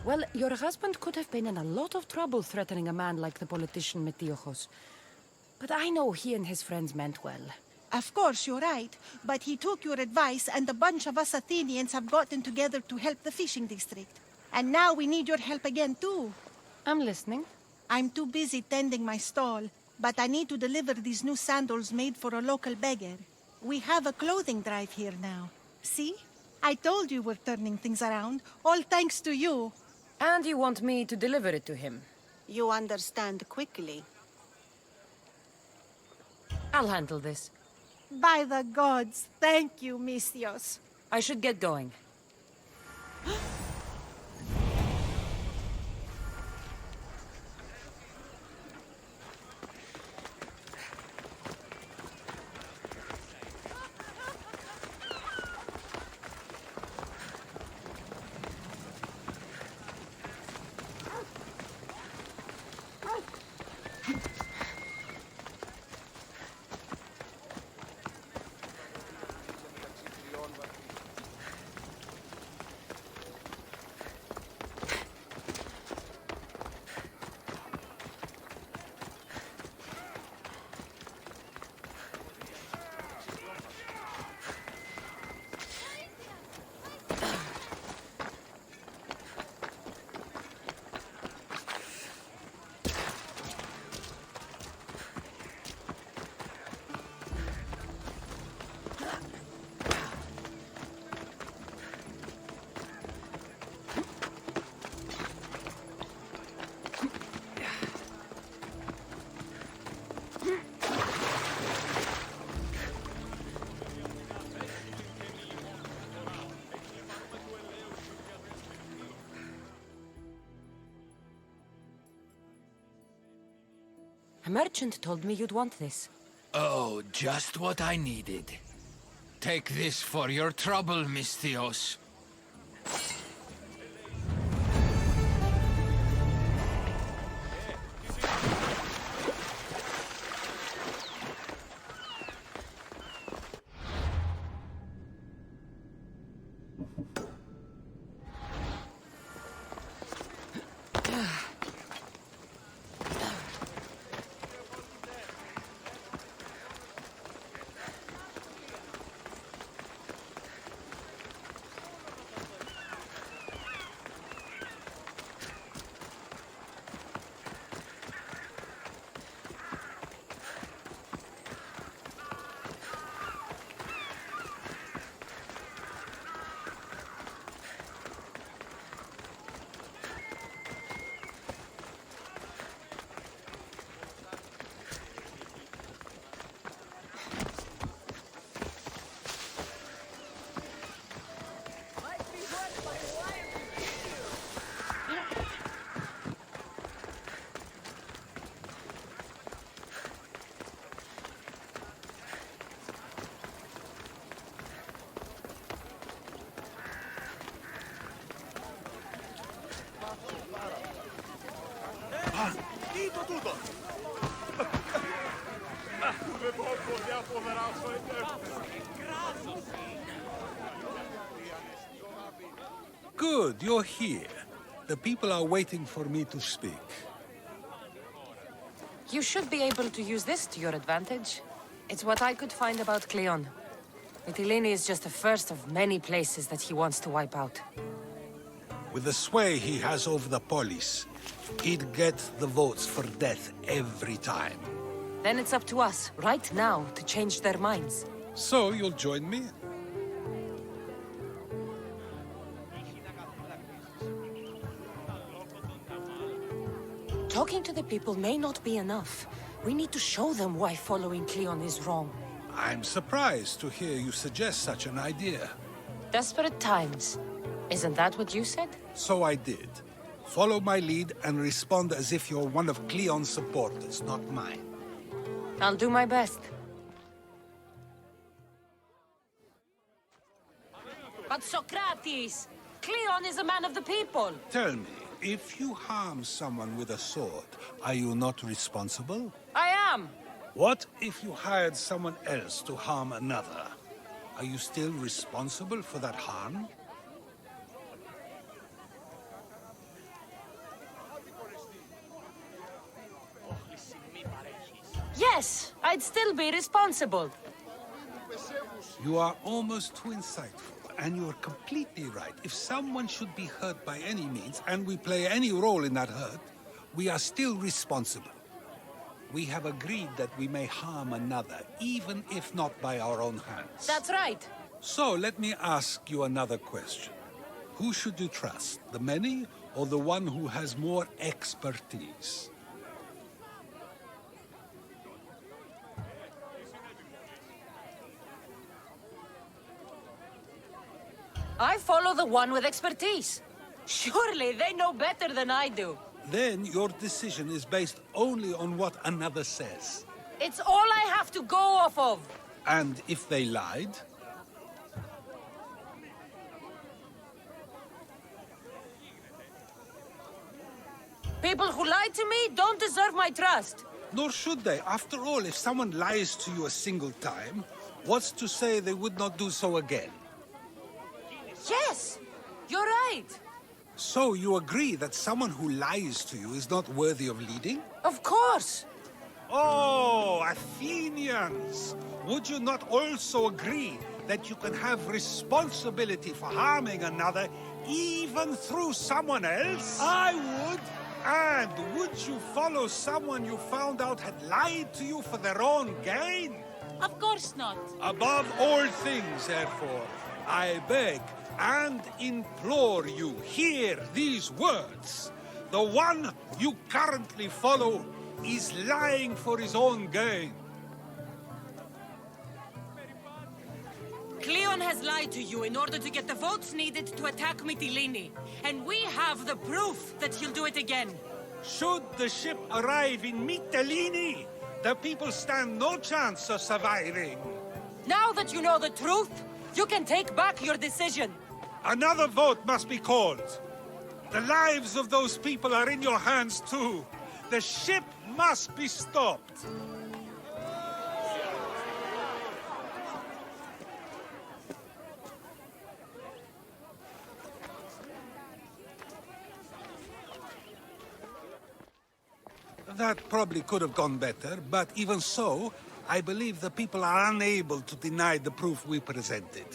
Well, your husband could have been in a lot of trouble threatening a man like the politician Metiochos. But I know he and his friends meant well. Of course, you're right. But he took your advice, and a bunch of us Athenians have gotten together to help the fishing district. And now we need your help again, too. I'm listening. I'm too busy tending my stall, but I need to deliver these new sandals made for a local beggar. We have a clothing drive here now. See? I told you we're turning things around, all thanks to you. And you want me to deliver it to him? You understand quickly. I'll handle this. By the gods, thank you, Misthios. I should get going. A merchant told me you'd want this. Oh, just what I needed. Take this for your trouble, Misthios. Dito tutto! Good, you're here. The people are waiting for me to speak. You should be able to use this to your advantage. It's what I could find about Cleon. Mytilene is just the first of many places that he wants to wipe out. With the sway he has over the polis, he'd get the votes for death every time. Then it's up to us, right now, to change their minds. So you'll join me? Talking to the people may not be enough. We need to show them why following Cleon is wrong. I'm surprised to hear you suggest such an idea. Desperate times. Isn't that what you said? So I did. Follow my lead and respond as if you're one of Cleon's supporters, not mine. I'll do my best. But Socrates! Cleon is a man of the people! Tell me, if you harm someone with a sword, are you not responsible? I am! What if you hired someone else to harm another? Are you still responsible for that harm? Yes, I'd still be responsible. You are almost too insightful, and you're completely right. If someone should be hurt by any means, and we play any role in that hurt, we are still responsible. We have agreed that we may harm another, even if not by our own hands. That's right. So let me ask you another question. Who should you trust, the many or the one who has more expertise? I follow the one with expertise. Surely they know better than I do. Then your decision is based only on what another says. It's all I have to go off of. And if they lied? People who lie to me don't deserve my trust. Nor should they. After all, if someone lies to you a single time, what's to say they would not do so again? Yes, you're right. So you agree that someone who lies to you is not worthy of leading? Of course. Oh, Athenians! Would you not also agree that you can have responsibility for harming another even through someone else? I would! And would you follow someone you found out had lied to you for their own gain? Of course not. Above all things, therefore, I beg and implore you, hear these words. The one you currently follow is lying for his own gain. Cleon has lied to you in order to get the votes needed to attack Mytilene. And we have the proof that he'll do it again. Should the ship arrive in Mytilene, the people stand no chance of surviving. Now that you know the truth, you can take back your decision. Another vote must be called. The lives of those people are in your hands too. The ship must be stopped. That probably could have gone better, but even so, I believe the people are unable to deny the proof we presented.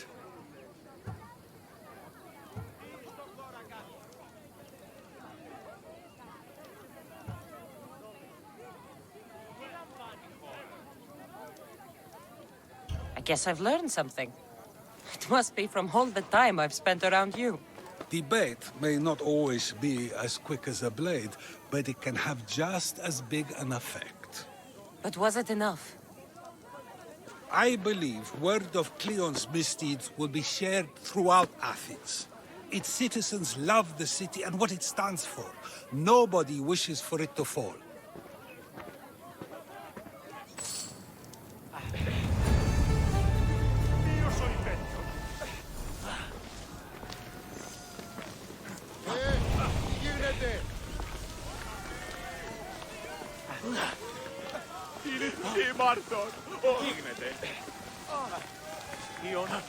I guess I've learned something. It must be from all the time I've spent around you. Debate may not always be as quick as a blade, but it can have just as big an effect. But was it enough? I believe word of Cleon's misdeeds will be shared throughout Athens. Its citizens love the city and what it stands for. Nobody wishes for it to fall. Μάρτων, γίνεται. Ιώνα.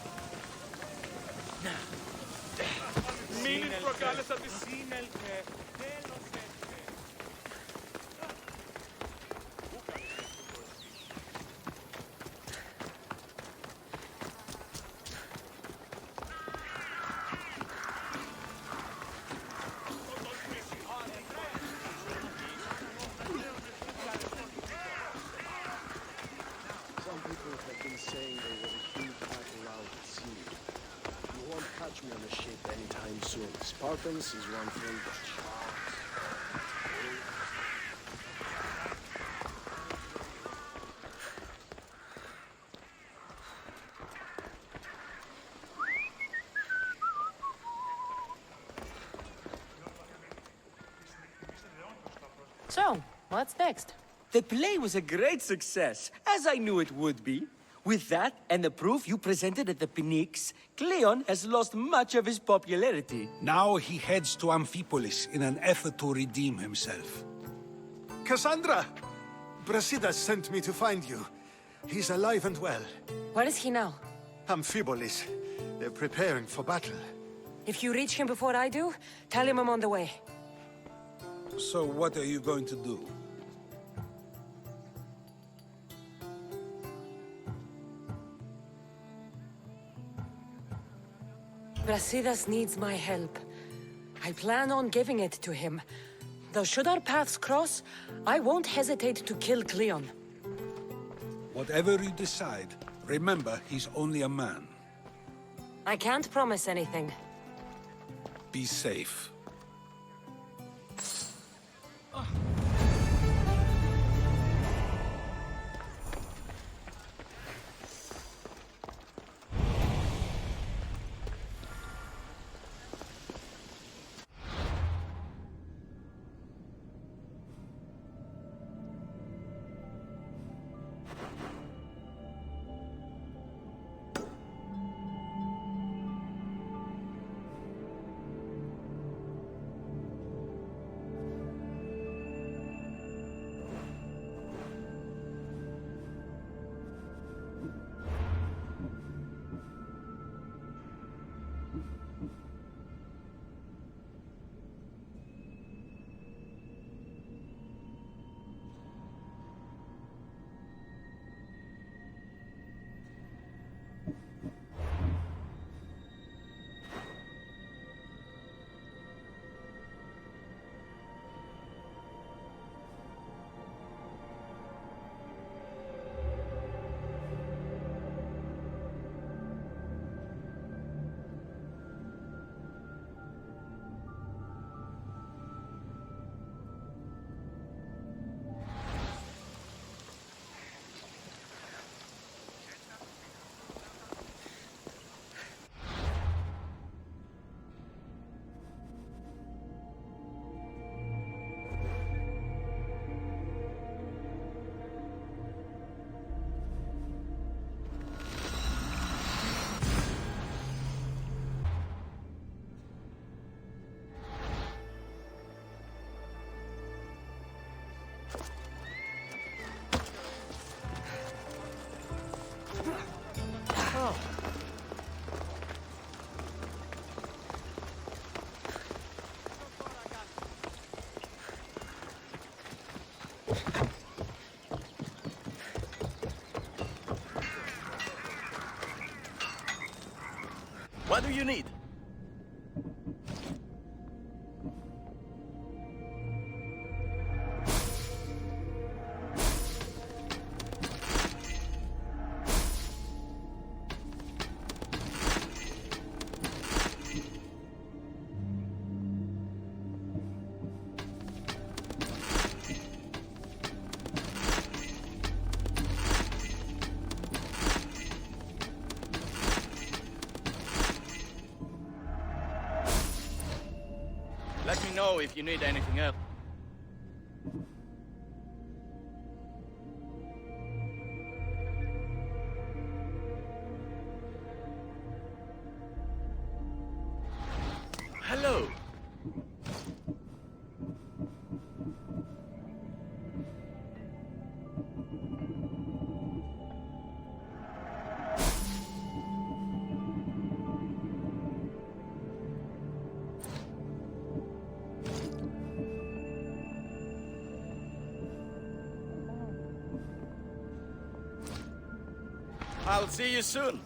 Μην προκάλεσα τη σύνελθε. Spartans is one thing, but So, what's next? The play was a great success, as I knew it would be. With that, and the proof you presented at the Pnyx, Cleon has lost much of his popularity. Now he heads to Amphipolis in an effort to redeem himself. Kassandra! Brasidas sent me to find you. He's alive and well. Where is he now? Amphipolis. They're preparing for battle. If you reach him before I do, tell him I'm on the way. So what are you going to do? Brasidas needs my help. I plan on giving it to him. Though should our paths cross, I won't hesitate to kill Cleon. Whatever you decide, remember he's only a man. I can't promise anything. Be safe. What do you need? Let me know if you need anything else. Hello. I'll see you soon.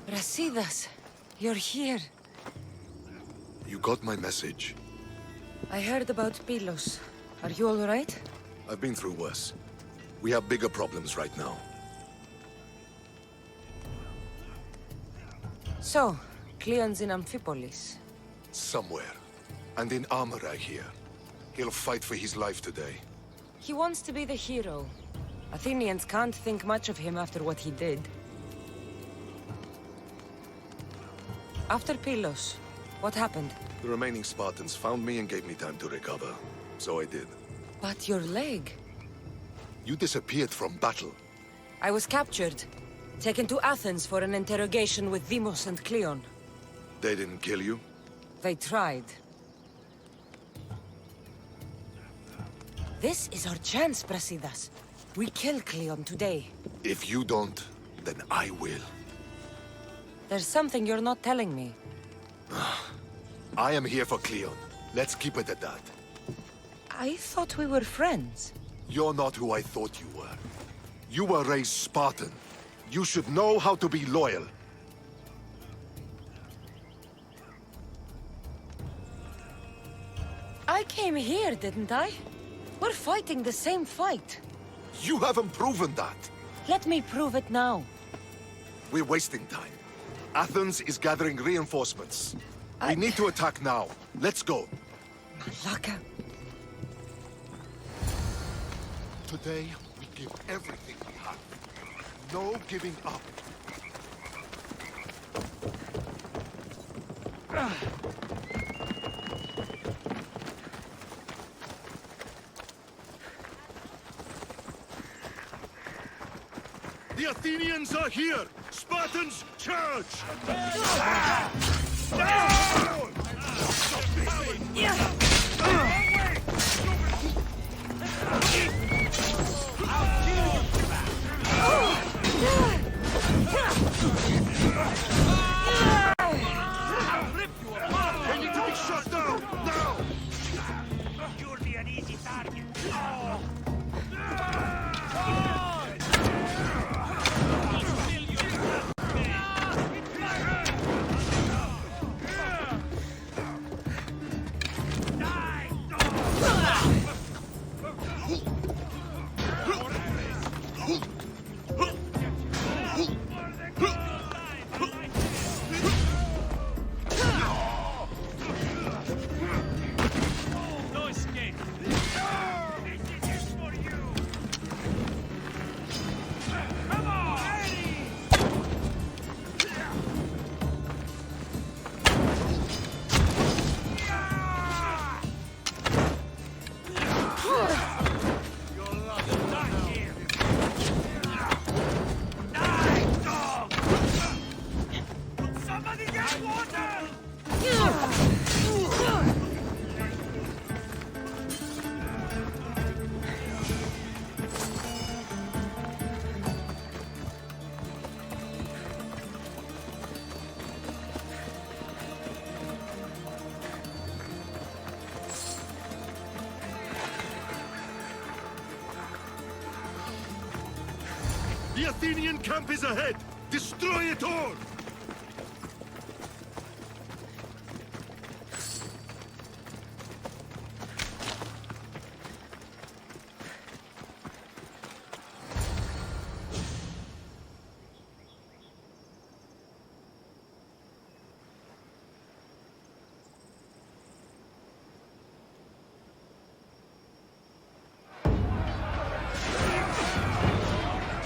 Brasidas, you're here. You got my message. I heard about Pylos. Are you all right? I've been through worse. We have bigger problems right now. So, Cleon's in Amphipolis. Somewhere. And in armor, I hear. He'll fight for his life today. He wants to be the hero. Athenians can't think much of him after what he did. After Pylos, what happened? The remaining Spartans found me and gave me time to recover. So I did. But your leg? You disappeared from battle. I was captured. Taken to Athens for an interrogation with Deimos and Cleon. They didn't kill you? They tried. This is our chance, Brasidas. We kill Cleon today. If you don't, then I will. There's something you're not telling me. I am here for Cleon. Let's keep it at that. I thought we were friends. You're not who I thought you were. You were raised Spartan. You should know how to be loyal. I came here, didn't I? We're fighting the same fight. You haven't proven that. Let me prove it now. We're wasting time. Athens is gathering reinforcements. We need to attack now. Let's go. Malaka. Today, we give everything we have. No giving up. The Athenians are here! Spartans, charge! They need to be shut down, now! You'll be an easy target. The Athenian camp is ahead! Destroy it all!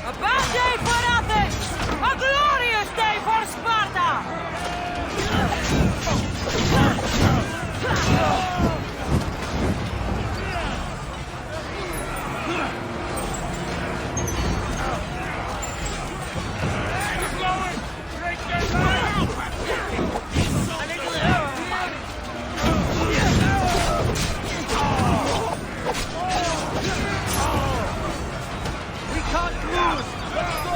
A bad day for Athens! A glorious day for Sparta! We can't lose! Let's go!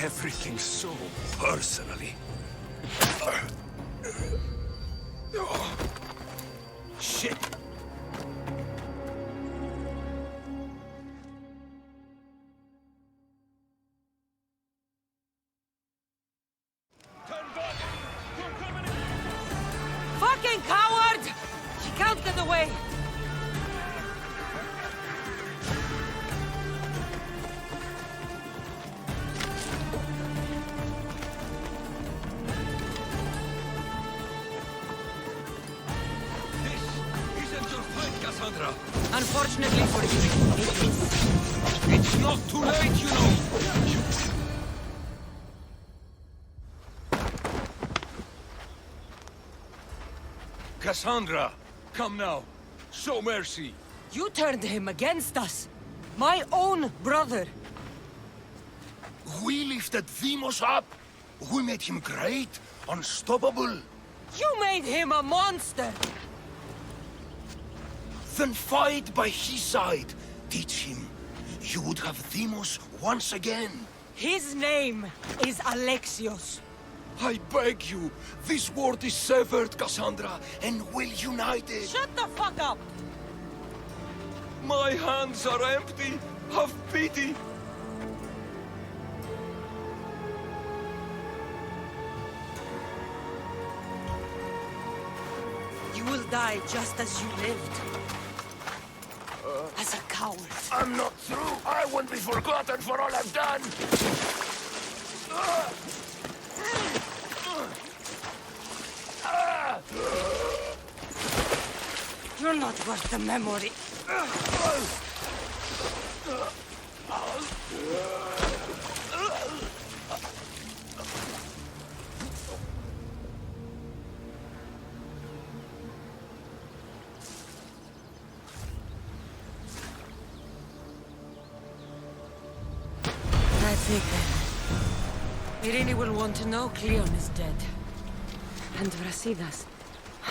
Everything so personally. Shit! Fucking coward! She can't get away! Kassandra! Unfortunately for you, it is. It's not too late, you know! Kassandra, come now. Show mercy. You turned him against us. My own brother. We lifted Demos up. We made him great, unstoppable. You made him a monster. Then fight by his side. Teach him. You would have Deimos once again. His name is Alexios. I beg you, this world is severed, Kassandra, and will unite it. Shut the fuck up! My hands are empty. Have pity. You will die just as you lived. As a coward. I'm not through. I won't be forgotten for all I've done. You're not worth the memory. That's it then. Irini will want to know Cleon is dead. And Brasidas.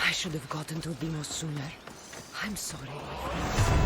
I should have gotten to Deimos sooner. I'm sorry, my friends.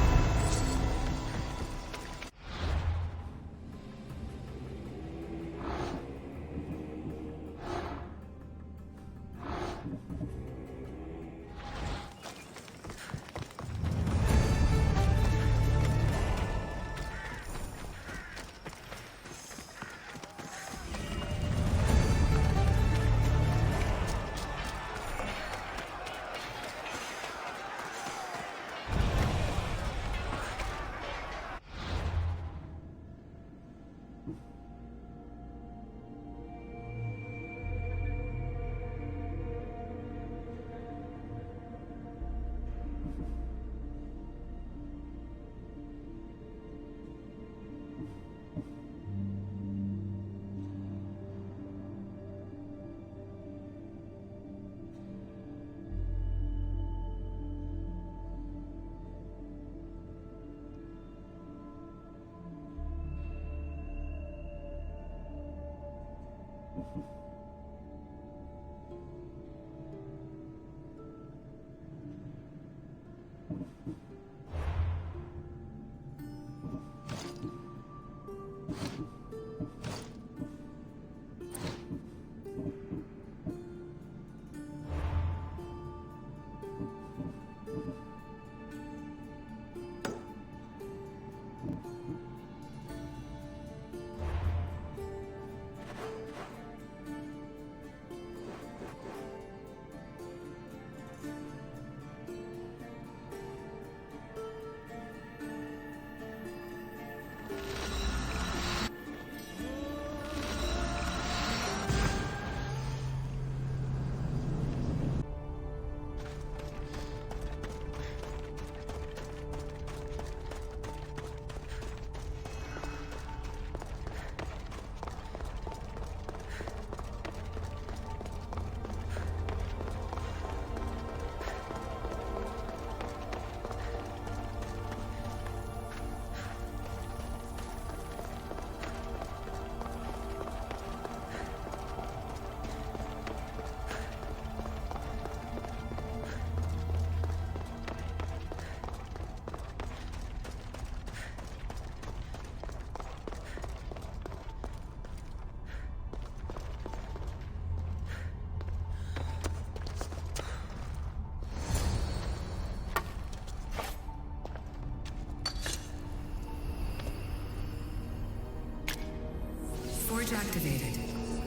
Forge activated.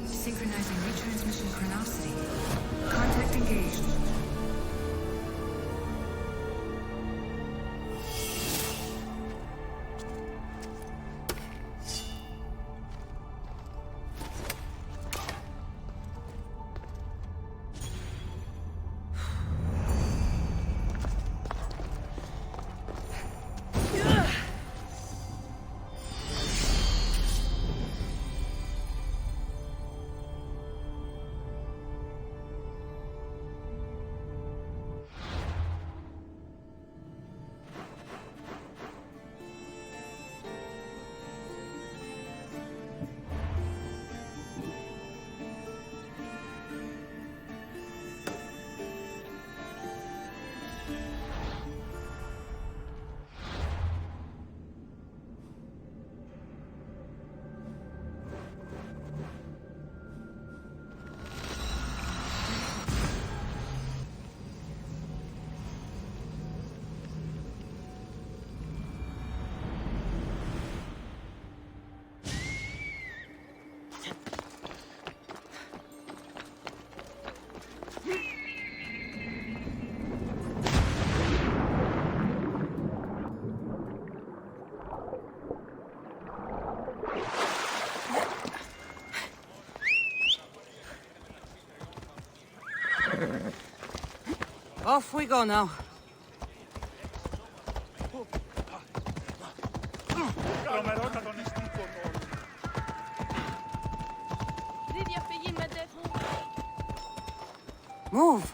Synchronizing retransmission chronicity. Contact engaged. Off we go now. Move.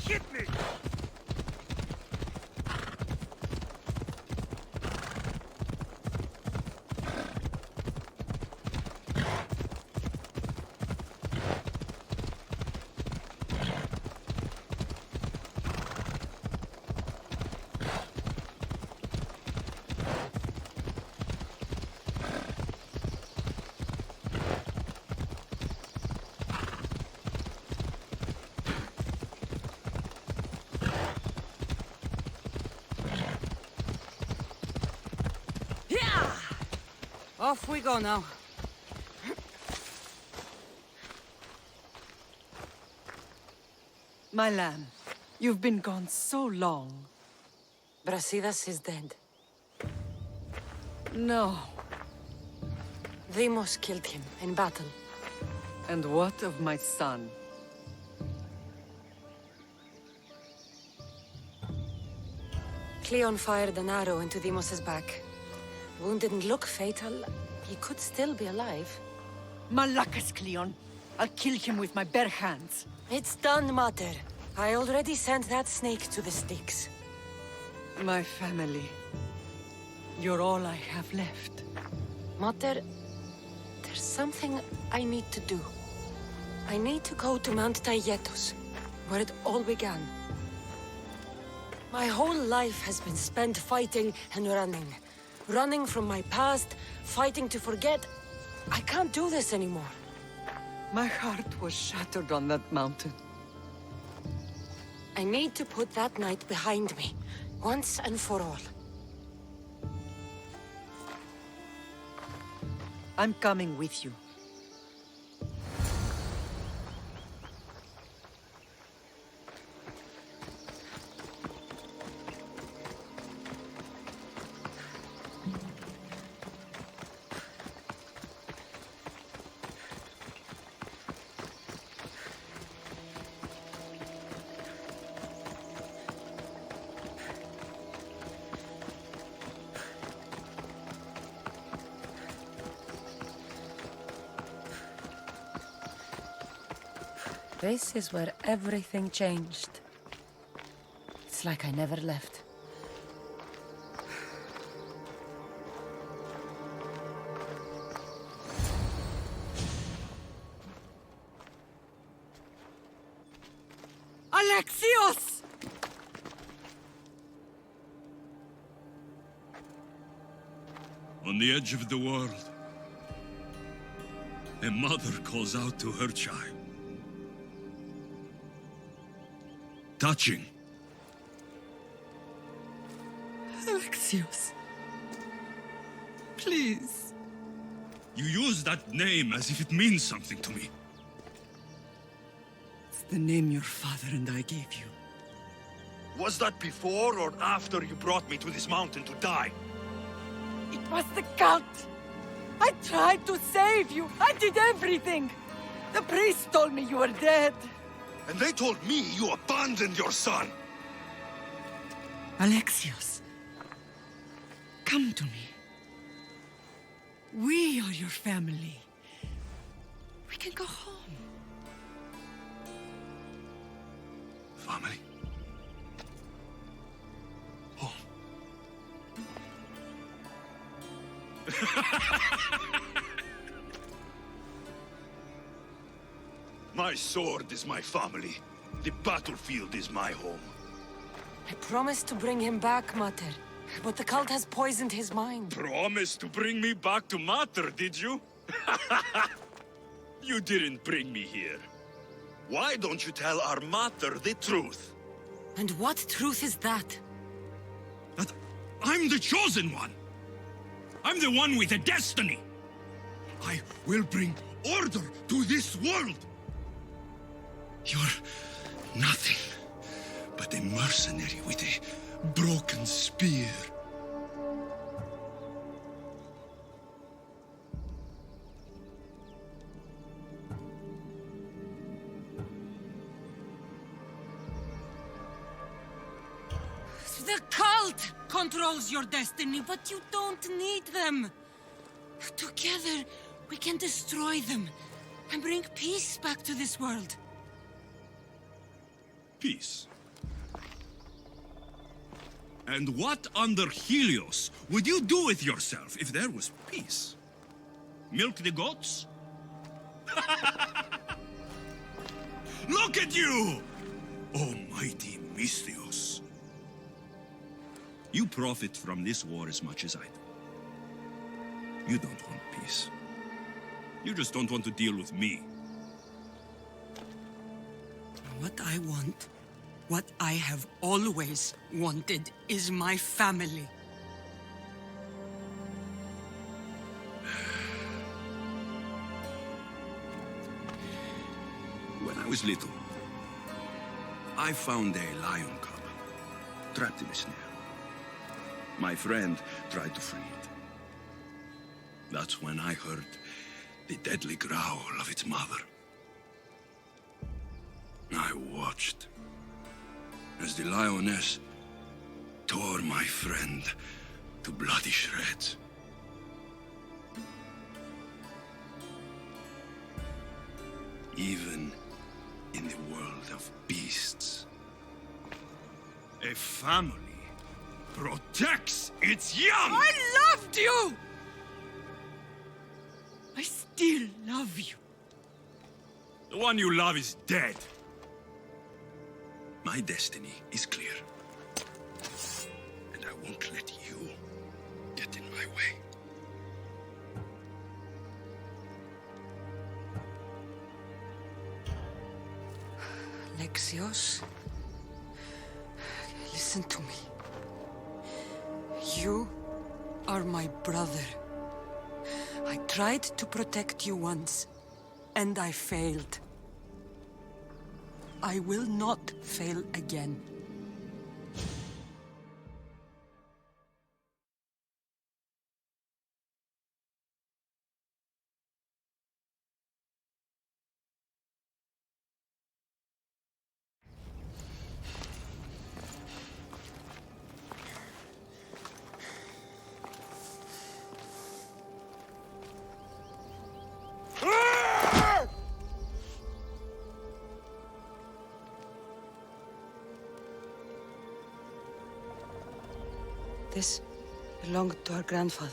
Hit me! Off we go now. My lamb, you've been gone so long. Brasidas is dead. No. Deimos killed him in battle. And what of my son? Cleon fired an arrow into Deimos' back. Wound didn't look fatal. He could still be alive. Malakas, Cleon. I'll kill him with my bare hands. It's done, Mater. I already sent that snake to the Styx. My family. You're all I have left. Mater, there's something I need to do. I need to go to Mount Taygetos, where it all began. My whole life has been spent fighting and running. Running from my past, fighting to forget. I can't do this anymore. My heart was shattered on that mountain. I need to put that night behind me, once and for all. I'm coming with you. This is where everything changed. It's like I never left. Alexios! On the edge of the world, a mother calls out to her child. touching. Alexios. Please. You use that name as if it means something to me. It's the name your father and I gave you. Was that before or after you brought me to this mountain to die? It was the cult! I tried to save you! I did everything! The priest told me you were dead! And they told me you abandoned your son! Alexios, come to me. We are your family. We can go home. Family? Home? My sword is my family. The battlefield is my home. I promised to bring him back, Mater. But the cult has poisoned his mind. Promised to bring me back to Mater, did you? You didn't bring me here. Why don't you tell our Mater the truth? And what truth is that? That I'm the chosen one. I'm the one with a destiny. I will bring order to this world. You're nothing but a mercenary with a broken spear. The cult controls your destiny, but you don't need them. Together, we can destroy them and bring peace back to this world. Peace. And what under Helios would you do with yourself if there was peace? Milk the goats? Look at you! Almighty Misthios. You profit from this war as much as I do. You don't want peace. You just don't want to deal with me. What I want, what I have always wanted, is my family. When I was little, I found a lion cub trapped in a snare. My friend tried to free it. That's when I heard the deadly growl of its mother. I watched as the lioness tore my friend to bloody shreds. Even in the world of beasts, a family protects its young! I loved you! I still love you. The one you love is dead. My destiny is clear. And I won't let you get in my way. Alexios, listen to me. You are my brother. I tried to protect you once, and I failed. I will not fail again. This belonged to our grandfather.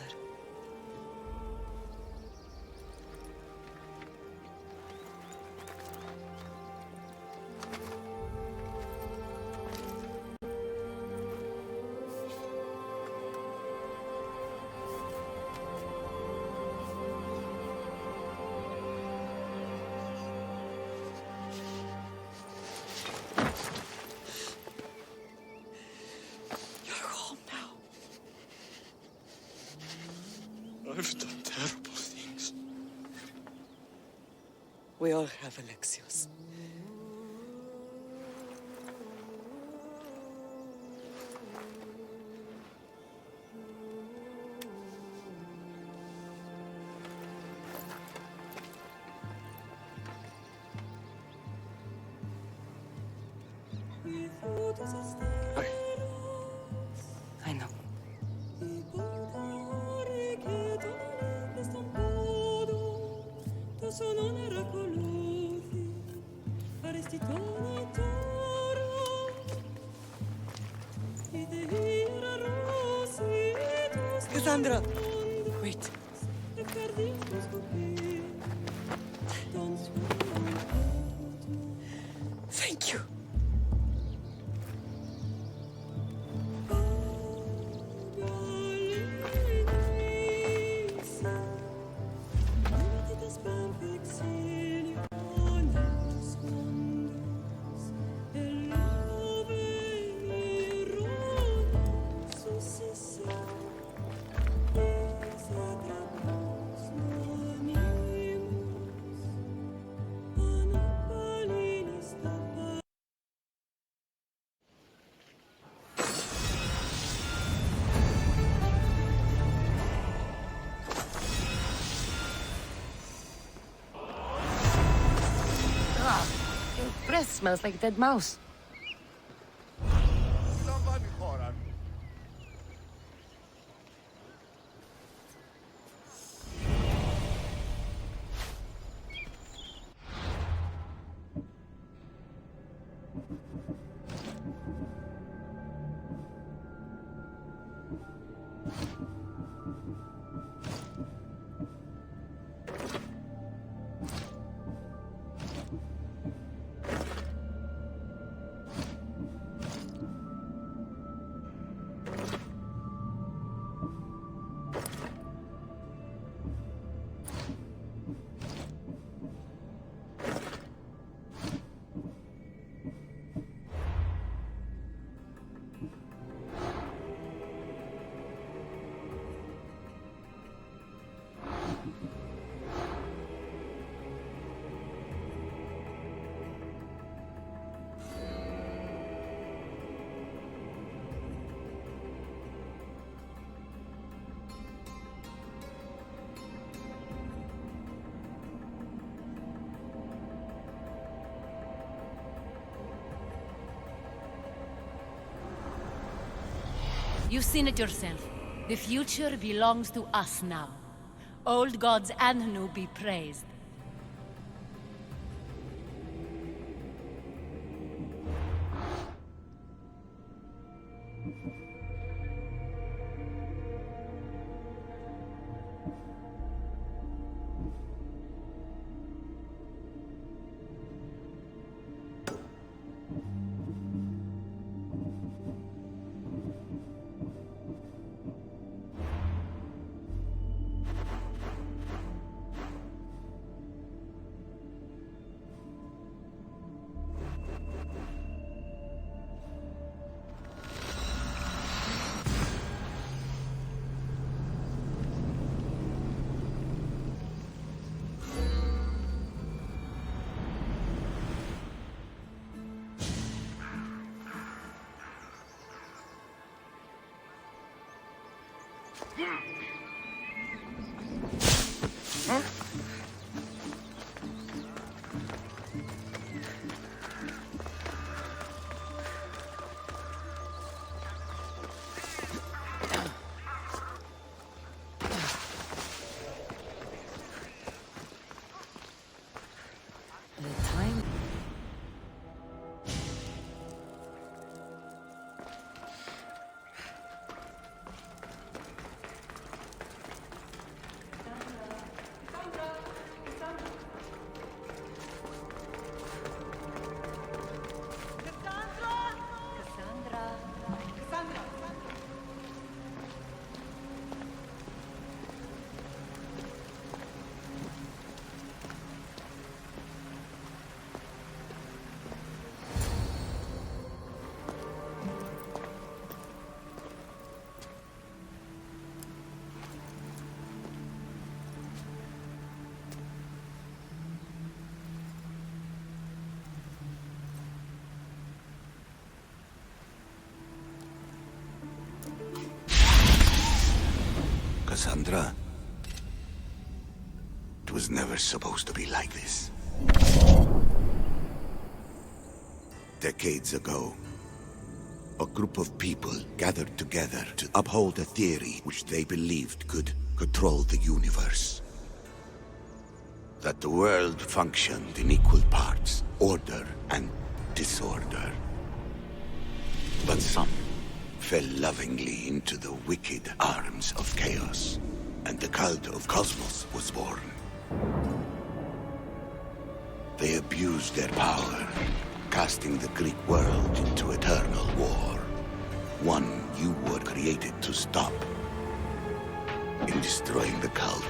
I've done terrible things. We all have, Alexios. I know. Kassandra! Wait. Thank you. Your breath smells like a dead mouse. You've seen it yourself. The future belongs to us now. Old gods and new be praised. Huh? Kassandra. It was never supposed to be like this. Decades ago, a group of people gathered together to uphold a theory which they believed could control the universe. That the world functioned in equal parts, order and disorder. But some fell lovingly into the wicked arms of chaos, and the Cult of Kosmos was born. They abused their power, casting the Greek world into eternal war. One you were created to stop. In destroying the cult,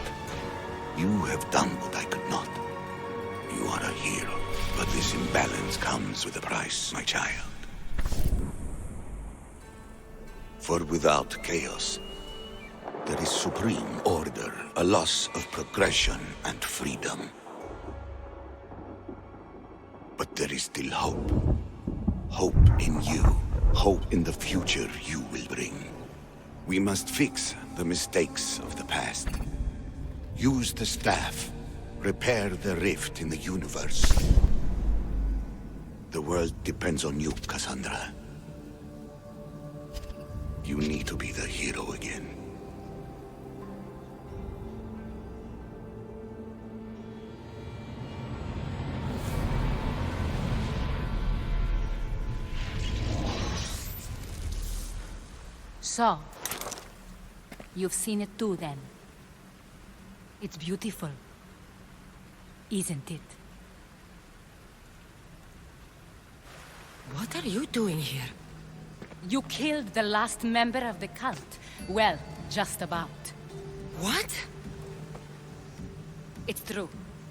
you have done what I could not. You are a hero, but this imbalance comes with a price, my child. For without chaos, there is supreme order, a loss of progression and freedom. But there is still hope. Hope in you. Hope in the future you will bring. We must fix the mistakes of the past. Use the staff. Repair the rift in the universe. The world depends on you, Kassandra. You need to be the hero again. So, you've seen it too then. It's beautiful, isn't it? What are you doing here? You killed the last member of the cult. Well, just about. What? It's true.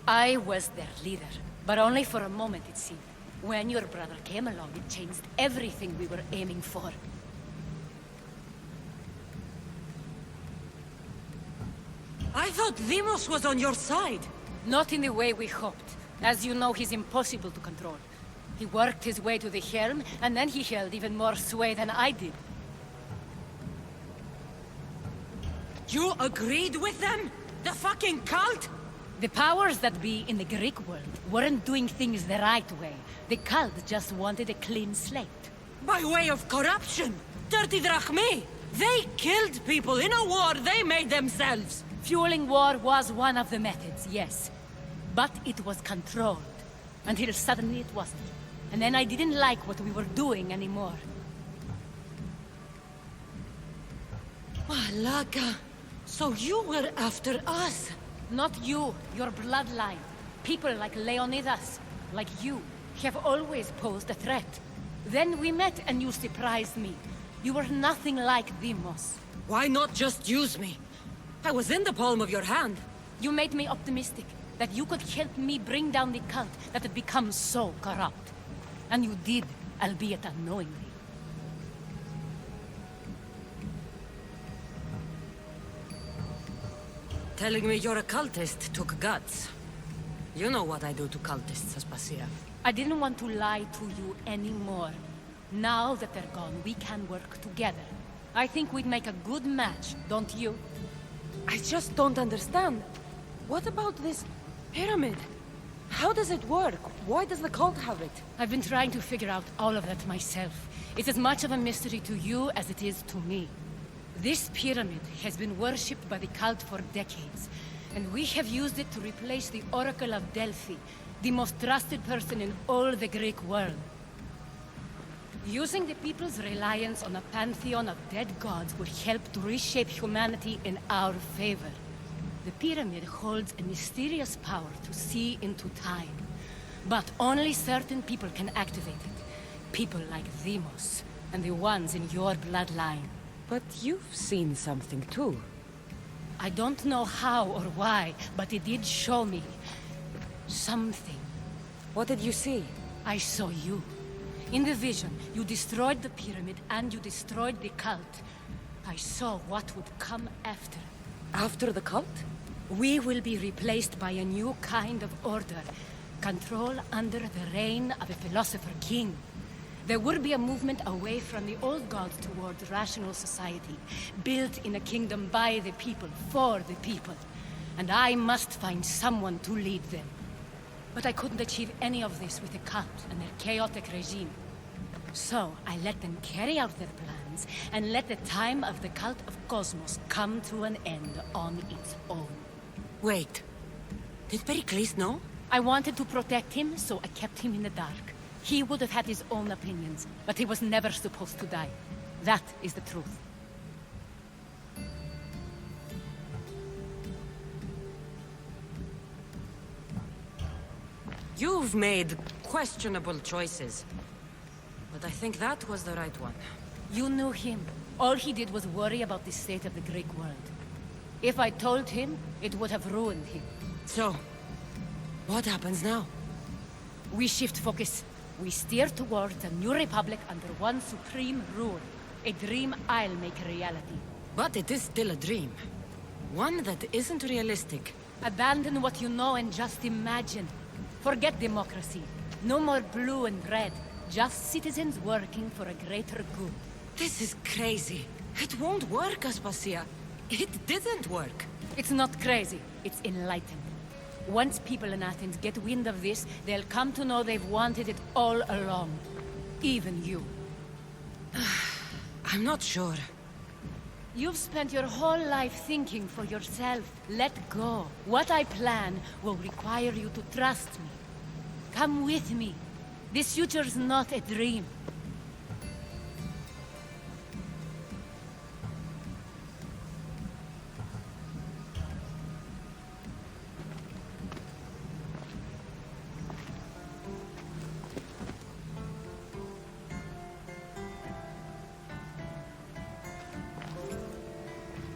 I was their leader, but only for a moment it seemed. When your brother came along, it changed everything we were aiming for. I thought Deimos was on your side. Not in the way we hoped. As you know, he's impossible to control. He worked his way to the helm, and then he held even more sway than I did. You agreed with them? The fucking cult? The powers that be in the Greek world weren't doing things the right way. The cult just wanted a clean slate. By way of corruption! Dirty drachmae! They killed people in a war they made themselves! Fueling war was one of the methods, yes. But it was controlled. Until suddenly it wasn't. And then I didn't like what we were doing anymore. Malaka, so you were after us? Not you, your bloodline. People like Leonidas, like you, have always posed a threat. Then we met and you surprised me. You were nothing like Deimos. Why not just use me? I was in the palm of your hand. You made me optimistic, that you could help me bring down the cult that had become so corrupt. And you did, albeit unknowingly. Telling me you're a cultist took guts. You know what I do to cultists, Aspasia. I didn't want to lie to you anymore. Now that they're gone, we can work together. I think we'd make a good match, don't you? I just don't understand. What about this pyramid? How does it work? Why does the cult have it? I've been trying to figure out all of that myself. It's as much of a mystery to you as it is to me. This pyramid has been worshipped by the cult for decades, and we have used it to replace the Oracle of Delphi, the most trusted person in all the Greek world. Using the people's reliance on a pantheon of dead gods would help to reshape humanity in our favor. The pyramid holds a mysterious power to see into time. But only certain people can activate it. People like Deimos, and the ones in your bloodline. But you've seen something too. I don't know how or why, but it did show me something. What did you see? I saw you. In the vision, you destroyed the pyramid and you destroyed the cult. I saw what would come after. After the cult? We will be replaced by a new kind of order. Control under the reign of a philosopher king. There would be a movement away from the old gods towards rational society, built in a kingdom by the people, for the people. And I must find someone to lead them. But I couldn't achieve any of this with the cult and their chaotic regime. So I let them carry out their plans, and let the time of the Cult of Kosmos come to an end on its own. Wait. Did Pericles know? I wanted to protect him, so I kept him in the dark. He would have had his own opinions, but he was never supposed to die. That is the truth. You've made questionable choices. But I think that was the right one. You knew him. All he did was worry about the state of the Greek world. If I told him, it would have ruined him. So, what happens now? We shift focus. We steer towards a new republic under one supreme rule. A dream I'll make a reality. But it is still a dream. One that isn't realistic. Abandon what you know and just imagine. Forget democracy. No more blue and red. Just citizens working for a greater good. This is crazy. It won't work, Aspasia. It didn't work. It's not crazy. It's enlightened. Once people in Athens get wind of this, they'll come to know they've wanted it all along. Even you. I'm not sure. You've spent your whole life thinking for yourself. Let go. What I plan will require you to trust me. Come with me. This future's not a dream.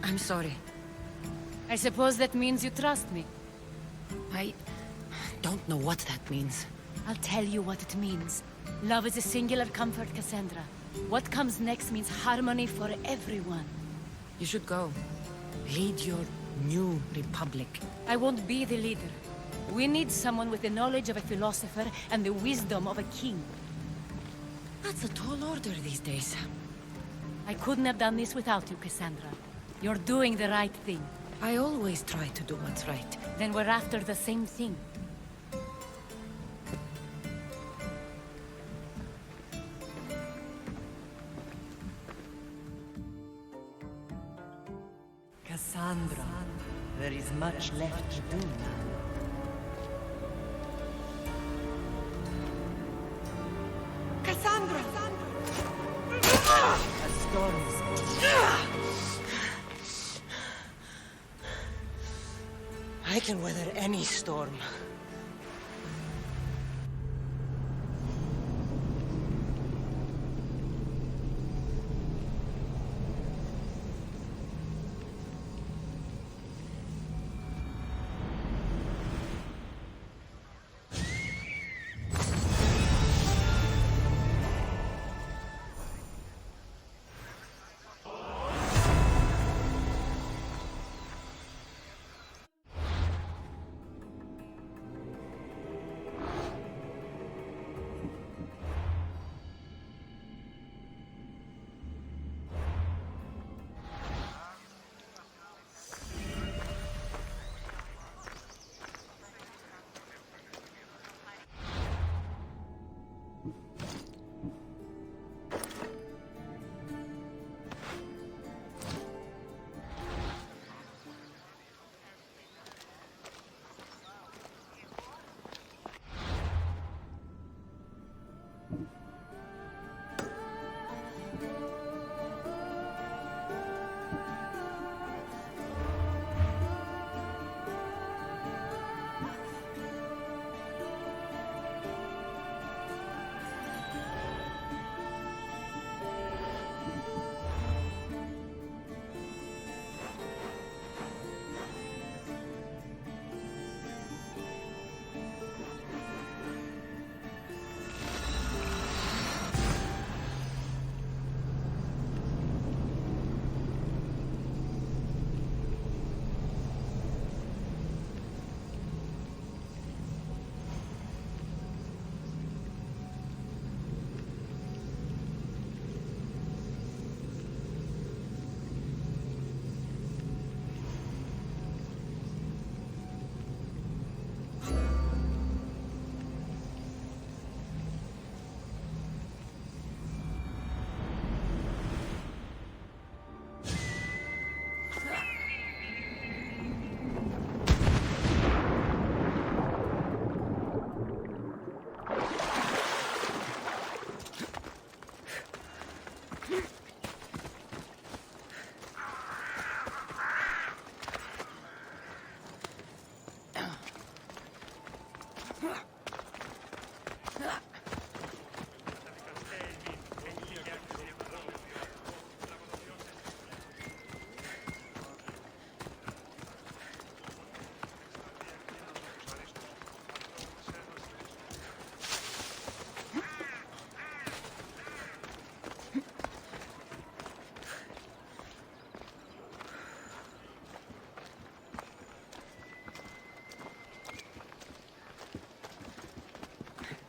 I'm sorry. I suppose that means you trust me. I don't know what that means. I'll tell you what it means. Love is a singular comfort, Kassandra. What comes next means harmony for everyone. You should go. Lead your new republic. I won't be the leader. We need someone with the knowledge of a philosopher and the wisdom of a king. That's a tall order these days. I couldn't have done this without you, Kassandra. You're doing the right thing. I always try to do what's right. Then we're after the same thing. Kassandra, there is much left to do now. Kassandra! A storm is I can weather any storm.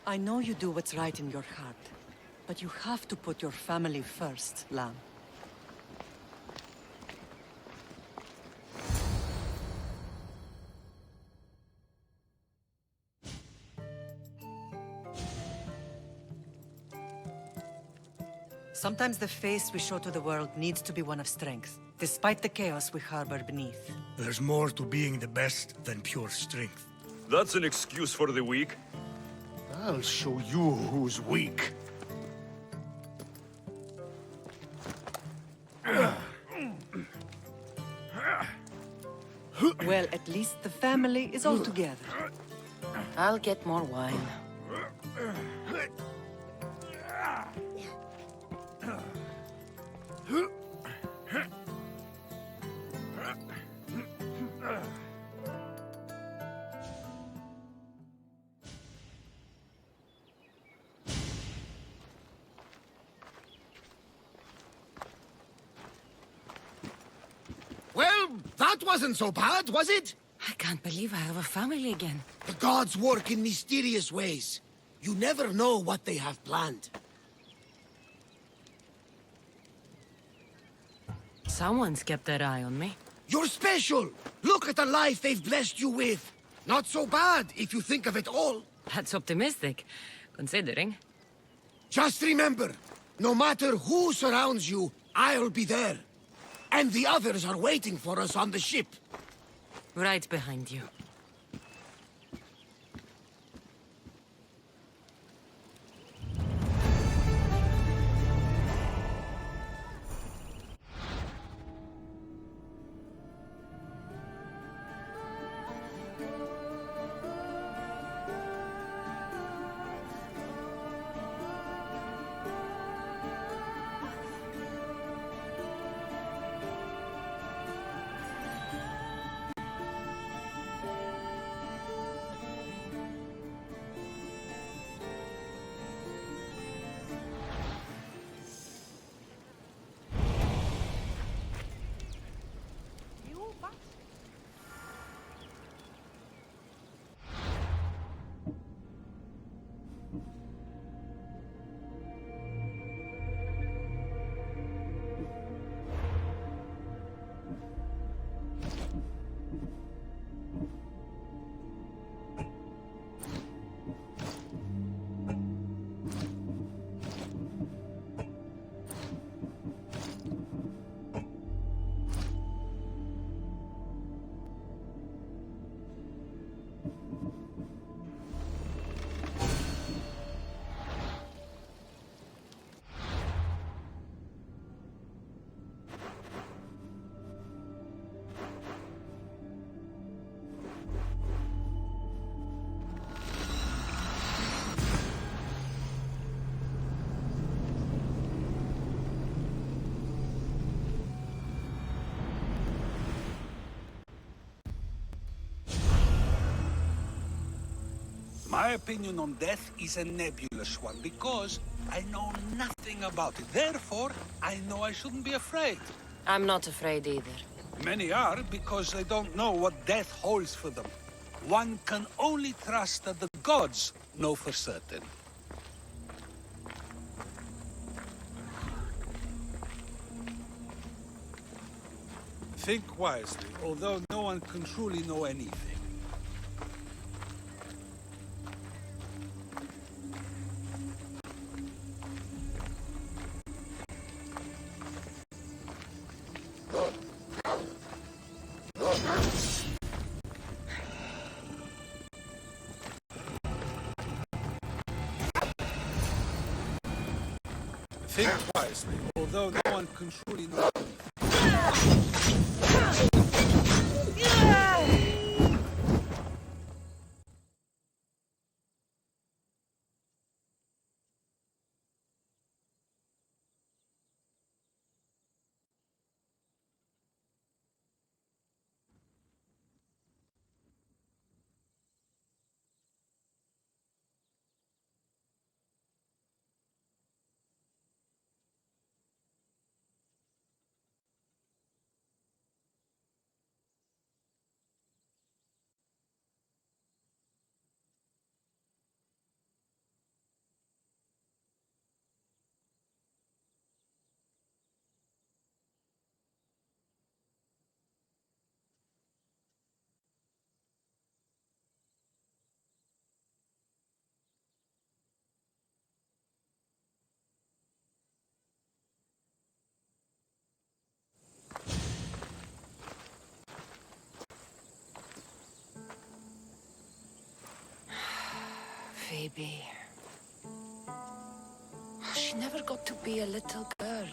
I know you do what's right in your heart, but you have to put your family first, Lamb. Sometimes the face we show to the world needs to be one of strength, despite the chaos we harbor beneath. There's more to being the best than pure strength. That's an excuse for the weak. I'll show you who's weak. Well, at least the family is all together. I'll get more wine. Well, that wasn't so bad, was it? I can't believe I have a family again. The gods work in mysterious ways. You never know what they have planned. Someone's kept their eye on me. You're special! Look at the life they've blessed you with! Not so bad, if you think of it all. That's optimistic, considering. Just remember, no matter who surrounds you, I'll be there. And the others are waiting for us on the ship. Right behind you. My opinion on death is a nebulous one because I know nothing about it. Therefore, I know I shouldn't be afraid. I'm not afraid either. Many are because they don't know what death holds for them. One can only trust that the gods know for certain. Think wisely, although no one can truly know anything. Think wisely, although no one can truly know. baby. She never got to be a little girl.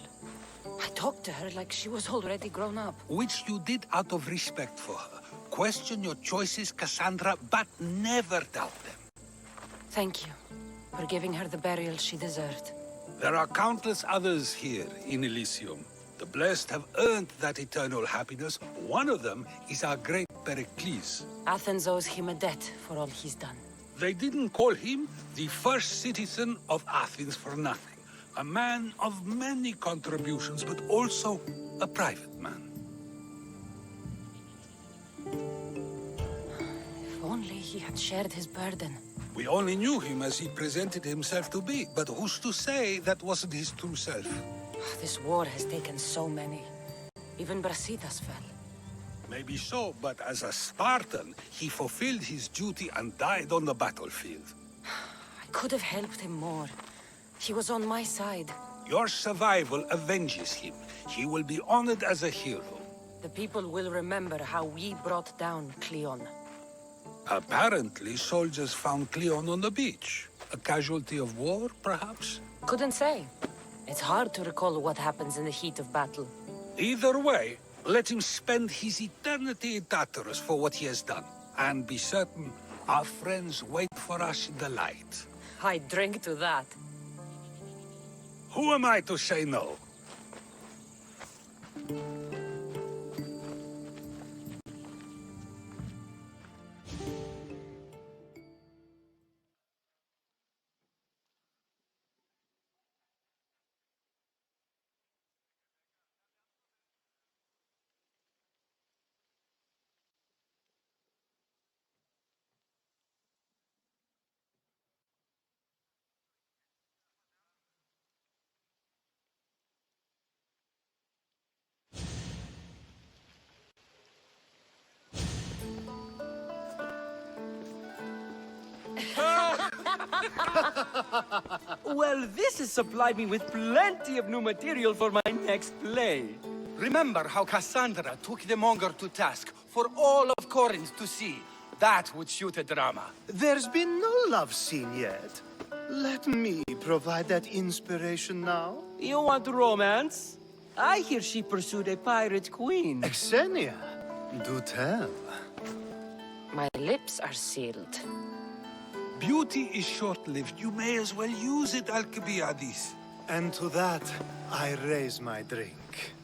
I talked to her like she was already grown up. Which you did out of respect for her. Question your choices, Kassandra, but never doubt them. Thank you for giving her the burial she deserved. There are countless others here in Elysium. The blessed have earned that eternal happiness. One of them is our great Pericles. Athens owes him a debt for all he's done. They didn't call him the first citizen of Athens for nothing. A man of many contributions, but also a private man. If only he had shared his burden. We only knew him as he presented himself to be, but who's to say that wasn't his true self? This war has taken so many. Even Brasidas fell. Maybe so, but as a Spartan, he fulfilled his duty and died on the battlefield. I could have helped him more. He was on my side. Your survival avenges him. He will be honored as a hero. The people will remember how we brought down Cleon. Apparently, soldiers found Cleon on the beach. A casualty of war, perhaps? Couldn't say. It's hard to recall what happens in the heat of battle. Either way, let him spend his eternity in Tartarus for what he has done. And be certain, our friends wait for us in the light. I drink to that. Who am I to say no? Well, this has supplied me with plenty of new material for my next play. Remember how Kassandra took the monger to task for all of Corinth to see? That would shoot a drama. There's been no love scene yet. Let me provide that inspiration now. You want romance? I hear she pursued a pirate queen. Xenia, do tell. My lips are sealed. Beauty is short-lived. You may as well use it, Alcibiades. And to that, I raise my drink.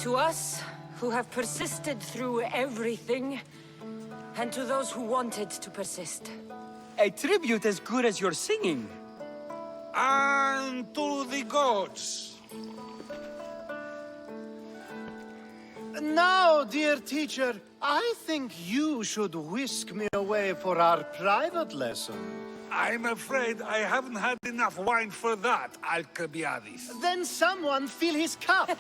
To us, who have persisted through everything, and to those who wanted to persist. A tribute as good as your singing. And to the gods. Now, dear teacher, I think you should whisk me away for our private lesson. I'm afraid I haven't had enough wine for that, Alcibiades. Then someone fill his cup.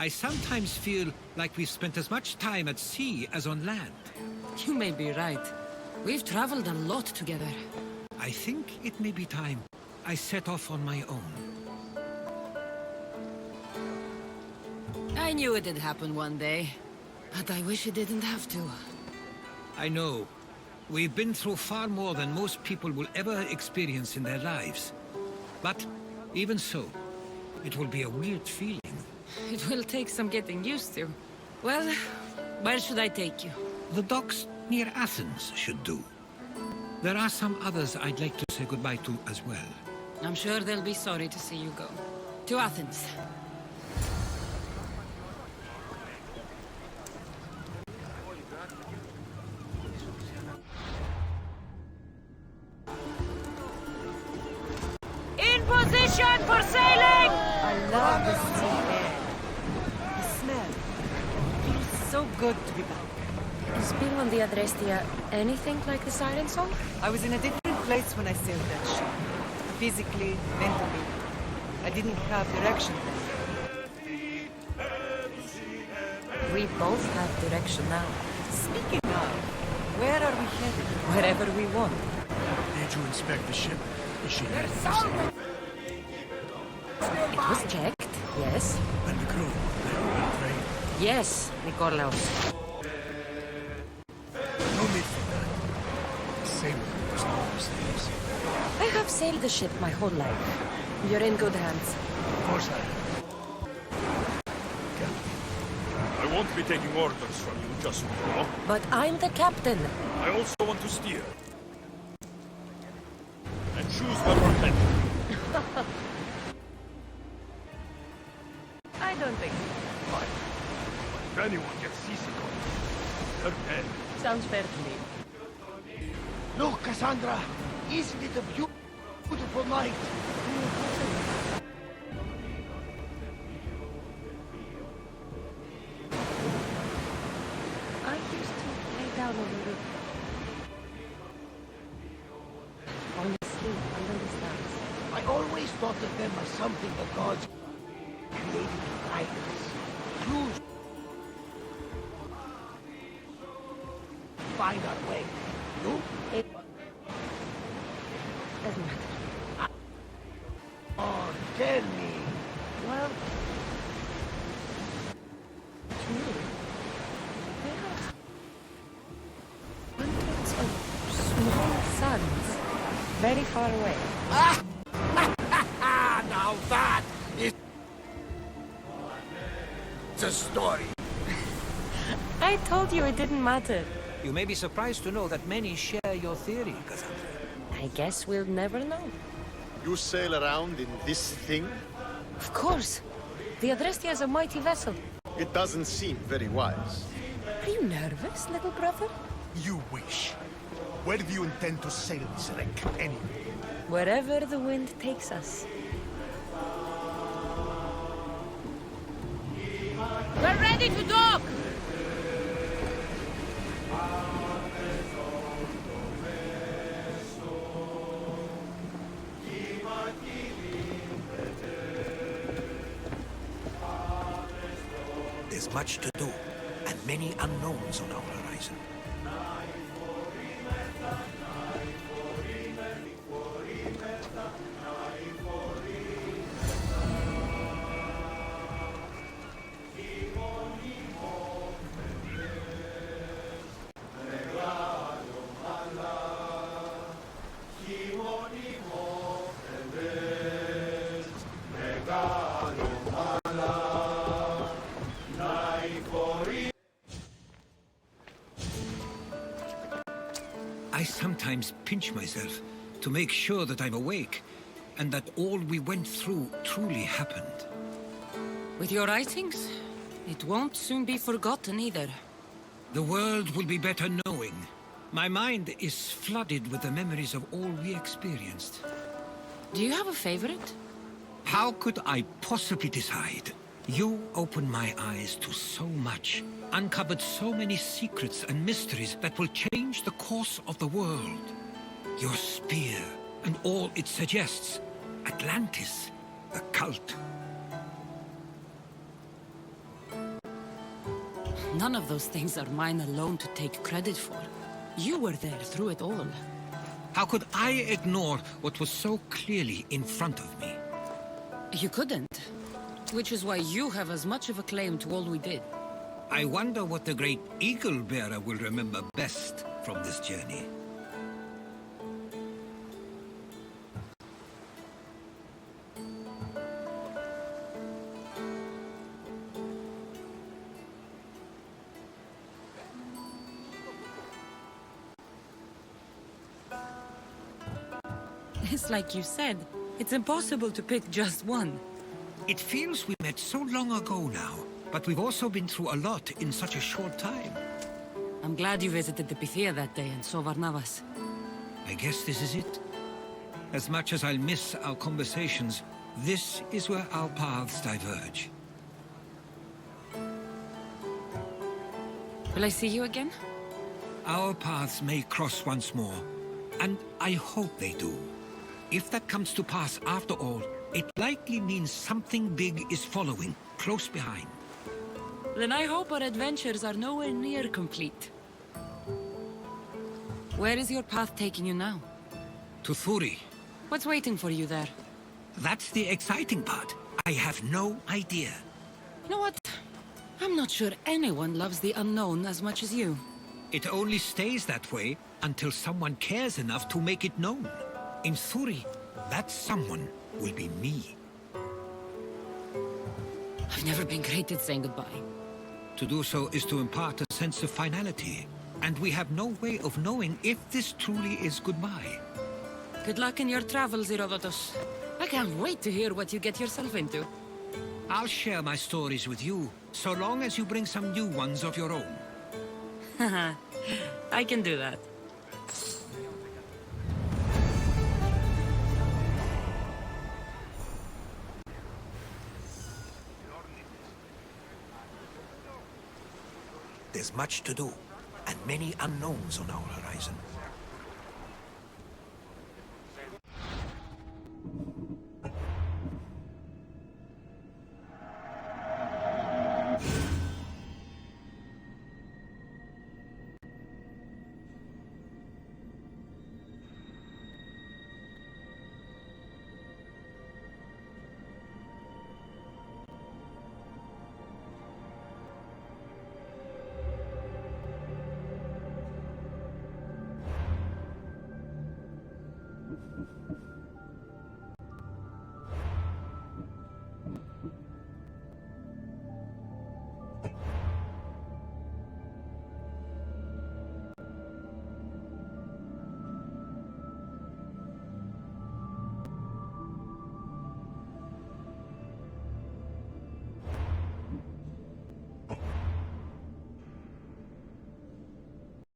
I sometimes feel like we've spent as much time at sea as on land. You may be right. We've traveled a lot together. I think it may be time I set off on my own. I knew it'd happen one day, but I wish it didn't have to. I know. We've been through far more than most people will ever experience in their lives. But even so, it will be a weird feeling. It will take some getting used to. Well, where should I take you? The docks near Athens should do. There are some others I'd like to say goodbye to as well. I'm sure they'll be sorry to see you go. To Athens. In position for sailing! I love the sea air. The smell. It feels so good to be back. Is being on the Adrestia anything like the siren song? I was in a different place when I sailed that ship. Physically, mentally. I didn't have direction then. We both have direction now. Speaking of, where are we headed? Wherever we want. Did you inspect the ship? Is she It was checked, yes. And the crew, they were well trained? Yes, Nikolaos. No need for that. Sailing was no mistakes. I have sailed the ship my whole life. You're in good hands. Of course I am. I won't be taking orders from you just now. But I'm the captain. I also want to steer. And choose where we're headed. I don't think so. Fine. But if anyone gets seasick on it, they're dead. Sounds fair to me. Look, Kassandra! Isn't it a beautiful night? I used to lay down on the roof. Only sleep under the stars. I always thought of them as something the gods created to guide us. Clues. Find our way. You? It doesn't matter. Oh, tell me. Well, to me, there are hundreds of small suns very far away. Now that is a story. I told you it didn't matter. You may be surprised to know that many share your theory, Kassandra. I guess we'll never know. You sail around in this thing? Of course. The Adrestia is a mighty vessel. It doesn't seem very wise. Are you nervous, little brother? You wish. Where do you intend to sail this wreck, anyway? Wherever the wind takes us. We're ready to dock! There's much to do, and many unknowns on our horizon. I sometimes pinch myself to make sure that I'm awake, and that all we went through truly happened. With your writings, it won't soon be forgotten either. The world will be better knowing. My mind is flooded with the memories of all we experienced. Do you have a favorite? How could I possibly decide? You opened my eyes to so much, uncovered so many secrets and mysteries that will change the course of the world. Your spear, and all it suggests. Atlantis, the cult. None of those things are mine alone to take credit for. You were there through it all. How could I ignore what was so clearly in front of me? You couldn't. Which is why you have as much of a claim to all we did. I wonder what the great Eagle Bearer will remember best from this journey. It's like you said, it's impossible to pick just one. It feels we met so long ago now, but we've also been through a lot in such a short time. I'm glad you visited the Pythia that day and saw Varnavas. I guess this is it. As much as I'll miss our conversations, this is where our paths diverge. Will I see you again? Our paths may cross once more, and I hope they do. If that comes to pass after all, it likely means something big is following, close behind. Then I hope our adventures are nowhere near complete. Where is your path taking you now? To Thuri. What's waiting for you there? That's the exciting part. I have no idea. You know what? I'm not sure anyone loves the unknown as much as you. It only stays that way until someone cares enough to make it known. In Thuri, that someone will be me. I've never been great at saying goodbye. To do so is to impart a sense of finality, and we have no way of knowing if this truly is goodbye. Good luck in your travels, Herodotus. I can't wait to hear what you get yourself into. I'll share my stories with you, so long as you bring some new ones of your own. Haha, I can do that. There's much to do, and many unknowns on our horizon.